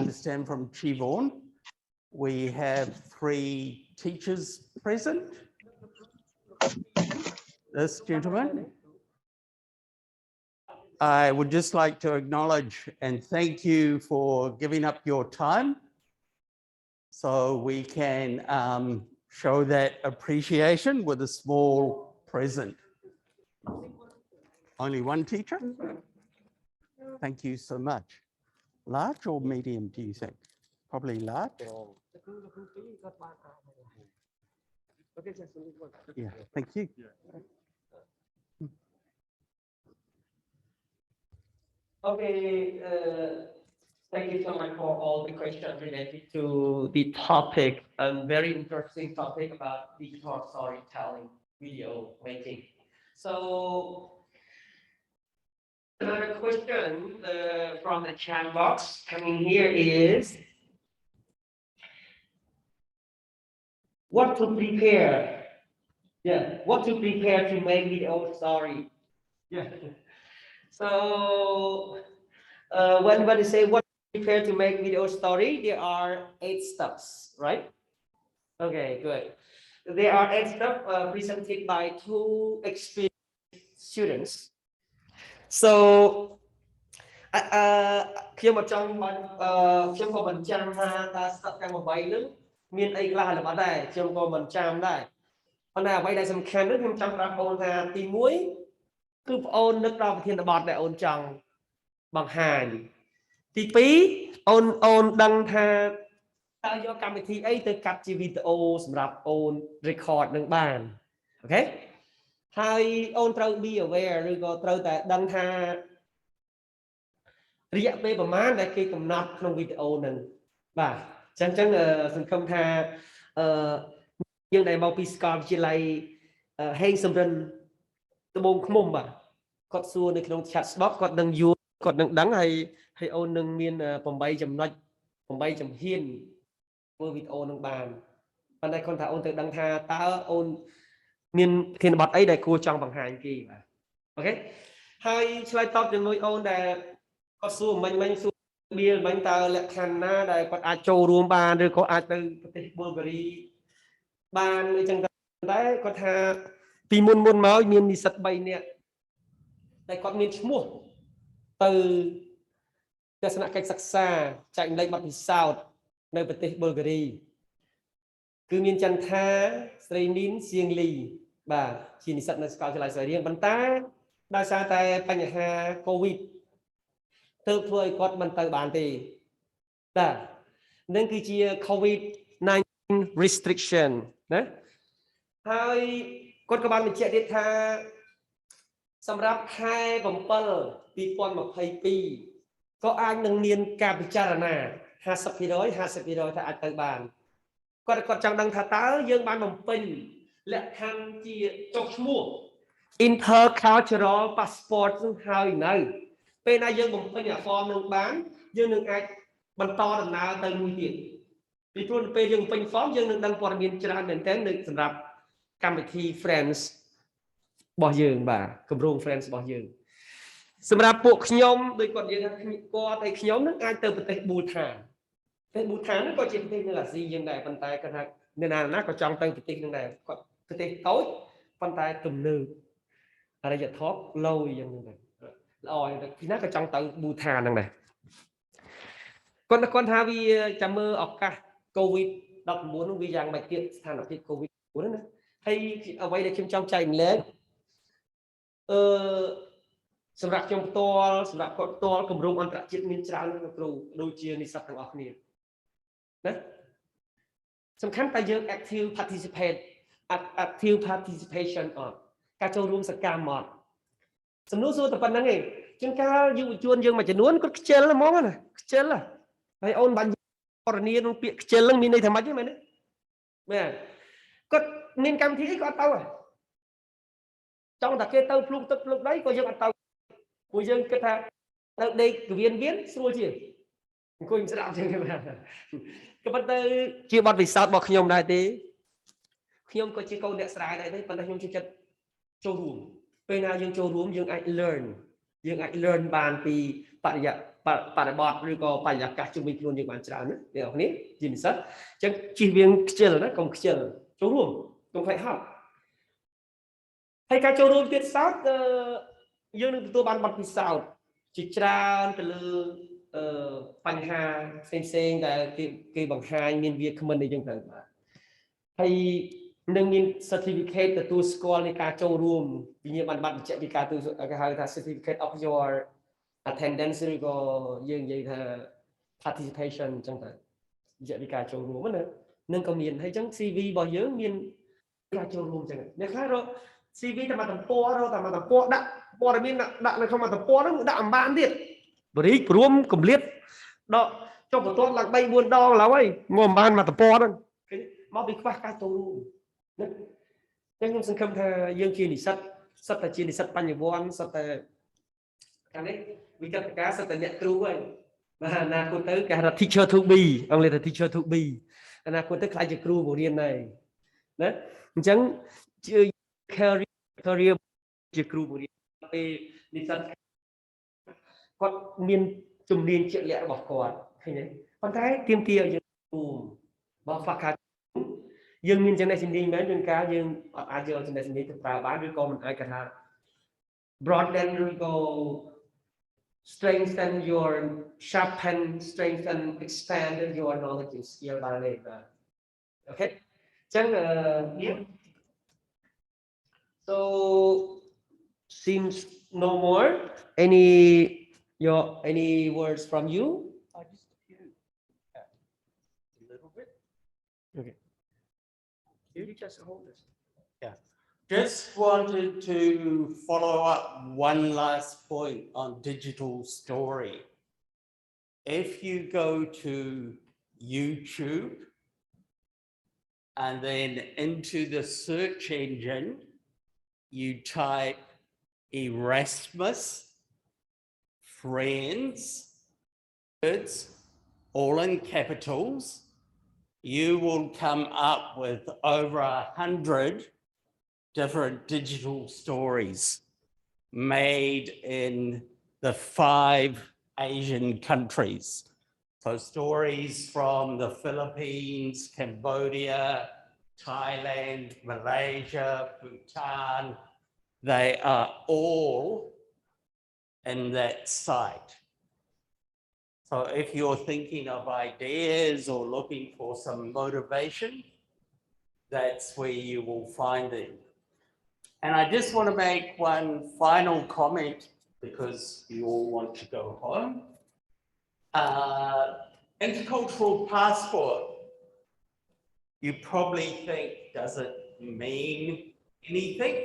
understand from Chivon, we have 3 teachers present. This gentleman. I would just like to acknowledge and thank you for giving up your time so we can show that appreciation with a small present. Only one teacher? Thank you so much. Large or medium, do you think? Probably large. Yeah, thank you. Okay, thank you so much for all the questions related to the topic, a very interesting topic about digital storytelling, video making. So, another question from the chat box coming here is, what to prepare? Yeah, what to prepare to make video story? Yeah. So, when they say what to prepare to make video story, there are 8 steps, right? Okay, good. There are 8 steps presented by 2 experienced students. So, ខ្ញុំមកចង់បានខ្ញុំក៏មិនចាំថាតើ step ទាំង8ហ្នឹងមានអីខ្លះល្បិតដែរខ្ញុំក៏មិនចាំដែរប៉ុន្តែអ្វីដែលសំខាន់នោះខ្ញុំចង់ប្រាប់បងថាទី1គឺបងអូននឹកដល់ប្រធានបទដែលអូនចង់បង្ហាញទី2អូនដឹងថាតើយកកម្មវិធីអីទៅកាត់ជាវីដេអូសម្រាប់អូន record នឹងបានអូខេហើយអូនត្រូវ be aware ឬក៏ត្រូវតែដឹងថារយៈពេលប្រហែលដែលគេកំណត់ក្នុងវីដេអូហ្នឹងបាទអញ្ចឹងសង្ឃឹមថាយើងដែលមកពីសាកលវិទ្យាល័យហេងសំរិនត្បូងឃ្មុំបាទគាត់សួរនៅក្នុង chat box គាត់នឹងយល់គាត់នឹងដឹងហើយអូននឹងមាន8ចំណុច8ជំហានធ្វើវីដេអូនឹងបានប៉ុន្តែគាត់ថាអូនត្រូវដឹងថាតើអូនមានធានបទអីដែលគួរចង់បង្ហាញគេបាទអូខេហើយឆ្លើយតបជាមួយអូនដែលគាត់សួរមិញសួរមិញតើលក្ខខណ្ឌណាដែលគាត់អាចចូលរួមបានឬក៏អាចទៅប្រទេសប៊ុលហ្គារីបានអញ្ចឹងតែគាត់ថាពីមុនមកមាននិស្សិត3នាក់តែគាត់មានឈ្មោះទៅទស្សនកិច្ចសិក្សាចែករំលែកបទពិសោធន៍នៅប្រទេសប៊ុលហ្គារីគឺមានចន្ទថាស្រីនីនសៀងលីបាទជានិស្សិតនៅសាកលវិទ្យាល័យស្រីរៀងប៉ុន្តែដោយសារតែបញ្ហា COVID ទើបធ្វើឲ្យគាត់មិនទៅបានទេបាទនឹងគឺជា COVID-19 restriction ណាហើយគាត់ក៏បានបញ្ជាក់ទៀតថាសម្រាប់ខែ7 2022ក៏អាចនឹងមានការពិចារណា 50% ថាអាចទៅបានគាត់ចង់ដឹងថាតើយើងបានបំពេញលក្ខខណ្ឌជាចុះឈ្មោះ intercultural passport នឹងហើយនៅពេលណាយើងបំពេញអា form នឹងបានយើងនឹងអាចបន្តដំណើរទៅមួយទៀតពីព្រោះពេលយើងបំពេញ form យើងនឹងដឹងព័ត៌មានច្រើនមែនទែននៅសម្រាប់កម្មវិធី Friends របស់យើងបាទគម្រោង Friends របស់យើងសម្រាប់ពួកខ្ញុំដូចគាត់និយាយថាគាត់ឲ្យខ្ញុំនឹងអាចទៅប្រទេសប៊ូថានហ្នឹងក៏ជាប្រទេសនៅអាស៊ីយើងដែរប៉ុន្តែគាត់ថាអ្នកណាក៏ចង់ទៅប្រទេសហ្នឹងដែរគាត់ប្រទេសតូចប៉ុន្តែទំនើបអរិយធម៌ឡូយយ៉ាងហ្នឹងដែរល្អពីណាក៏ចង់ទៅប៊ូថានហ្នឹងដែរគាត់ថាវាចាំមើលឱកាស COVID-19 នោះវាយ៉ាងម៉េចទៀតស្ថានភាព COVID-19 ហ្នឹងណាហើយអ្វីដែលខ្ញុំចង់ចែករំលែកសម្រាប់ខ្ញុំផ្ទាល់សម្រាប់គាត់ផ្ទាល់គម្រោងអន្តរជាតិមានច្រើនណាស់គ្រូដូចជានិស្សិតទាំងអស់គ្នាណាសំខាន់តែយើង active participation អត់ការចូលរួមសកម្មអត់សំណួរសួរតែប៉ុណ្្នឹងឯងជួនកាលយុវជនយើងមួយចំនួនគាត់ខ្ជិលហ្មងណាខ្ជិលហើយអូនបាញ់បរិញ្ញាក្នុងពាក្យខ្ជិលហ្នឹងមានន័យថាម៉េចទេមែនទេបាទគាត់មានកម្មវិធីអីគាត់ទៅចង់តែគេទៅភ្លុកទឹកភ្លុកដីក៏យើងអត់ទៅព្រោះយើងគិតថាទៅដេកវៀនស្រួលជាងអង្គុយស្ដាប់ជាងបាទក៏ប៉ុន្តែជាបទពិសោធន៍របស់ខ្ញុំដែរទេខ្ញុំក៏ជាកូនអ្នកស្រែដែរទេប៉ុន្តែខ្ញុំចូលចិត្តចូលរួមពេលណាយើងចូលរួមយើងអាច learn បានពីបរិបទឬក៏បរិយាកាសជុំវិញខ្លួនយើងបានច្រើនណាអ្នកនរគ្នាជានិស្សិតអញ្ចឹងជិះវៀងខ្ជិលណាកុំខ្ជិលចូលរួមកុំខ្លាចហត់ហើយការចូលរួមទៀតសោតយើងនឹងទទួលបានបទពិសោធន៍ជាច្រើនទៅលើបញ្ហាផ្សេងដែលគេបង្ហាញមានវាគ្មិនអីចឹងទៅបាទហើយ នឹងមាន certificate ទទួលស្គាល់នៃការចូលរួមវិញ្ញាបនបត្របញ្ជាក់ពីការគេហៅថា certificate of your attendance ឬក៏យើងនិយាយថា participation អញ្ចឹងទៅបញ្ជាក់ពីការចូលរួមណានឹងក៏មានហើយអញ្ចឹង CV របស់យើងមានការចូលរួមអញ្ចឹងអ្នកខ្លះរក CV តែមកតំព័រតែមកតំព័រដាក់ព័ត៌មានដាក់នៅក្នុងតំព័រហ្នឹងដាក់អំបានទៀតបរិយព្រមកម្រិតដកចុះបន្ទាត់ឡើង 3-4 ដងឡើយមកអំបានមកតំព័រហ្នឹងមកពីខ្វះការចូលរួមណាអញ្ចឹងខ្ញុំសង្ឃឹមថាយើងជានិស្សិតសិតតែជានិស្សិតបញ្ញវន្តសិតតែខាងនេះវិកតការសិតតែអ្នកគ្រូហើយបាទអនាគតទៅគេហៅថា teacher to be អង់គ្លេសថា teacher to be អនាគតទៅខ្លាចជាគ្រូបង្រៀនដែរណាអញ្ចឹងជា career ជាគ្រូបង្រៀនពេលនិស្សិតគាត់មានជំនាញជាក់លាក់របស់គាត់ឃើញទេប៉ុន្តែទាមទារឲ្យយើងបើខ្វះខាតយើងមានចំណេះជំនាញមែនជួនកាលយើងអត់អាចយកចំណេះជំនាញទៅប្រើបានឬក៏មិនអាចគេថា broaden ឬក៏ strengthen your sharpen strengthen expand your knowledge and skill បានទេបាទអូខេអញ្ចឹងso seems no more any words from you A little bit. okay you just hold this Just wanted to follow up one last point on digital story. If you go to YouTube and then into the search engine, you type Erasmus, friends, words, all in capitals, you will come up with over 100 different digital stories made in the 5 Asian countries. So stories from the Philippines, Cambodia, Thailand, Malaysia, Bhutan, they are all in that site. So if you're thinking of ideas or looking for some motivation, that's where you will find them. And I just want to make one final comment because you all want to go home. Intercultural passport, you probably think, does it mean anything?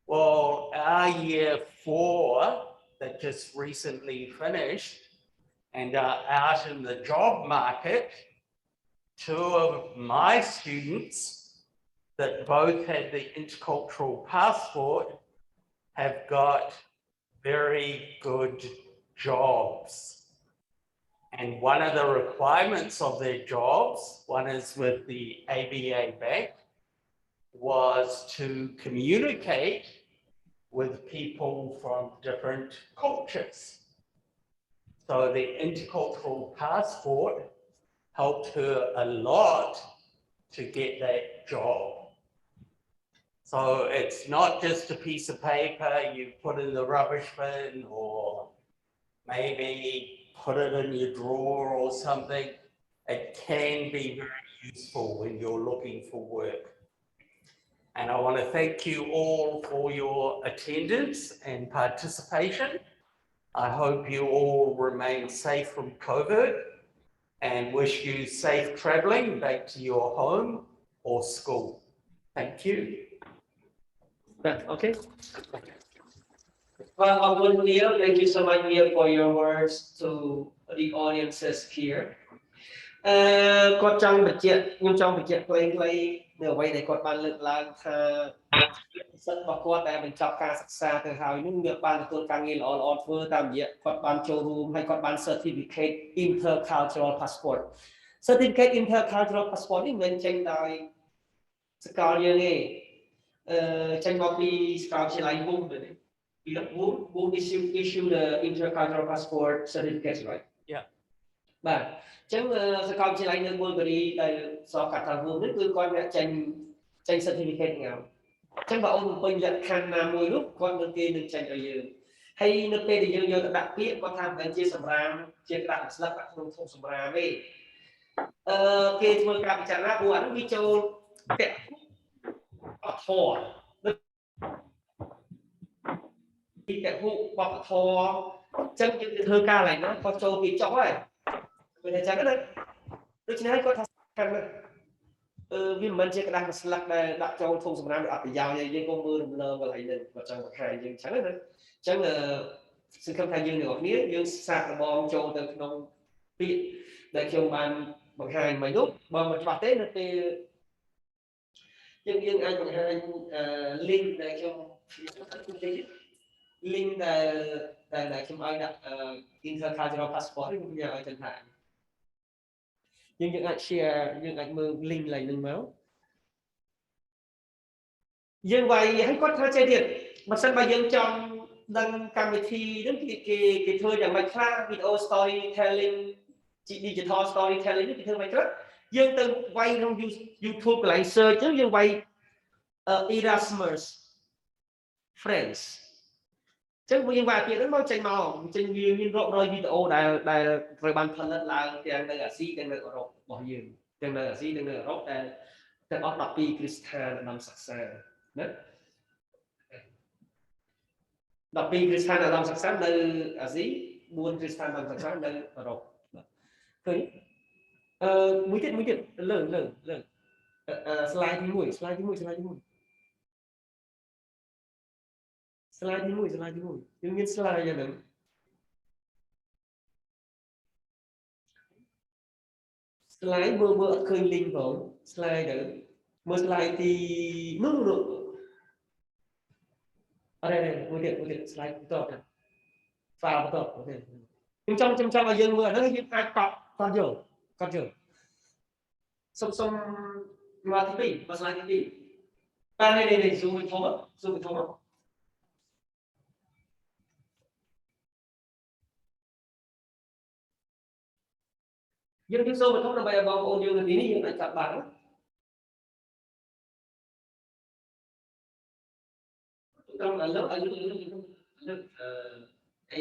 Well, our year 4 that just recently finished and are out in the job market, 2 of my students that both had the intercultural passport have got very good jobs. And one of the requirements of their jobs, one is with the ABA Bank, was to communicate with people from different cultures. So the intercultural passport helped her a lot to get that job. So it's not just a piece of paper you put in the rubbish bin or maybe put it in your drawer or something. It can be very useful when you're looking for work. And I want to thank you all for your attendance and participation. I hope you all remain safe from COVID and wish you safe traveling back to your home or school. Thank you. Okay. Well, Neil, thank you so much, Neil, for your words to the audiences here. គាត់ចង់បញ្ជាក់ខ្ញុំចង់បញ្ជាក់ខ្លីៗនៅអ្វីដែលគាត់បានលើកឡើងថាសិស្សរបស់គាត់ដែលបញ្ចប់ការសិក្សាទៅហើយនោះវាបានទទួលការងារល្អៗធ្វើតាមរយៈគាត់បានចូលរួមហើយគាត់បាន certificate intercultural passport certificate intercultural passport នេះមិនមែនចេញដោយសាកលយើងទេចេញមកពីសាកលវិទ្យាល័យវងទៅនេះពីវង issue the intercultural passport certificate right បាទអញ្ចឹងសាកលវិទ្យាល័យនៅប៊ុលហ្គារីដែលសកតាវងនេះគឺគាត់អ្នកចេញ certificate ហ្នឹងអញ្ចឹងបើអូនបំពេញលក្ខខណ្ឌណាមួយនោះគាត់នឹងគេនឹងចេញឲ្យយើងហើយនៅពេលដែលយើងយកទៅដាក់ពាក្យគាត់ថាមិនជាសម្រាមជាក្តាប់ស្លឹកដាក់ក្នុងធុងសម្រាមទេគេធ្វើការពិចារណាព្រោះអានោះវាចូល ពាក់អធរពីពាក់ហូបបបធរអញ្ចឹងយើងធ្វើការឡើងណាគាត់ចូលពីចុះហើយវាតែអញ្ចឹងណាដូច្នេះគាត់ថាកាន់ណាវាមិនមែនជាក្តារស្លឹកដែលដាក់ចូលធុងសម្រាប់អត់ប្រយោជន៍ទេយើងក៏មើលរំលងកន្លែងនេះគាត់ចង់បង្ហាញយើងអញ្ចឹងណាអញ្ចឹងសង្ឃឹមថាយើងទាំងអស់គ្នាយើងសាកល្បងចូលទៅក្នុងពាក្យដែលខ្ញុំបានបង្ហាញមកនោះបើមិនច្បាស់ទេនៅពេលយើងអាចបង្ហាញ link ដែលខ្ញុំ link ដែលខ្ញុំឲ្យដាក់ intercultural passport នេះខ្ញុំឲ្យចឹងថាយើងអាច share យើងអាចមើល link ឡើងនឹងមកយើងវាយឲ្យគាត់ធ្វើចេះទៀតបើសិនបើយើងចង់ដឹងកម្មវិធីហ្នឹងគេធ្វើយ៉ាងម៉េចខ្លះ video storytelling digital storytelling នេះគេធ្វើម៉េចទៅយើងទៅវាយក្នុង YouTube កន្លែង search ទៅយើងវាយ Erasmus Friends ចឹងយើងវាយពាក្យហ្នឹងមកចេញមកចេញវាមានរាប់រយវីដេអូដែលត្រូវបានផលិតឡើងទាំងនៅអាស៊ីទាំងនៅអឺរ៉ុបរបស់យើងទាំងនៅអាស៊ីទាំងនៅអឺរ៉ុបដែលទាំងអស់12គ្រឹះស្ថានដំសិក្សាណា12គ្រឹះស្ថានដំសិក្សានៅអាស៊ី4គ្រឹះស្ថានដំសិក្សានៅអឺរ៉ុបឃើញមួយទៀតលើ slide ទី1 slide ទី1 slide ទី1 slide ទី1 slide ទី1យើងមាន slide យ៉ាងហ្នឹង slide មើលអត់ឃើញ link ផង slide ទៅមើល slide ទីនោះអរេមួយទៀត slide បន្តទៅ file បន្តអូខេខ្ញុំចង់ឲ្យយើងមើលអាហ្នឹងយើងអាចកត់យកសុំមកទី2មក slide ទី2បាននេះ zoom ធំយើងសូមបន្តដើម្បីឲ្យបងប្អូនយើងនៅទីនេះយើងអាចចាប់បានត្រង់ឥឡូវ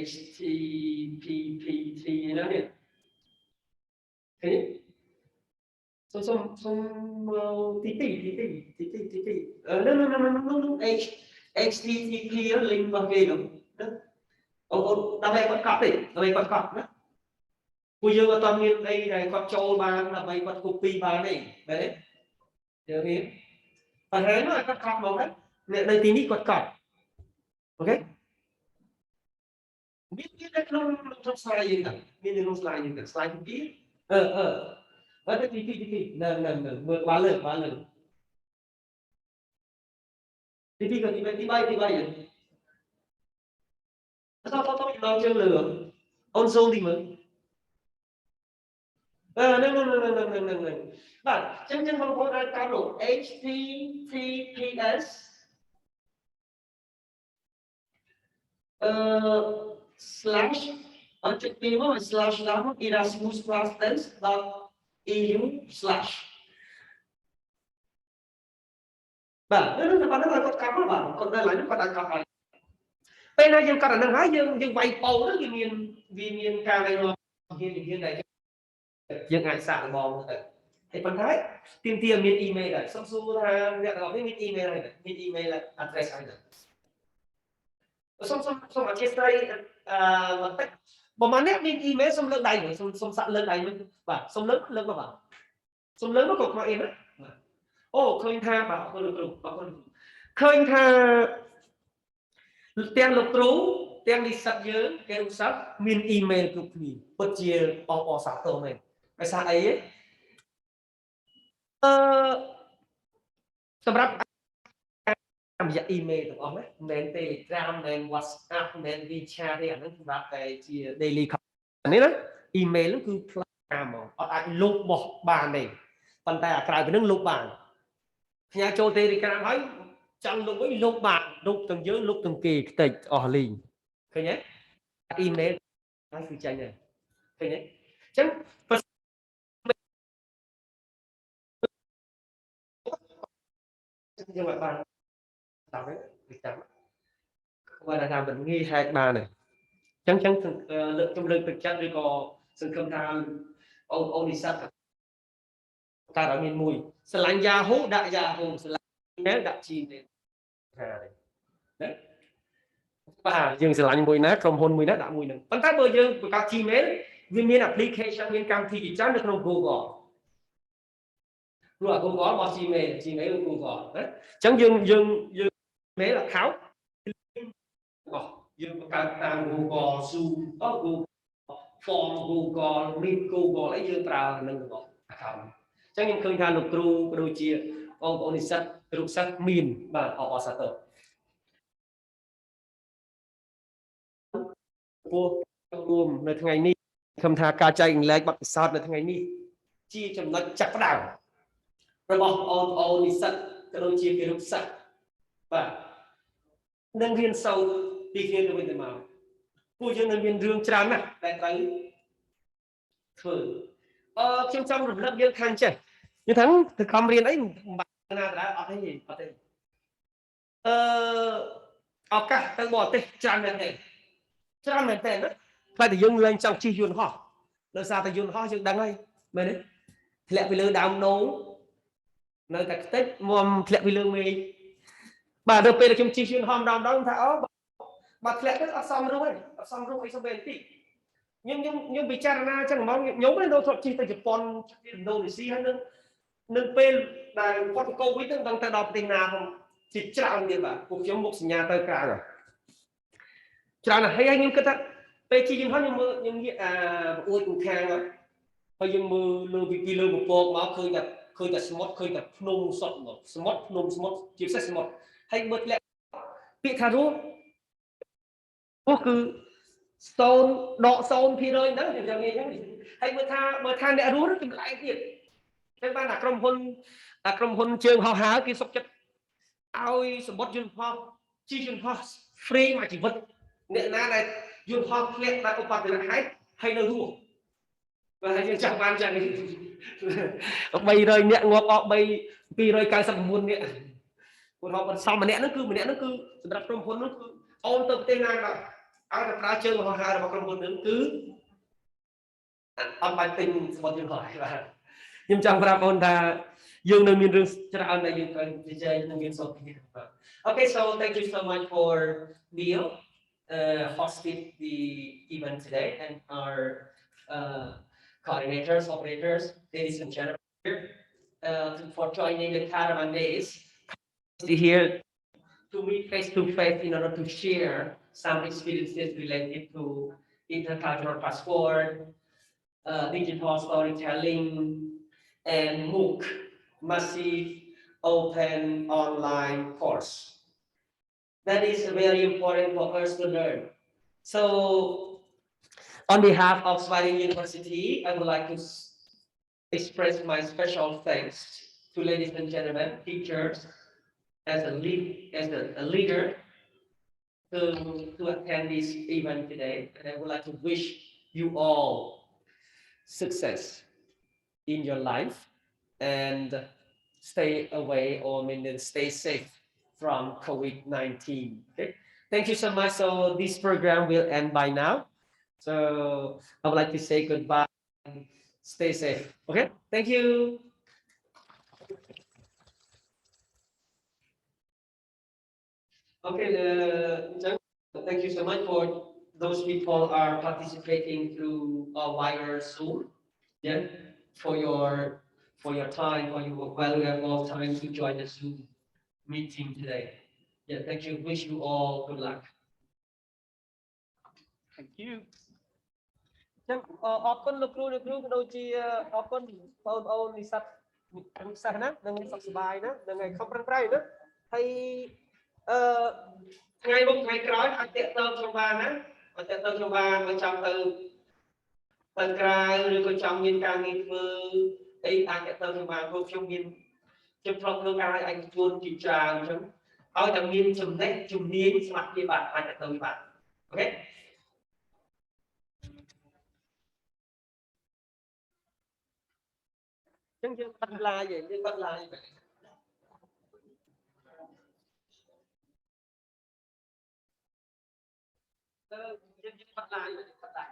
HTTP ណានេះឃើញសូមទី2 HTTP link របស់គេនោះអូដើម្បីគាត់កត់ទេដើម្បីគាត់កត់ណាពួកយើងអត់មានអីដែលគាត់ចូលបានដើម្បីគាត់ copy បានទេមែនទេយើងមានបញ្ហានោះគាត់កត់មកហ្នឹងអ្នកនៅទីនេះគាត់កត់អូខេមាននៅក្នុង slide យើងហ្នឹងមាននៅក្នុង slide យើងហ្នឹង slide ទី2អឺទី2នៅមើលបានលើទី2ក៏ទី3យើងតោះដល់ជើងលើអូន zoom ទីមើលនឹងបាទចឹងបងប្អូនអាចតាមលោក https slash អញ្ចឹងពីមក slash ឡើង erasmusplus.eu slash បាទគាត់គាត់កាប់បាទគាត់នៅឡើយគាត់អាចកាប់ហើយពេលណាយើងកាត់អាហ្នឹងហើយយើងវាយពោទៅវាមានការណែនាំមានដែលយើងអាចសាកល្បងទៅតែប៉ុន្តែទាមទារមាន email ដែរសុំសួរថាអ្នកទាំងអស់នេះមាន email ហើយមាន email address ហើយសុំអធិស្ឋានបន្តិចបើមកអ្នកមាន email សុំលើកដៃសុំសាក់លើកដៃមួយបាទសុំលើកមកបាទសុំលើកមកក៏មកអីណាអូឃើញថាបាទអរគុណលោកគ្រូឃើញថាទាំងលោកគ្រូទាំងនិស្សិតយើងគេឧស្សាហ៍មាន email គ្រប់គ្នាពិតជាអបអរសាទរមែនភាសាអីសម្រាប់តាមរយៈ email ទាំងអស់ណាមិនមែន Telegram មិនមែន WhatsApp មិនមែន WeChat ទេអាហ្នឹងសម្រាប់តែជា daily នេះណា email ហ្នឹងគឺផ្លាស់ហ្មងអត់អាចលុបបោះបានទេប៉ុន្តែអាក្រៅពីហ្នឹងលុបបានផ្ញើចូល Telegram ហើយចង់លុបវិញលុបបានលុបទាំងយើងលុបទាំងគេខ្ទេចអស់លីងឃើញទេ email ហើយគឺចាញ់ហើយឃើញទេអញ្ចឹងយើងបានតាមវិញចាំគាត់ថាមិនងាយហែកបានទេអញ្ចឹងលើកទឹកចិត្តឬក៏សង្ឃឹមថាអូននិស្សិត cả ở miền mùi sờ lạnh Yahoo đại Yahoo sờ lạnh mail đại chi đấy và dương sờ lạnh mùi nát trong hôn mùi nát đã mùi nè vấn đề bây giờ các Gmail viên miền application miền cam thì chán được trong Google rồi Google bỏ Gmail Google đấy chẳng dương mail là kháo dương các tam Google Zoom Google Form Google Meet Google lấy dương trào nâng Google account chẳng những khơi than lục tru đôi chia ông đi sát lục sát min và họ sát tờ vua gồmในថ្ងៃនេះคำថាការចែកម្លែកបទពិសោធន៍នៅថ្ងៃនេះជាចំណុចចាប់ផ្ដើមរបស់អូននិស្សិតក៏ដូចជាគរុសិស្សបាទនឹងរៀនសូត្រពីគ្នាទៅវិញទៅមកពួកយើងនឹងមានរឿងច្រើនណាស់ដែលត្រូវធ្វើខ្ញុំចង់រំលឹកយើងខាងចេះយើងថាទៅខំរៀនអីមិនបាច់ណាដែរអត់ទេឱកាសទៅបរទេសច្រើនមែនទេច្រើនមែនទេណាខ្លាចតែយើងលែងចង់ជិះយន្តហោះដោយសារតែយន្តហោះយើងដឹងហើយមែនទេធ្លាក់ពីលើដើមដូងនៅតែខ្ទេចមុំធ្លាក់ពីលើមេឃបាទដល់ពេលខ្ញុំជិះយន្តហោះម្ដងថាអូបើធ្លាក់ទៅអត់សមរស់ទេអត់សមរស់អីសូម្បីបន្តិចខ្ញុំពិចារណាចឹងហ្មងខ្ញុំមិនដូចជិះទៅជប៉ុនឥណ្ឌូនេស៊ីហើយនឹងពេលដែលគាត់ទៅកូវីដហ្នឹងដឹងទៅដល់ប្រទេសណាផងជាច្រើនទៀតបាទពួកខ្ញុំមុខសញ្ញាទៅក្រៅច្រើនហើយខ្ញុំគិតថាពេលជិះយន្តហោះខ្ញុំងាកប្រអួតខាងហើយយើងមើលលើពីលើពពកមកឃើញតែសមុទ្រឃើញតែភ្នំសុទ្ធមកសមុទ្រភ្នំសមុទ្រជាពិសេសសមុទ្រហើយមើលធ្លាក់ពាក្យថារស់គឺ0%ដក 0% ហ្នឹងខ្ញុំចង់និយាយអញ្ចឹងហើយមើលថាអ្នករស់ចម្លែកទៀតចឹងបានតែក្រុមហ៊ុនជើងហោះហើរគេសុខចិត្តឲ្យសម្បត្តិយន្តហោះជិះយន្តហោះ free មួយជីវិតអ្នកណាដែលយន្តហោះធ្លាក់ដល់ឧបទ្ទវហេតុហើយនៅរស់បាទយើងចង់បានចឹង300នាក់ងាប់អស់299នាក់ឧទាហរណ៍បន្សំម្នាក់ហ្នឹងគឺសម្រាប់ក្រុមហ៊ុនហ្នឹងគឺអូនទៅប្រទេសណាក៏ឲ្យតែប្រើជើងហោះហើររបស់ក្រុមហ៊ុនហ្នឹងគឺអត់បាច់ទិញសម្បត្តិយន្តហោះបាទខ្ញុំចង់ប្រាប់អូនថាយើងនៅមានរឿងច្រើនដែលយើងត្រូវនិយាយនិងមានសុខភាពបាទ Okay, so thank you so much for Neil hosting the event today and our coordinators, operators, ladies and gentlemen, for joining the Caravan days here to meet face to face in order to share some experiences related to intercultural passport, digital storytelling, and MOOC, massive open online course. That is very important for us to learn. So, on behalf of Svay Rieng University, I would like to express my special thanks to ladies and gentlemen, teachers, as a leader to attend this event today. And I would like to wish you all success in your life and stay away or stay safe from COVID-19. Okay, thank you so much. So this program will end by now. So I would like to say goodbye and stay safe. Okay, thank you. Okay, thank you so much for those people are participating through via Zoom. Yeah, for your time, for your valuable time to join the Zoom meeting today. Yeah, thank you. Wish you all good luck. Thank you. ចឹងអរគុណលោកគ្រូក៏ដូចជាអរគុណបងប្អូននិស្សិតសិស្សណានឹងសុខសប្បាយណានឹងឲ្យខំប្រឹងប្រែងណាហើយថ្ងៃមុខថ្ងៃក្រោយអាចតាក់ទងខ្ញុំបានណាអាចតាក់ទងខ្ញុំបានបើចង់ទៅក្រៅឬក៏ចង់មានការងារធ្វើអីអាចតាក់ទងខ្ញុំបានព្រោះខ្ញុំធ្លាប់ធ្វើការឲ្យឯកជនជាច្រើនអញ្ចឹងឲ្យតែមានចំណេះជំនាញសមត្ថភាពបាទអាចតាក់ទងបានអូខេចឹងយើងបាត់ឡាយយើងបាត់ឡាយយើងបាត់ឡាយ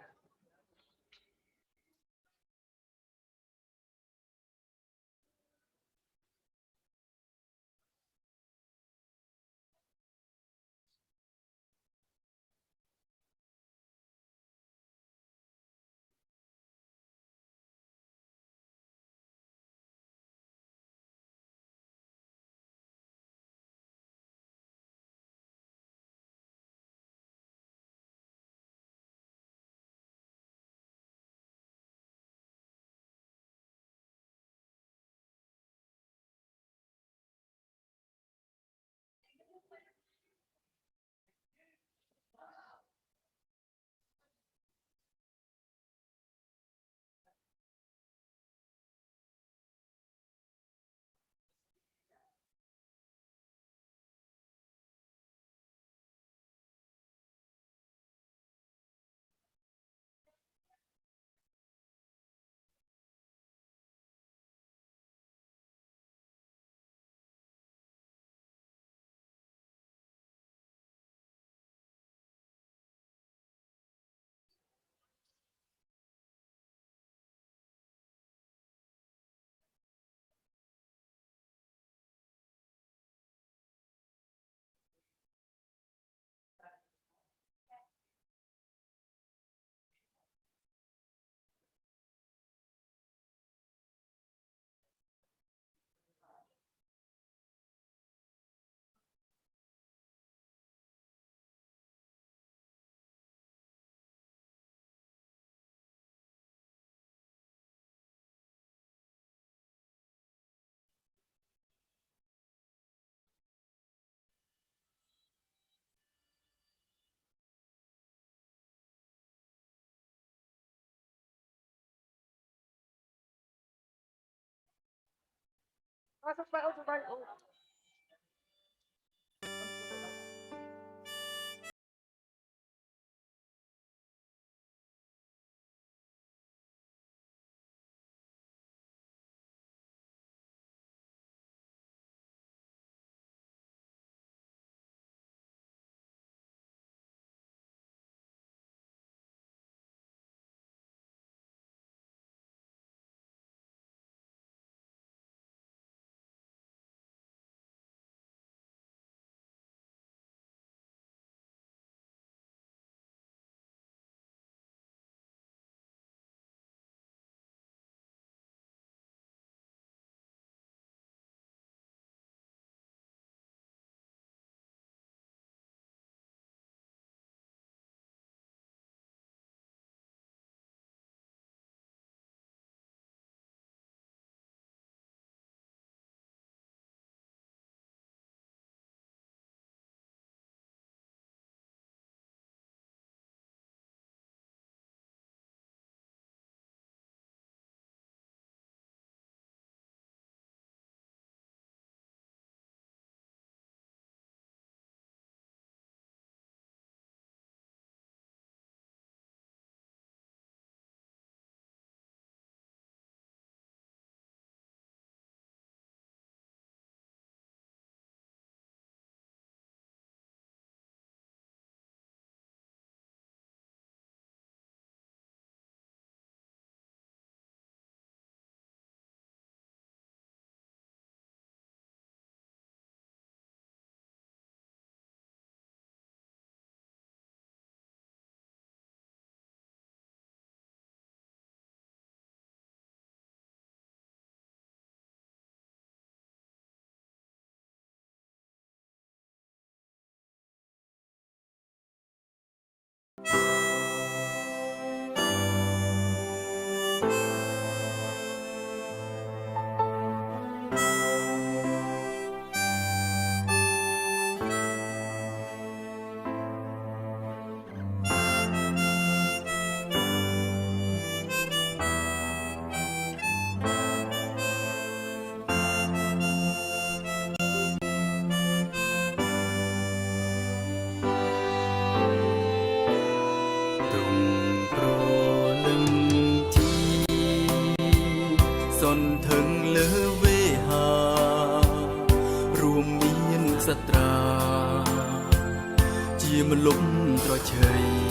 ជាមលុំត្រឆៃ